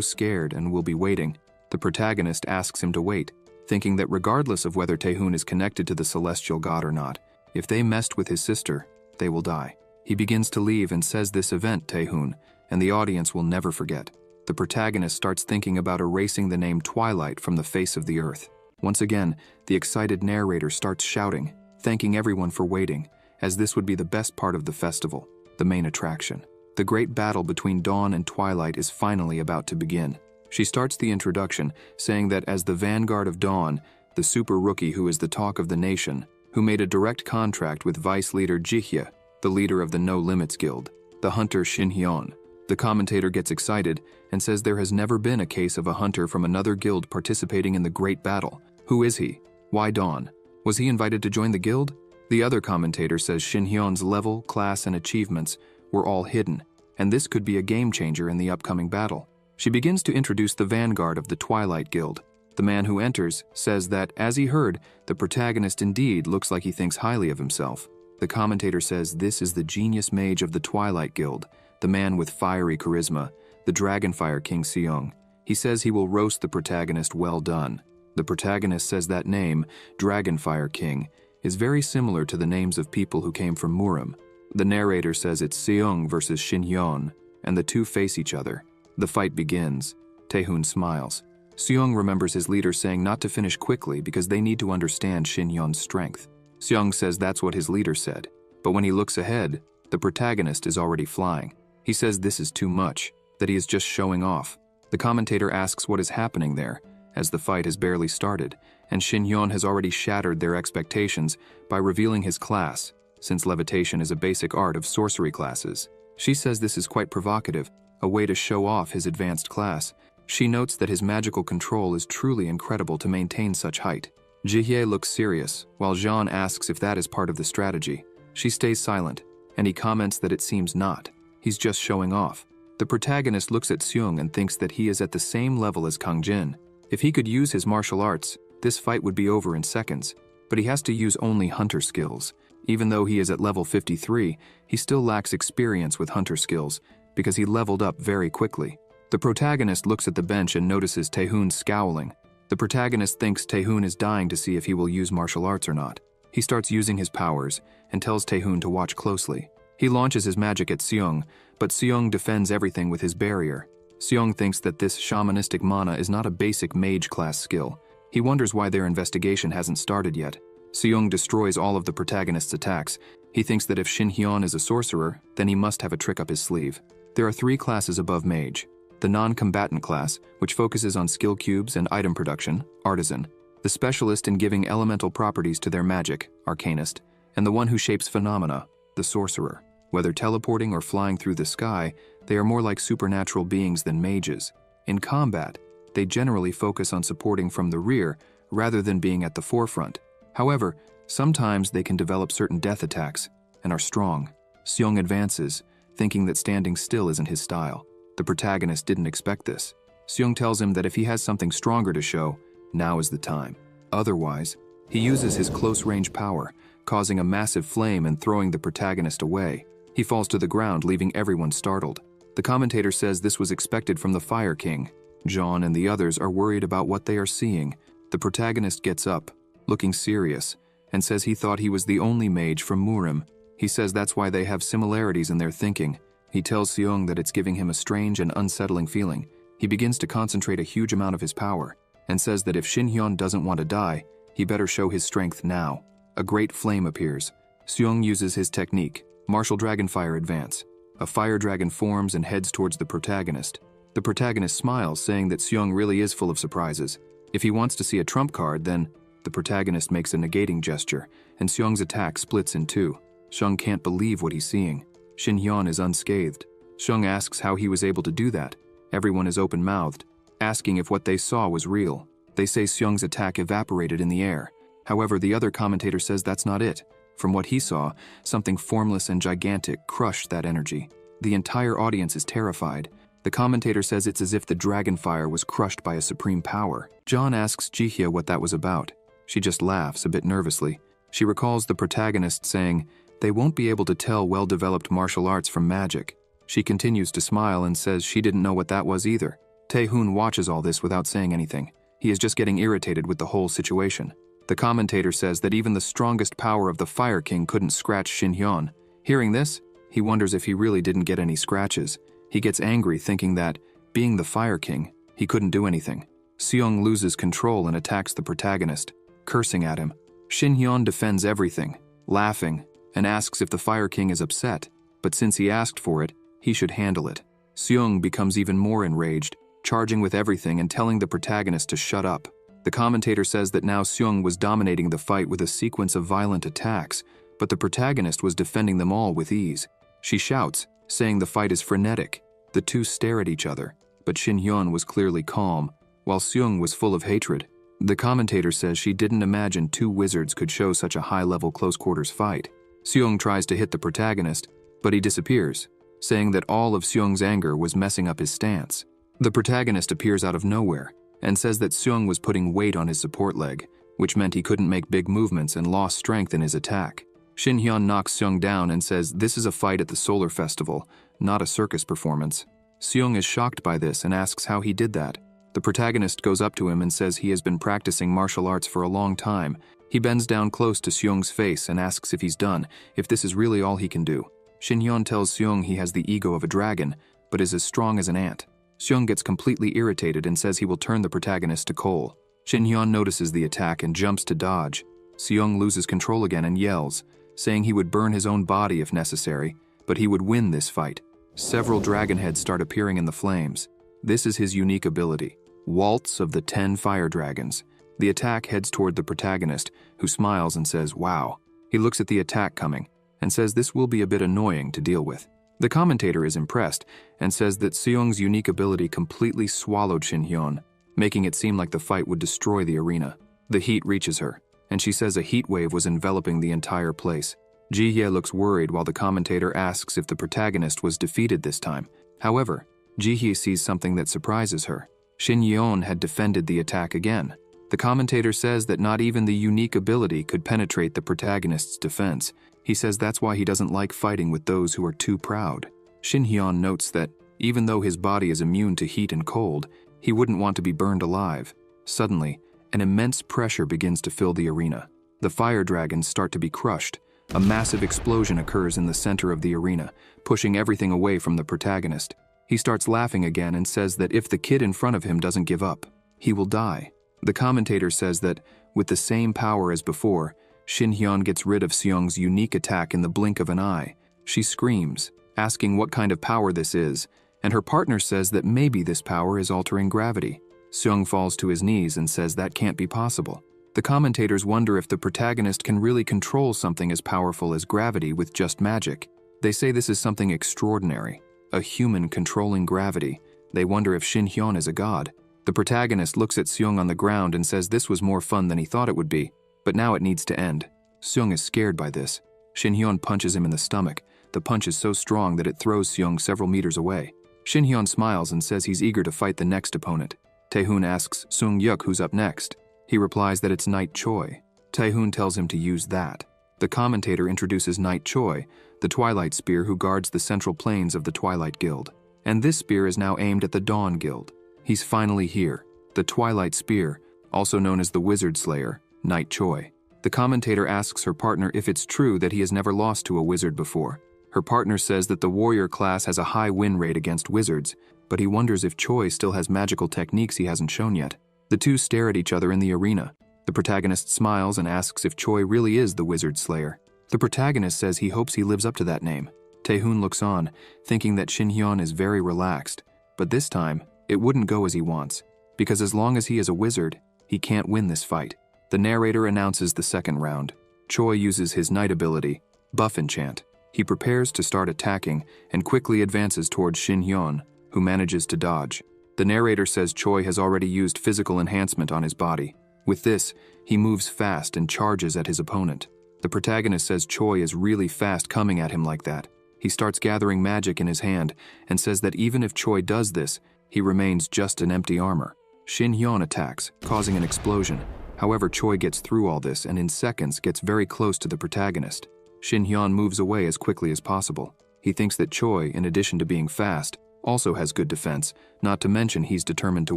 scared and will be waiting. The protagonist asks him to wait, thinking that regardless of whether Tae-hoon is connected to the celestial god or not, if they messed with his sister, they will die. He begins to leave and says this event, Tae-hoon, and the audience will never forget. The protagonist starts thinking about erasing the name Twilight from the face of the earth. Once again, the excited narrator starts shouting, thanking everyone for waiting, as this would be the best part of the festival, the main attraction. The great battle between Dawn and Twilight is finally about to begin. She starts the introduction, saying that as the vanguard of Dawn, the super rookie who is the talk of the nation, who made a direct contract with vice leader Ji-hye, the leader of the No Limits Guild, the hunter Shin-hyun. The commentator gets excited and says there has never been a case of a hunter from another guild participating in the great battle. Who is he? Why Dawn? Was he invited to join the guild? The other commentator says Shin-hyun's level, class, and achievements were all hidden, and this could be a game changer in the upcoming battle. She begins to introduce the vanguard of the Twilight Guild. The man who enters says that, as he heard, the protagonist indeed looks like he thinks highly of himself. The commentator says this is the genius mage of the Twilight Guild, the man with fiery charisma, the Dragonfire King Seong. He says he will roast the protagonist well done. The protagonist says that name, Dragonfire King, is very similar to the names of people who came from Murim. The narrator says it's Seong versus Shin-hyun, and the two face each other. The fight begins. Tae-hoon smiles. Seong remembers his leader saying not to finish quickly because they need to understand Shin-hyun's strength. Seong says that's what his leader said, but when he looks ahead, the protagonist is already flying. He says this is too much, that he is just showing off. The commentator asks what is happening there, as the fight has barely started, and Shin-hyun has already shattered their expectations by revealing his class, since levitation is a basic art of sorcery classes. She says this is quite provocative, a way to show off his advanced class. She notes that his magical control is truly incredible to maintain such height. Ji-hye looks serious, while Jean asks if that is part of the strategy. She stays silent, and he comments that it seems not. He's just showing off. The protagonist looks at Seung and thinks that he is at the same level as Kang Jin. If he could use his martial arts, this fight would be over in seconds, but he has to use only hunter skills. Even though he is at level 53, he still lacks experience with hunter skills, because he leveled up very quickly. The protagonist looks at the bench and notices Tae-hoon scowling. The protagonist thinks Tae-hoon is dying to see if he will use martial arts or not. He starts using his powers and tells Tae-hoon to watch closely. He launches his magic at Seong, but Seong defends everything with his barrier. Seong thinks that this shamanistic mana is not a basic mage class skill. He wonders why their investigation hasn't started yet. Seong destroys all of the protagonist's attacks. He thinks that if Shin-hyun is a sorcerer, then he must have a trick up his sleeve. There are 3 classes above mage. the non-combatant class, which focuses on skill cubes and item production, artisan, the specialist in giving elemental properties to their magic, arcanist, and the one who shapes phenomena, the sorcerer. Whether teleporting or flying through the sky, they are more like supernatural beings than mages. In combat, they generally focus on supporting from the rear rather than being at the forefront. However, sometimes they can develop certain death attacks and are strong. Seong advances, thinking that standing still isn't his style. The protagonist didn't expect this. Seong tells him that if he has something stronger to show, now is the time. Otherwise, he uses his close-range power, causing a massive flame and throwing the protagonist away. He falls to the ground, leaving everyone startled. The commentator says this was expected from the Fire King. John and the others are worried about what they are seeing. The protagonist gets up, looking serious, and says he thought he was the only mage from Murim. He says that's why they have similarities in their thinking. He tells Seong that it's giving him a strange and unsettling feeling. He begins to concentrate a huge amount of his power, and says that if Shin Hyun doesn't want to die, he better show his strength now. A great flame appears. Seong uses his technique, Martial Dragonfire Advance. A fire dragon forms and heads towards the protagonist. The protagonist smiles, saying that Seong really is full of surprises. If he wants to see a trump card, then the protagonist makes a negating gesture, and Seong's attack splits in two. Seong can't believe what he's seeing. Shin Hyun is unscathed. Seong asks how he was able to do that. Everyone is open-mouthed, asking if what they saw was real. They say Seong's attack evaporated in the air. However, the other commentator says that's not it. From what he saw, something formless and gigantic crushed that energy. The entire audience is terrified. The commentator says it's as if the dragonfire was crushed by a supreme power. John asks Jihye what that was about. She just laughs a bit nervously. She recalls the protagonist saying, "They won't be able to tell well-developed martial arts from magic." She continues to smile and says she didn't know what that was either. Tae-hoon watches all this without saying anything. He is just getting irritated with the whole situation. The commentator says that even the strongest power of the Fire King couldn't scratch Shin Hyun. Hearing this, he wonders if he really didn't get any scratches. He gets angry, thinking that, being the Fire King, he couldn't do anything. Seong loses control and attacks the protagonist, cursing at him. Shin Hyun defends everything, laughing, and asks if the Fire King is upset, but since he asked for it, he should handle it. Seong becomes even more enraged, charging with everything and telling the protagonist to shut up. The commentator says that now Seong was dominating the fight with a sequence of violent attacks, but the protagonist was defending them all with ease. She shouts, saying the fight is frenetic. The two stare at each other, but Shin Hyun was clearly calm, while Seong was full of hatred. The commentator says she didn't imagine two wizards could show such a high-level close-quarters fight. Seong tries to hit the protagonist, but he disappears, saying that all of Seong's anger was messing up his stance. The protagonist appears out of nowhere, and says that Seong was putting weight on his support leg, which meant he couldn't make big movements and lost strength in his attack. Shin Hyun knocks Seong down and says this is a fight at the Solar Festival, not a circus performance. Seong is shocked by this and asks how he did that. The protagonist goes up to him and says he has been practicing martial arts for a long time. He bends down close to Seong's face and asks if he's done, if this is really all he can do. Shin Hyun tells Seong he has the ego of a dragon, but is as strong as an ant. Seong gets completely irritated and says he will turn the protagonist to coal. Shin Hyun notices the attack and jumps to dodge. Seong loses control again and yells, saying he would burn his own body if necessary, but he would win this fight. Several dragon heads start appearing in the flames. This is his unique ability, Waltz of the 10 Fire Dragons. The attack heads toward the protagonist, who smiles and says, "Wow." He looks at the attack coming and says this will be a bit annoying to deal with. The commentator is impressed and says that Seong's unique ability completely swallowed Shin Hyun, making it seem like the fight would destroy the arena. The heat reaches her, and she says a heat wave was enveloping the entire place. Jihye looks worried while the commentator asks if the protagonist was defeated this time. However, Jihye sees something that surprises her. Shin Yeon had defended the attack again. The commentator says that not even the unique ability could penetrate the protagonist's defense. He says that's why he doesn't like fighting with those who are too proud. Shin Hyun notes that, even though his body is immune to heat and cold, he wouldn't want to be burned alive. Suddenly, an immense pressure begins to fill the arena. The fire dragons start to be crushed. A massive explosion occurs in the center of the arena, pushing everything away from the protagonist. He starts laughing again and says that if the kid in front of him doesn't give up, he will die. The commentator says that, with the same power as before, Shin Hyun gets rid of Seong's unique attack in the blink of an eye. She screams, asking what kind of power this is, and her partner says that maybe this power is altering gravity. Seung falls to his knees and says that can't be possible. The commentators wonder if the protagonist can really control something as powerful as gravity with just magic. They say this is something extraordinary, a human controlling gravity. They wonder if Shin Hyun is a god. The protagonist looks at Seung on the ground and says this was more fun than he thought it would be, but now it needs to end. Seung is scared by this. Shin Hyun punches him in the stomach. The punch is so strong that it throws Seung several meters away. Shin Hyun smiles and says he's eager to fight the next opponent. Taehoon asks Seung Yuk who's up next. He replies that it's Knight Choi. Taehoon tells him to use that. The commentator introduces Knight Choi, the Twilight Spear who guards the central planes of the Twilight Guild. And this spear is now aimed at the Dawn Guild. He's finally here. The Twilight Spear, also known as the Wizard Slayer, Knight Choi. The commentator asks her partner if it's true that he has never lost to a wizard before. Her partner says that the warrior class has a high win rate against wizards, but he wonders if Choi still has magical techniques he hasn't shown yet. The two stare at each other in the arena. The protagonist smiles and asks if Choi really is the Wizard Slayer. The protagonist says he hopes he lives up to that name. Taehoon looks on, thinking that Shin Hyun is very relaxed. But this time, it wouldn't go as he wants, because as long as he is a wizard, he can't win this fight. The narrator announces the second round. Choi uses his Knight ability, Buff Enchant. He prepares to start attacking and quickly advances towards Shin Hyun, who manages to dodge. The narrator says Choi has already used physical enhancement on his body. With this, he moves fast and charges at his opponent. The protagonist says Choi is really fast coming at him like that. He starts gathering magic in his hand and says that even if Choi does this, he remains just an empty armor. Shin Hyun attacks, causing an explosion. However, Choi gets through all this and in seconds gets very close to the protagonist. Shin Hyun moves away as quickly as possible. He thinks that Choi, in addition to being fast, also has good defense, not to mention he's determined to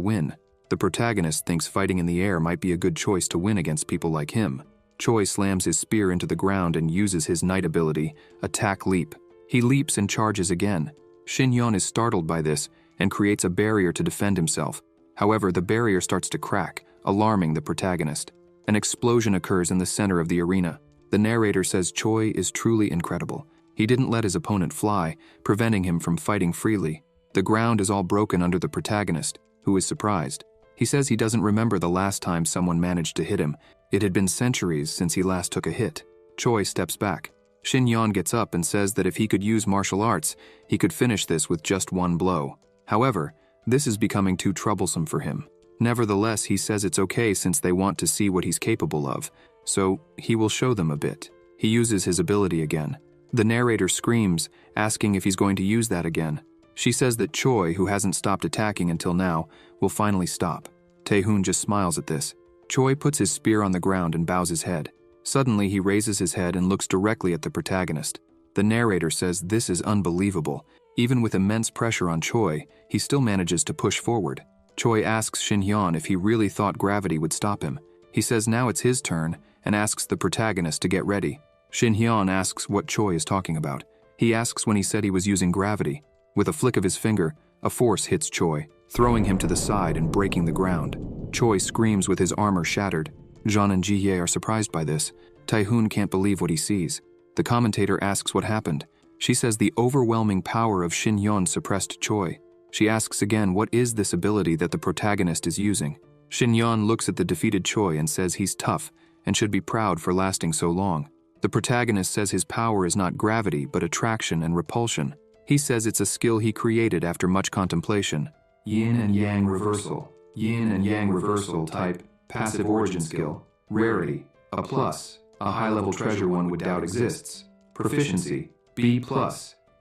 win. The protagonist thinks fighting in the air might be a good choice to win against people like him. Choi slams his spear into the ground and uses his Knight ability, Attack Leap. He leaps and charges again. Shin Hyun is startled by this and creates a barrier to defend himself. However, the barrier starts to crack, alarming the protagonist. An explosion occurs in the center of the arena. The narrator says Choi is truly incredible. He didn't let his opponent fly, preventing him from fighting freely. The ground is all broken under the protagonist, who is surprised. He says he doesn't remember the last time someone managed to hit him. It had been centuries since he last took a hit. Choi steps back. Shin Hyun gets up and says that if he could use martial arts, he could finish this with just one blow. However, this is becoming too troublesome for him. Nevertheless, he says it's okay since they want to see what he's capable of, so he will show them a bit. He uses his ability again. The narrator screams, asking if he's going to use that again. She says that Choi, who hasn't stopped attacking until now, will finally stop. Taehoon just smiles at this. Choi puts his spear on the ground and bows his head. Suddenly, he raises his head and looks directly at the protagonist. The narrator says this is unbelievable. Even with immense pressure on Choi, he still manages to push forward. Choi asks Shin Hyun if he really thought gravity would stop him. He says now it's his turn and asks the protagonist to get ready. Shin Hyun asks what Choi is talking about. He asks when he said he was using gravity. With a flick of his finger, a force hits Choi, throwing him to the side and breaking the ground. Choi screams with his armor shattered. Jeon and Ji-hye are surprised by this. Taehoon can't believe what he sees. The commentator asks what happened. She says the overwhelming power of Shin Hyun suppressed Choi. She asks again what is this ability that the protagonist is using. Shin Hyun looks at the defeated Choi and says he's tough and should be proud for lasting so long. The protagonist says his power is not gravity but attraction and repulsion. He says it's a skill he created after much contemplation. Yin and Yang Reversal. Yin and Yang Reversal type, passive origin skill. Rarity, a plus. A high-level treasure one would doubt exists. Proficiency, B+.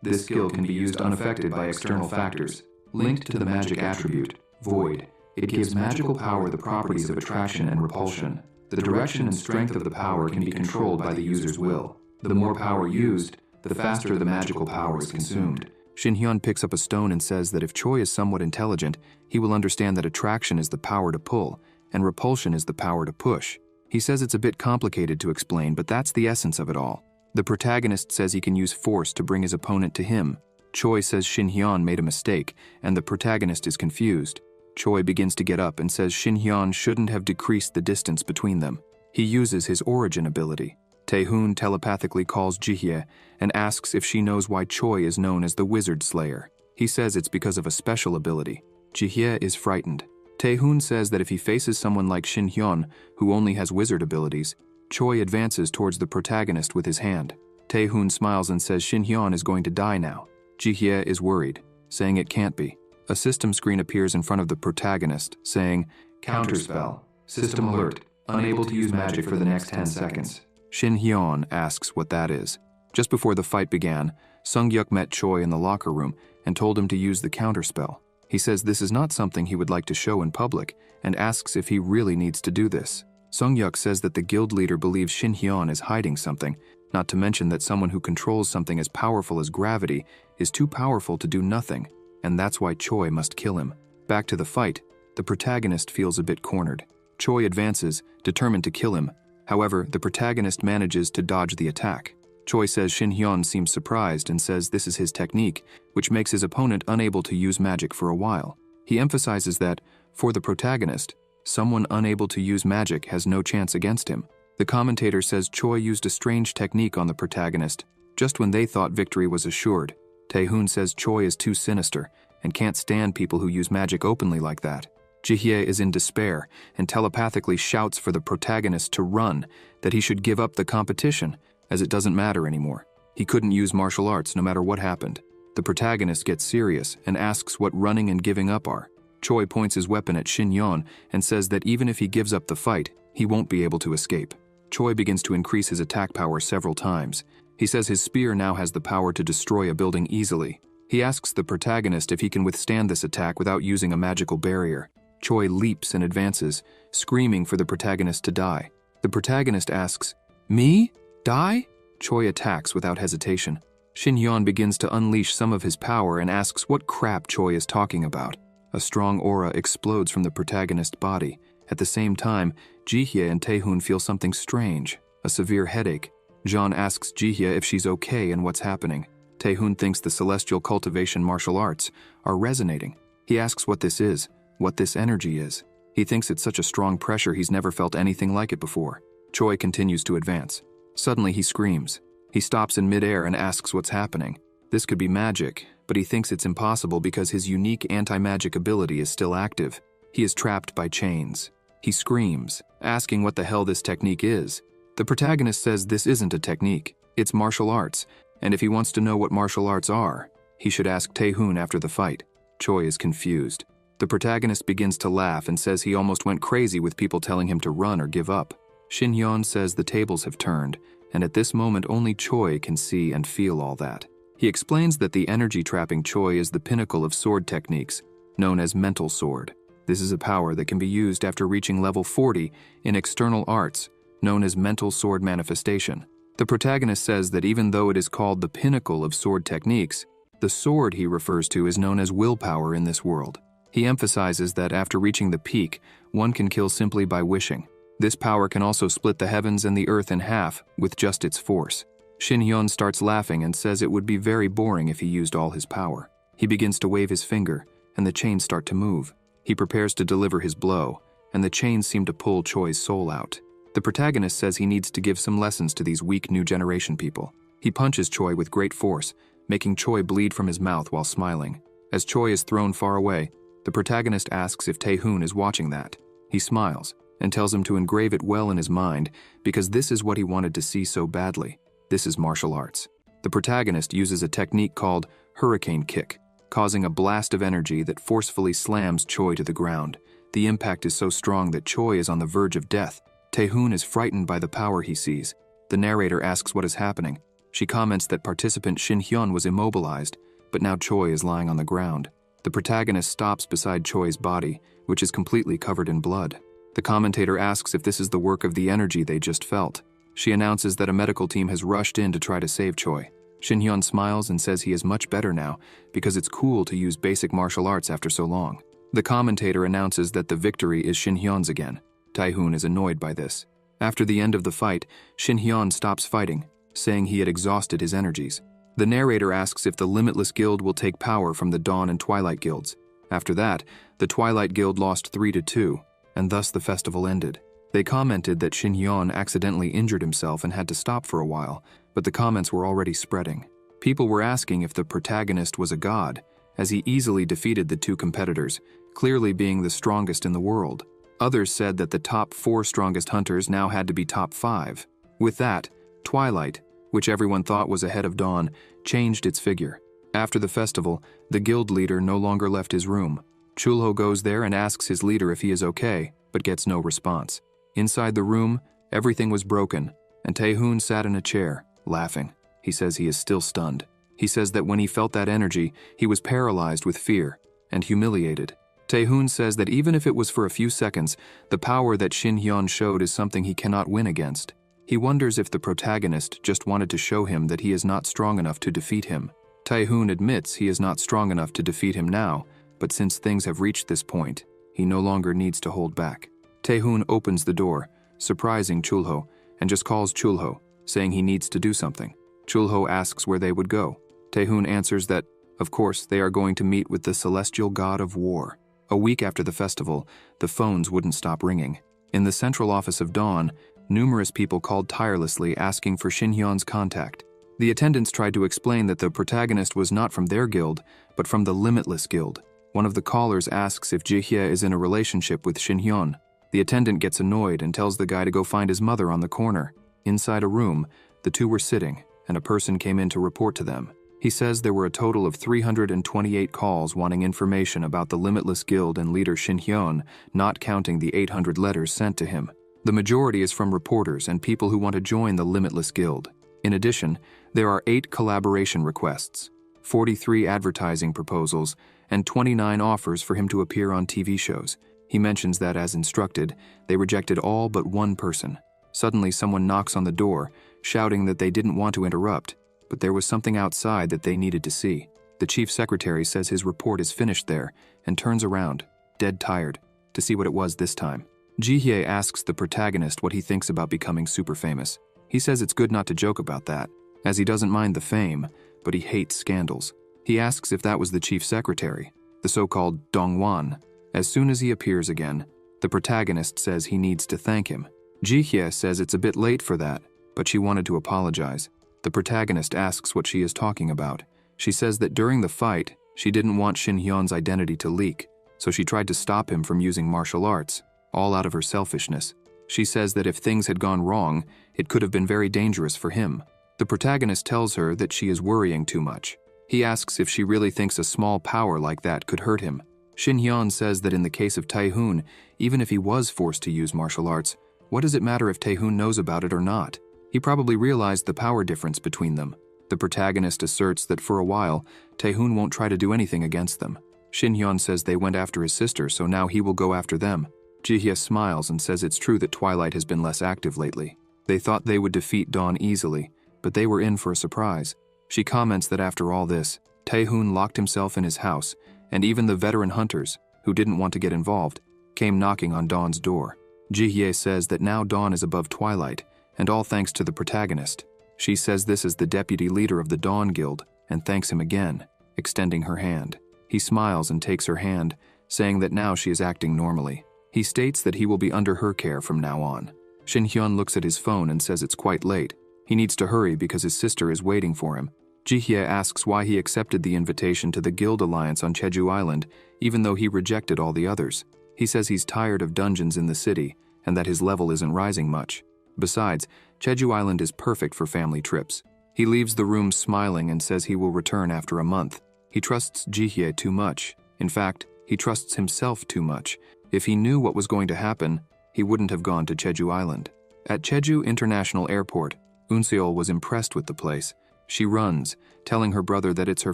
This skill can be used unaffected by external factors. Linked to the magic attribute, Void. It gives magical power the properties of attraction and repulsion. The direction and strength of the power can be controlled by the user's will. The more power used, the faster the magical power is consumed. Shin Hyun picks up a stone and says that if Choi is somewhat intelligent, he will understand that attraction is the power to pull, and repulsion is the power to push. He says it's a bit complicated to explain, but that's the essence of it all. The protagonist says he can use force to bring his opponent to him. Choi says Shin Hyun made a mistake, and the protagonist is confused. Choi begins to get up and says Shin Hyun shouldn't have decreased the distance between them. He uses his origin ability. Taehoon telepathically calls Ji-hye and asks if she knows why Choi is known as the Wizard Slayer. He says it's because of a special ability. Jihye is frightened. Taehoon says that if he faces someone like Shin Hyun, who only has wizard abilities, Choi advances towards the protagonist with his hand. Taehoon smiles and says Shin Hyun is going to die now. Jihye is worried, saying it can't be. A system screen appears in front of the protagonist, saying, "Counterspell. System alert. Unable to use magic for the next 10 seconds. Shin Hyun asks what that is. Just before the fight began, Sung-yuk met Choi in the locker room and told him to use the counterspell. He says this is not something he would like to show in public and asks if he really needs to do this. Sung-yuk says that the guild leader believes Shin Hyun is hiding something, not to mention that someone who controls something as powerful as gravity is too powerful to do nothing, and that's why Choi must kill him. Back to the fight, the protagonist feels a bit cornered. Choi advances, determined to kill him. However, the protagonist manages to dodge the attack. Choi says Shin Hyun seems surprised and says this is his technique, which makes his opponent unable to use magic for a while. He emphasizes that, for the protagonist, someone unable to use magic has no chance against him. The commentator says Choi used a strange technique on the protagonist, just when they thought victory was assured. Taehoon says Choi is too sinister and can't stand people who use magic openly like that. Jihye is in despair and telepathically shouts for the protagonist to run, that he should give up the competition, as it doesn't matter anymore. He couldn't use martial arts no matter what happened. The protagonist gets serious and asks what running and giving up are. Choi points his weapon at Shin Hyun and says that even if he gives up the fight, he won't be able to escape. Choi begins to increase his attack power several times. He says his spear now has the power to destroy a building easily. He asks the protagonist if he can withstand this attack without using a magical barrier. Choi leaps and advances, screaming for the protagonist to die. The protagonist asks, "Me? Die?" Choi attacks without hesitation. Shin Hyun begins to unleash some of his power and asks what crap Choi is talking about. A strong aura explodes from the protagonist's body. At the same time, Jihye and Taehoon feel something strange, a severe headache. Jeon asks Jihye if she's okay and what's happening. Taehoon thinks the celestial cultivation martial arts are resonating. He asks what this is, what this energy is. He thinks it's such a strong pressure he's never felt anything like it before. Choi continues to advance. Suddenly he screams. He stops in midair and asks what's happening. This could be magic, but he thinks it's impossible because his unique anti-magic ability is still active. He is trapped by chains. He screams, asking what the hell this technique is. The protagonist says this isn't a technique, it's martial arts, and if he wants to know what martial arts are, he should ask Taehoon after the fight. Choi is confused. The protagonist begins to laugh and says he almost went crazy with people telling him to run or give up. Shin Hyun says the tables have turned, and at this moment only Choi can see and feel all that. He explains that the energy trapping Choi is the pinnacle of sword techniques, known as mental sword. This is a power that can be used after reaching level 40 in external arts, known as mental sword manifestation. The protagonist says that even though it is called the pinnacle of sword techniques, the sword he refers to is known as willpower in this world. He emphasizes that after reaching the peak, one can kill simply by wishing. This power can also split the heavens and the earth in half with just its force. Shin Hyun starts laughing and says it would be very boring if he used all his power. He begins to wave his finger, and the chains start to move. He prepares to deliver his blow, and the chains seem to pull Choi's soul out. The protagonist says he needs to give some lessons to these weak new generation people. He punches Choi with great force, making Choi bleed from his mouth while smiling. As Choi is thrown far away, the protagonist asks if Taehoon is watching that. He smiles and tells him to engrave it well in his mind because this is what he wanted to see so badly. This is martial arts. The protagonist uses a technique called hurricane kick, causing a blast of energy that forcefully slams Choi to the ground. The impact is so strong that Choi is on the verge of death. Taehoon is frightened by the power he sees. The narrator asks what is happening. She comments that participant Shin Hyun was immobilized, but now Choi is lying on the ground. The protagonist stops beside Choi's body, which is completely covered in blood. The commentator asks if this is the work of the energy they just felt. She announces that a medical team has rushed in to try to save Choi. Shin Hyun smiles and says he is much better now because it's cool to use basic martial arts after so long. The commentator announces that the victory is Shin Hyun's again. Taehoon is annoyed by this. After the end of the fight, Shin Hyun stops fighting, saying he had exhausted his energies. The narrator asks if the Limitless Guild will take power from the Dawn and Twilight Guilds. After that, the Twilight Guild lost 3-2, and thus the festival ended. They commented that Shin Hyun accidentally injured himself and had to stop for a while, but the comments were already spreading. People were asking if the protagonist was a god, as he easily defeated the two competitors, clearly being the strongest in the world. Others said that the top 4 strongest hunters now had to be top 5. With that, Twilight, which everyone thought was ahead of Dawn, changed its figure. After the festival, the guild leader no longer left his room. Chulho goes there and asks his leader if he is okay, but gets no response. Inside the room, everything was broken, and Taehoon sat in a chair, laughing. He says he is still stunned. He says that when he felt that energy, he was paralyzed with fear and humiliated. Taehoon says that even if it was for a few seconds, the power that Shin Hyun showed is something he cannot win against. He wonders if the protagonist just wanted to show him that he is not strong enough to defeat him. Taehoon admits he is not strong enough to defeat him now, but since things have reached this point, he no longer needs to hold back. Taehoon opens the door, surprising Chulho, and just calls Chulho, saying he needs to do something. Chulho asks where they would go. Taehoon answers that, of course, they are going to meet with the celestial god of war. A week after the festival, the phones wouldn't stop ringing. In the central office of Dawn, numerous people called tirelessly asking for Shin Hyun's contact. The attendants tried to explain that the protagonist was not from their guild, but from the Limitless Guild. One of the callers asks if Jihye is in a relationship with Shin Hyun. The attendant gets annoyed and tells the guy to go find his mother on the corner. Inside a room, the two were sitting, and a person came in to report to them. He says there were a total of 328 calls wanting information about the Limitless Guild and leader Shin Hyun, not counting the 800 letters sent to him. The majority is from reporters and people who want to join the Limitless Guild. In addition, there are 8 collaboration requests, 43 advertising proposals, and 29 offers for him to appear on TV shows. He mentions that, as instructed, they rejected all but one person. Suddenly, someone knocks on the door, shouting that they didn't want to interrupt, but there was something outside that they needed to see. The chief secretary says his report is finished there and turns around, dead tired, to see what it was this time. Jihye asks the protagonist what he thinks about becoming super famous. He says it's good not to joke about that, as he doesn't mind the fame, but he hates scandals. He asks if that was the chief secretary, the so-called Dongwon. As soon as he appears again, the protagonist says he needs to thank him. Jihye says it's a bit late for that, but she wanted to apologize. The protagonist asks what she is talking about. She says that during the fight, she didn't want Shin Hyun's identity to leak, so she tried to stop him from using martial arts, all out of her selfishness. She says that if things had gone wrong, it could have been very dangerous for him. The protagonist tells her that she is worrying too much. He asks if she really thinks a small power like that could hurt him. Shin Hyun says that in the case of Taehoon, even if he was forced to use martial arts, what does it matter if Taehoon knows about it or not? He probably realized the power difference between them. The protagonist asserts that for a while, Taehoon won't try to do anything against them. Shin Hyun says they went after his sister, so now he will go after them. Jihye smiles and says it's true that Twilight has been less active lately. They thought they would defeat Dawn easily, but they were in for a surprise. She comments that after all this, Taehoon locked himself in his house, and even the veteran hunters, who didn't want to get involved, came knocking on Dawn's door. Jihye says that now Dawn is above Twilight, and all thanks to the protagonist. She says this is the deputy leader of the Dawn Guild, and thanks him again, extending her hand. He smiles and takes her hand, saying that now she is acting normally. He states that he will be under her care from now on. Shin Hyun looks at his phone and says it's quite late. He needs to hurry because his sister is waiting for him. Jihye asks why he accepted the invitation to the Guild Alliance on Jeju Island, even though he rejected all the others. He says he's tired of dungeons in the city, and that his level isn't rising much. Besides, Jeju Island is perfect for family trips. He leaves the room smiling and says he will return after a month. He trusts Jihye too much. In fact, he trusts himself too much. If he knew what was going to happen, he wouldn't have gone to Jeju Island. At Jeju International Airport, Unseol was impressed with the place. She runs, telling her brother that it's her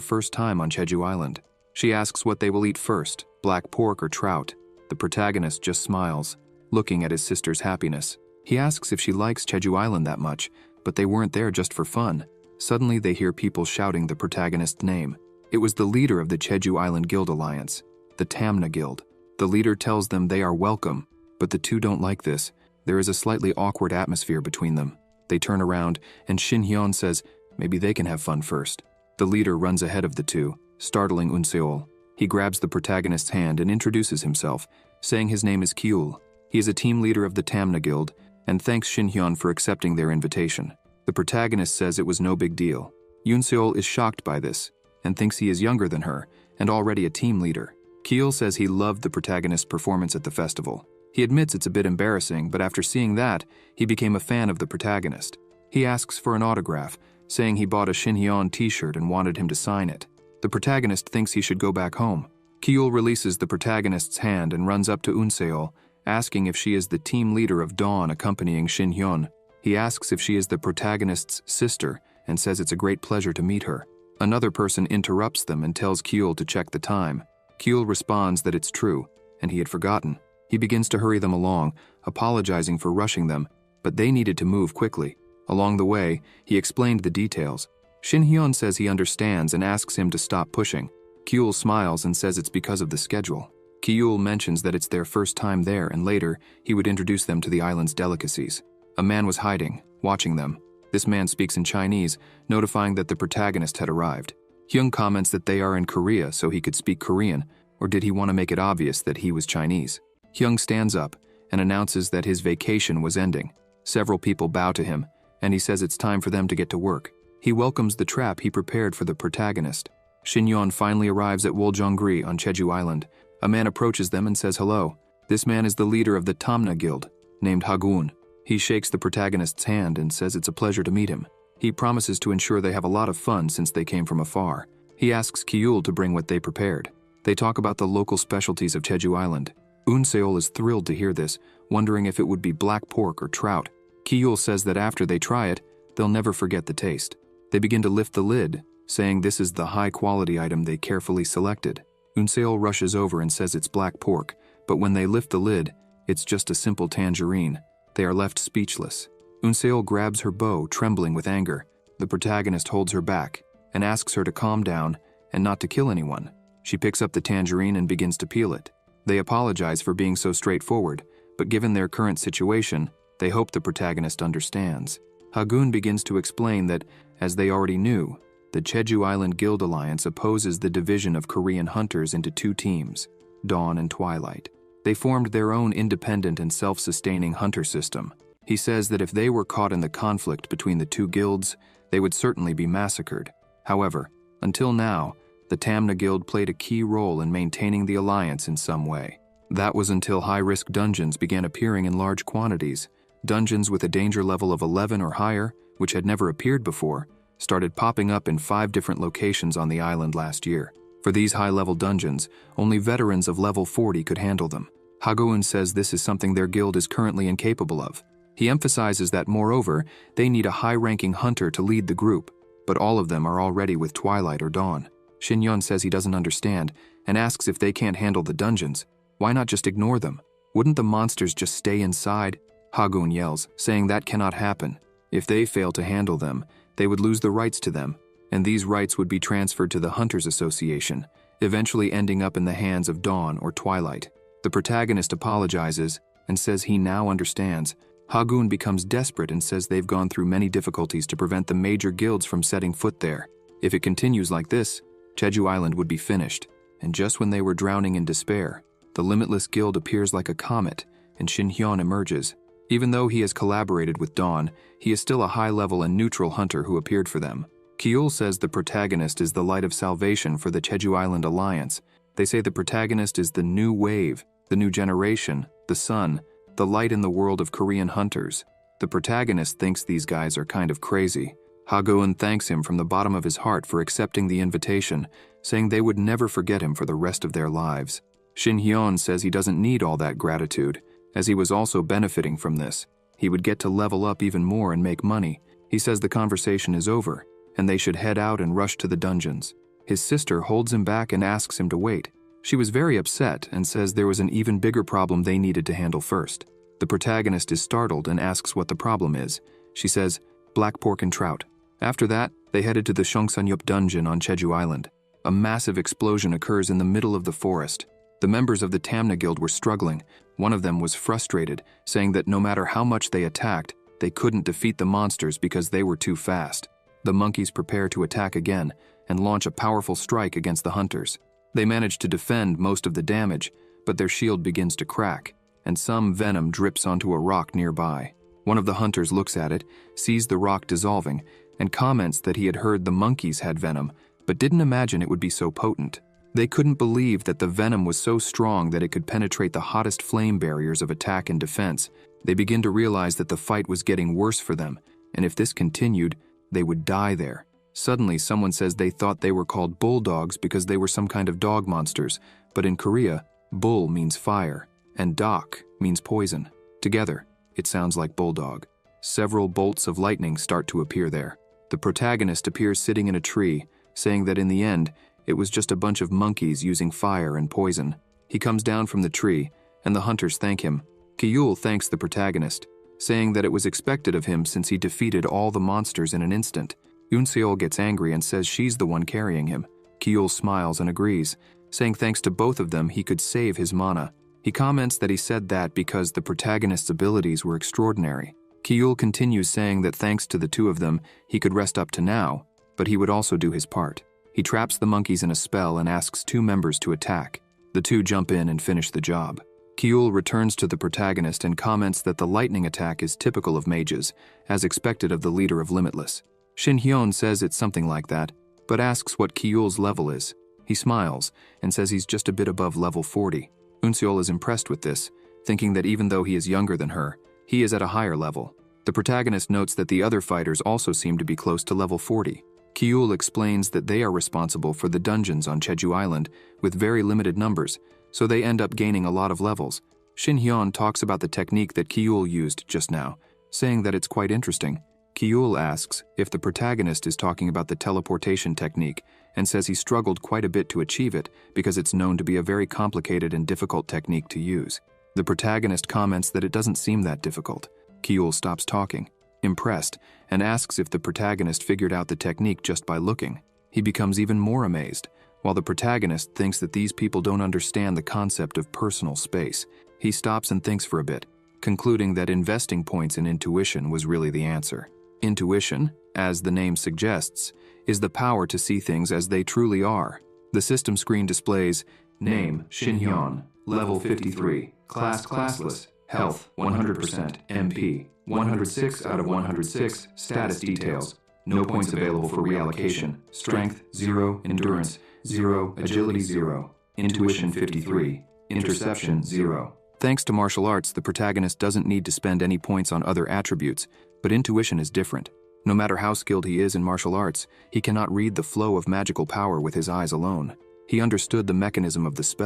first time on Jeju Island. She asks what they will eat first, black pork or trout. The protagonist just smiles, looking at his sister's happiness. He asks if she likes Jeju Island that much, but they weren't there just for fun. Suddenly they hear people shouting the protagonist's name. It was the leader of the Jeju Island Guild Alliance, the Tamna Guild. The leader tells them they are welcome, but the two don't like this. There is a slightly awkward atmosphere between them. They turn around, and Shin Hyun says maybe they can have fun first. The leader runs ahead of the two, startling Unseol. He grabs the protagonist's hand and introduces himself, saying his name is Kyul. He is a team leader of the Tamna Guild, and thanks Shin Hyun for accepting their invitation. The protagonist says it was no big deal. Unseol is shocked by this, and thinks he is younger than her, and already a team leader. Keel says he loved the protagonist's performance at the festival. He admits it's a bit embarrassing, but after seeing that, he became a fan of the protagonist. He asks for an autograph, saying he bought a Shin Hyun t-shirt and wanted him to sign it. The protagonist thinks he should go back home. Keel releases the protagonist's hand and runs up to Unseol, asking if she is the team leader of Dawn accompanying Shin Hyun. He asks if she is the protagonist's sister and says it's a great pleasure to meet her. Another person interrupts them and tells Keel to check the time. Keel responds that it's true, and he had forgotten. He begins to hurry them along, apologizing for rushing them, but they needed to move quickly. Along the way, he explained the details. Shin Hyun says he understands and asks him to stop pushing. Keel smiles and says it's because of the schedule. Keel mentions that it's their first time there, and later, he would introduce them to the island's delicacies. A man was hiding, watching them. This man speaks in Chinese, notifying that the protagonist had arrived. Hyung comments that they are in Korea so he could speak Korean, or did he want to make it obvious that he was Chinese? Hyung stands up and announces that his vacation was ending. Several people bow to him, and he says it's time for them to get to work. He welcomes the trap he prepared for the protagonist. Shin Hyun finally arrives at Woljongri on Jeju Island. A man approaches them and says hello. This man is the leader of the Tamna Guild, named Hagun. He shakes the protagonist's hand and says it's a pleasure to meet him. He promises to ensure they have a lot of fun since they came from afar. He asks Keel to bring what they prepared. They talk about the local specialties of Jeju Island. Unseol is thrilled to hear this, wondering if it would be black pork or trout. Keel says that after they try it, they'll never forget the taste. They begin to lift the lid, saying this is the high-quality item they carefully selected. Unseol rushes over and says it's black pork, but when they lift the lid, it's just a simple tangerine. They are left speechless. Unseol grabs her bow, trembling with anger. The protagonist holds her back and asks her to calm down and not to kill anyone. She picks up the tangerine and begins to peel it. They apologize for being so straightforward, but given their current situation, they hope the protagonist understands. Hagun begins to explain that, as they already knew, the Jeju Island Guild Alliance opposes the division of Korean hunters into two teams, Dawn and Twilight. They formed their own independent and self-sustaining hunter system. He says that if they were caught in the conflict between the two guilds, they would certainly be massacred. However, until now, the Tamna Guild played a key role in maintaining the alliance in some way. That was until high-risk dungeons began appearing in large quantities. Dungeons with a danger level of 11 or higher, which had never appeared before, started popping up in 5 different locations on the island last year. For these high-level dungeons, only veterans of level 40 could handle them. Hagoun says this is something their guild is currently incapable of. He emphasizes that, moreover, they need a high-ranking hunter to lead the group, but all of them are already with Twilight or Dawn. Shin Hyun says he doesn't understand and asks if they can't handle the dungeons. Why not just ignore them? Wouldn't the monsters just stay inside? Hagoun yells, saying that cannot happen. If they fail to handle them, they would lose the rights to them, and these rights would be transferred to the Hunters Association, eventually ending up in the hands of Dawn or Twilight. The protagonist apologizes and says he now understands. Hagoun becomes desperate and says they've gone through many difficulties to prevent the major guilds from setting foot there. If it continues like this, Jeju Island would be finished. And just when they were drowning in despair, the Limitless Guild appears like a comet, and Shin Hyun emerges. Even though he has collaborated with Dawn, he is still a high-level and neutral hunter who appeared for them. Keel says the protagonist is the light of salvation for the Jeju Island Alliance. They say the protagonist is the new wave, the new generation, the sun, the light in the world of Korean hunters. The protagonist thinks these guys are kind of crazy. Hagoun thanks him from the bottom of his heart for accepting the invitation, saying they would never forget him for the rest of their lives. Shin Hyun says he doesn't need all that gratitude, as he was also benefiting from this. He would get to level up even more and make money. He says the conversation is over, and they should head out and rush to the dungeons. His sister holds him back and asks him to wait. She was very upset and says there was an even bigger problem they needed to handle first. The protagonist is startled and asks what the problem is. She says, black pork and trout. After that, they headed to the Seongsanyup dungeon on Jeju Island. A massive explosion occurs in the middle of the forest. The members of the Tamna Guild were struggling. One of them was frustrated, saying that no matter how much they attacked, they couldn't defeat the monsters because they were too fast. The monkeys prepare to attack again and launch a powerful strike against the hunters. They manage to defend most of the damage, but their shield begins to crack, and some venom drips onto a rock nearby. One of the hunters looks at it, sees the rock dissolving, and comments that he had heard the monkeys had venom, but didn't imagine it would be so potent. They couldn't believe that the venom was so strong that it could penetrate the hottest flame barriers of attack and defense. They begin to realize that the fight was getting worse for them, and if this continued, they would die there. Suddenly, someone says they thought they were called bulldogs because they were some kind of dog monsters, but in Korea, bull means fire, and dok means poison. Together, it sounds like bulldog. Several bolts of lightning start to appear there. The protagonist appears sitting in a tree, saying that in the end, it was just a bunch of monkeys using fire and poison. He comes down from the tree, and the hunters thank him. Kyul thanks the protagonist, saying that it was expected of him since he defeated all the monsters in an instant. Eunseol gets angry and says she's the one carrying him. Kyul smiles and agrees, saying thanks to both of them he could save his mana. He comments that he said that because the protagonist's abilities were extraordinary. Kyul continues saying that thanks to the two of them, he could rest up to now, but he would also do his part. He traps the monkeys in a spell and asks two members to attack. The two jump in and finish the job. Kyul returns to the protagonist and comments that the lightning attack is typical of mages, as expected of the leader of Limitless. Shin Hyun says it's something like that, but asks what Kyul's level is. He smiles and says he's just a bit above level 40. Eunseol is impressed with this, thinking that even though he is younger than her, he is at a higher level. The protagonist notes that the other fighters also seem to be close to level 40. Kyul explains that they are responsible for the dungeons on Jeju Island with very limited numbers, so they end up gaining a lot of levels. Shin Hyun talks about the technique that Kyul used just now, saying that it's quite interesting. Kyul asks if the protagonist is talking about the teleportation technique and says he struggled quite a bit to achieve it because it's known to be a very complicated and difficult technique to use. The protagonist comments that it doesn't seem that difficult. Kyul stops talking, impressed, and asks if the protagonist figured out the technique just by looking. He becomes even more amazed, while the protagonist thinks that these people don't understand the concept of personal space. He stops and thinks for a bit, concluding that investing points in intuition was really the answer. Intuition, as the name suggests, is the power to see things as they truly are. The system screen displays name Shin Hyun, level 53, class classless, health 100%, MP 106 out of 106, status details, no points available for reallocation, strength 0, endurance 0, agility 0, intuition 53, interception 0. Thanks to martial arts, the protagonist doesn't need to spend any points on other attributes, but intuition is different. No matter how skilled he is in martial arts, he cannot read the flow of magical power with his eyes alone. He understood the mechanism of the spell.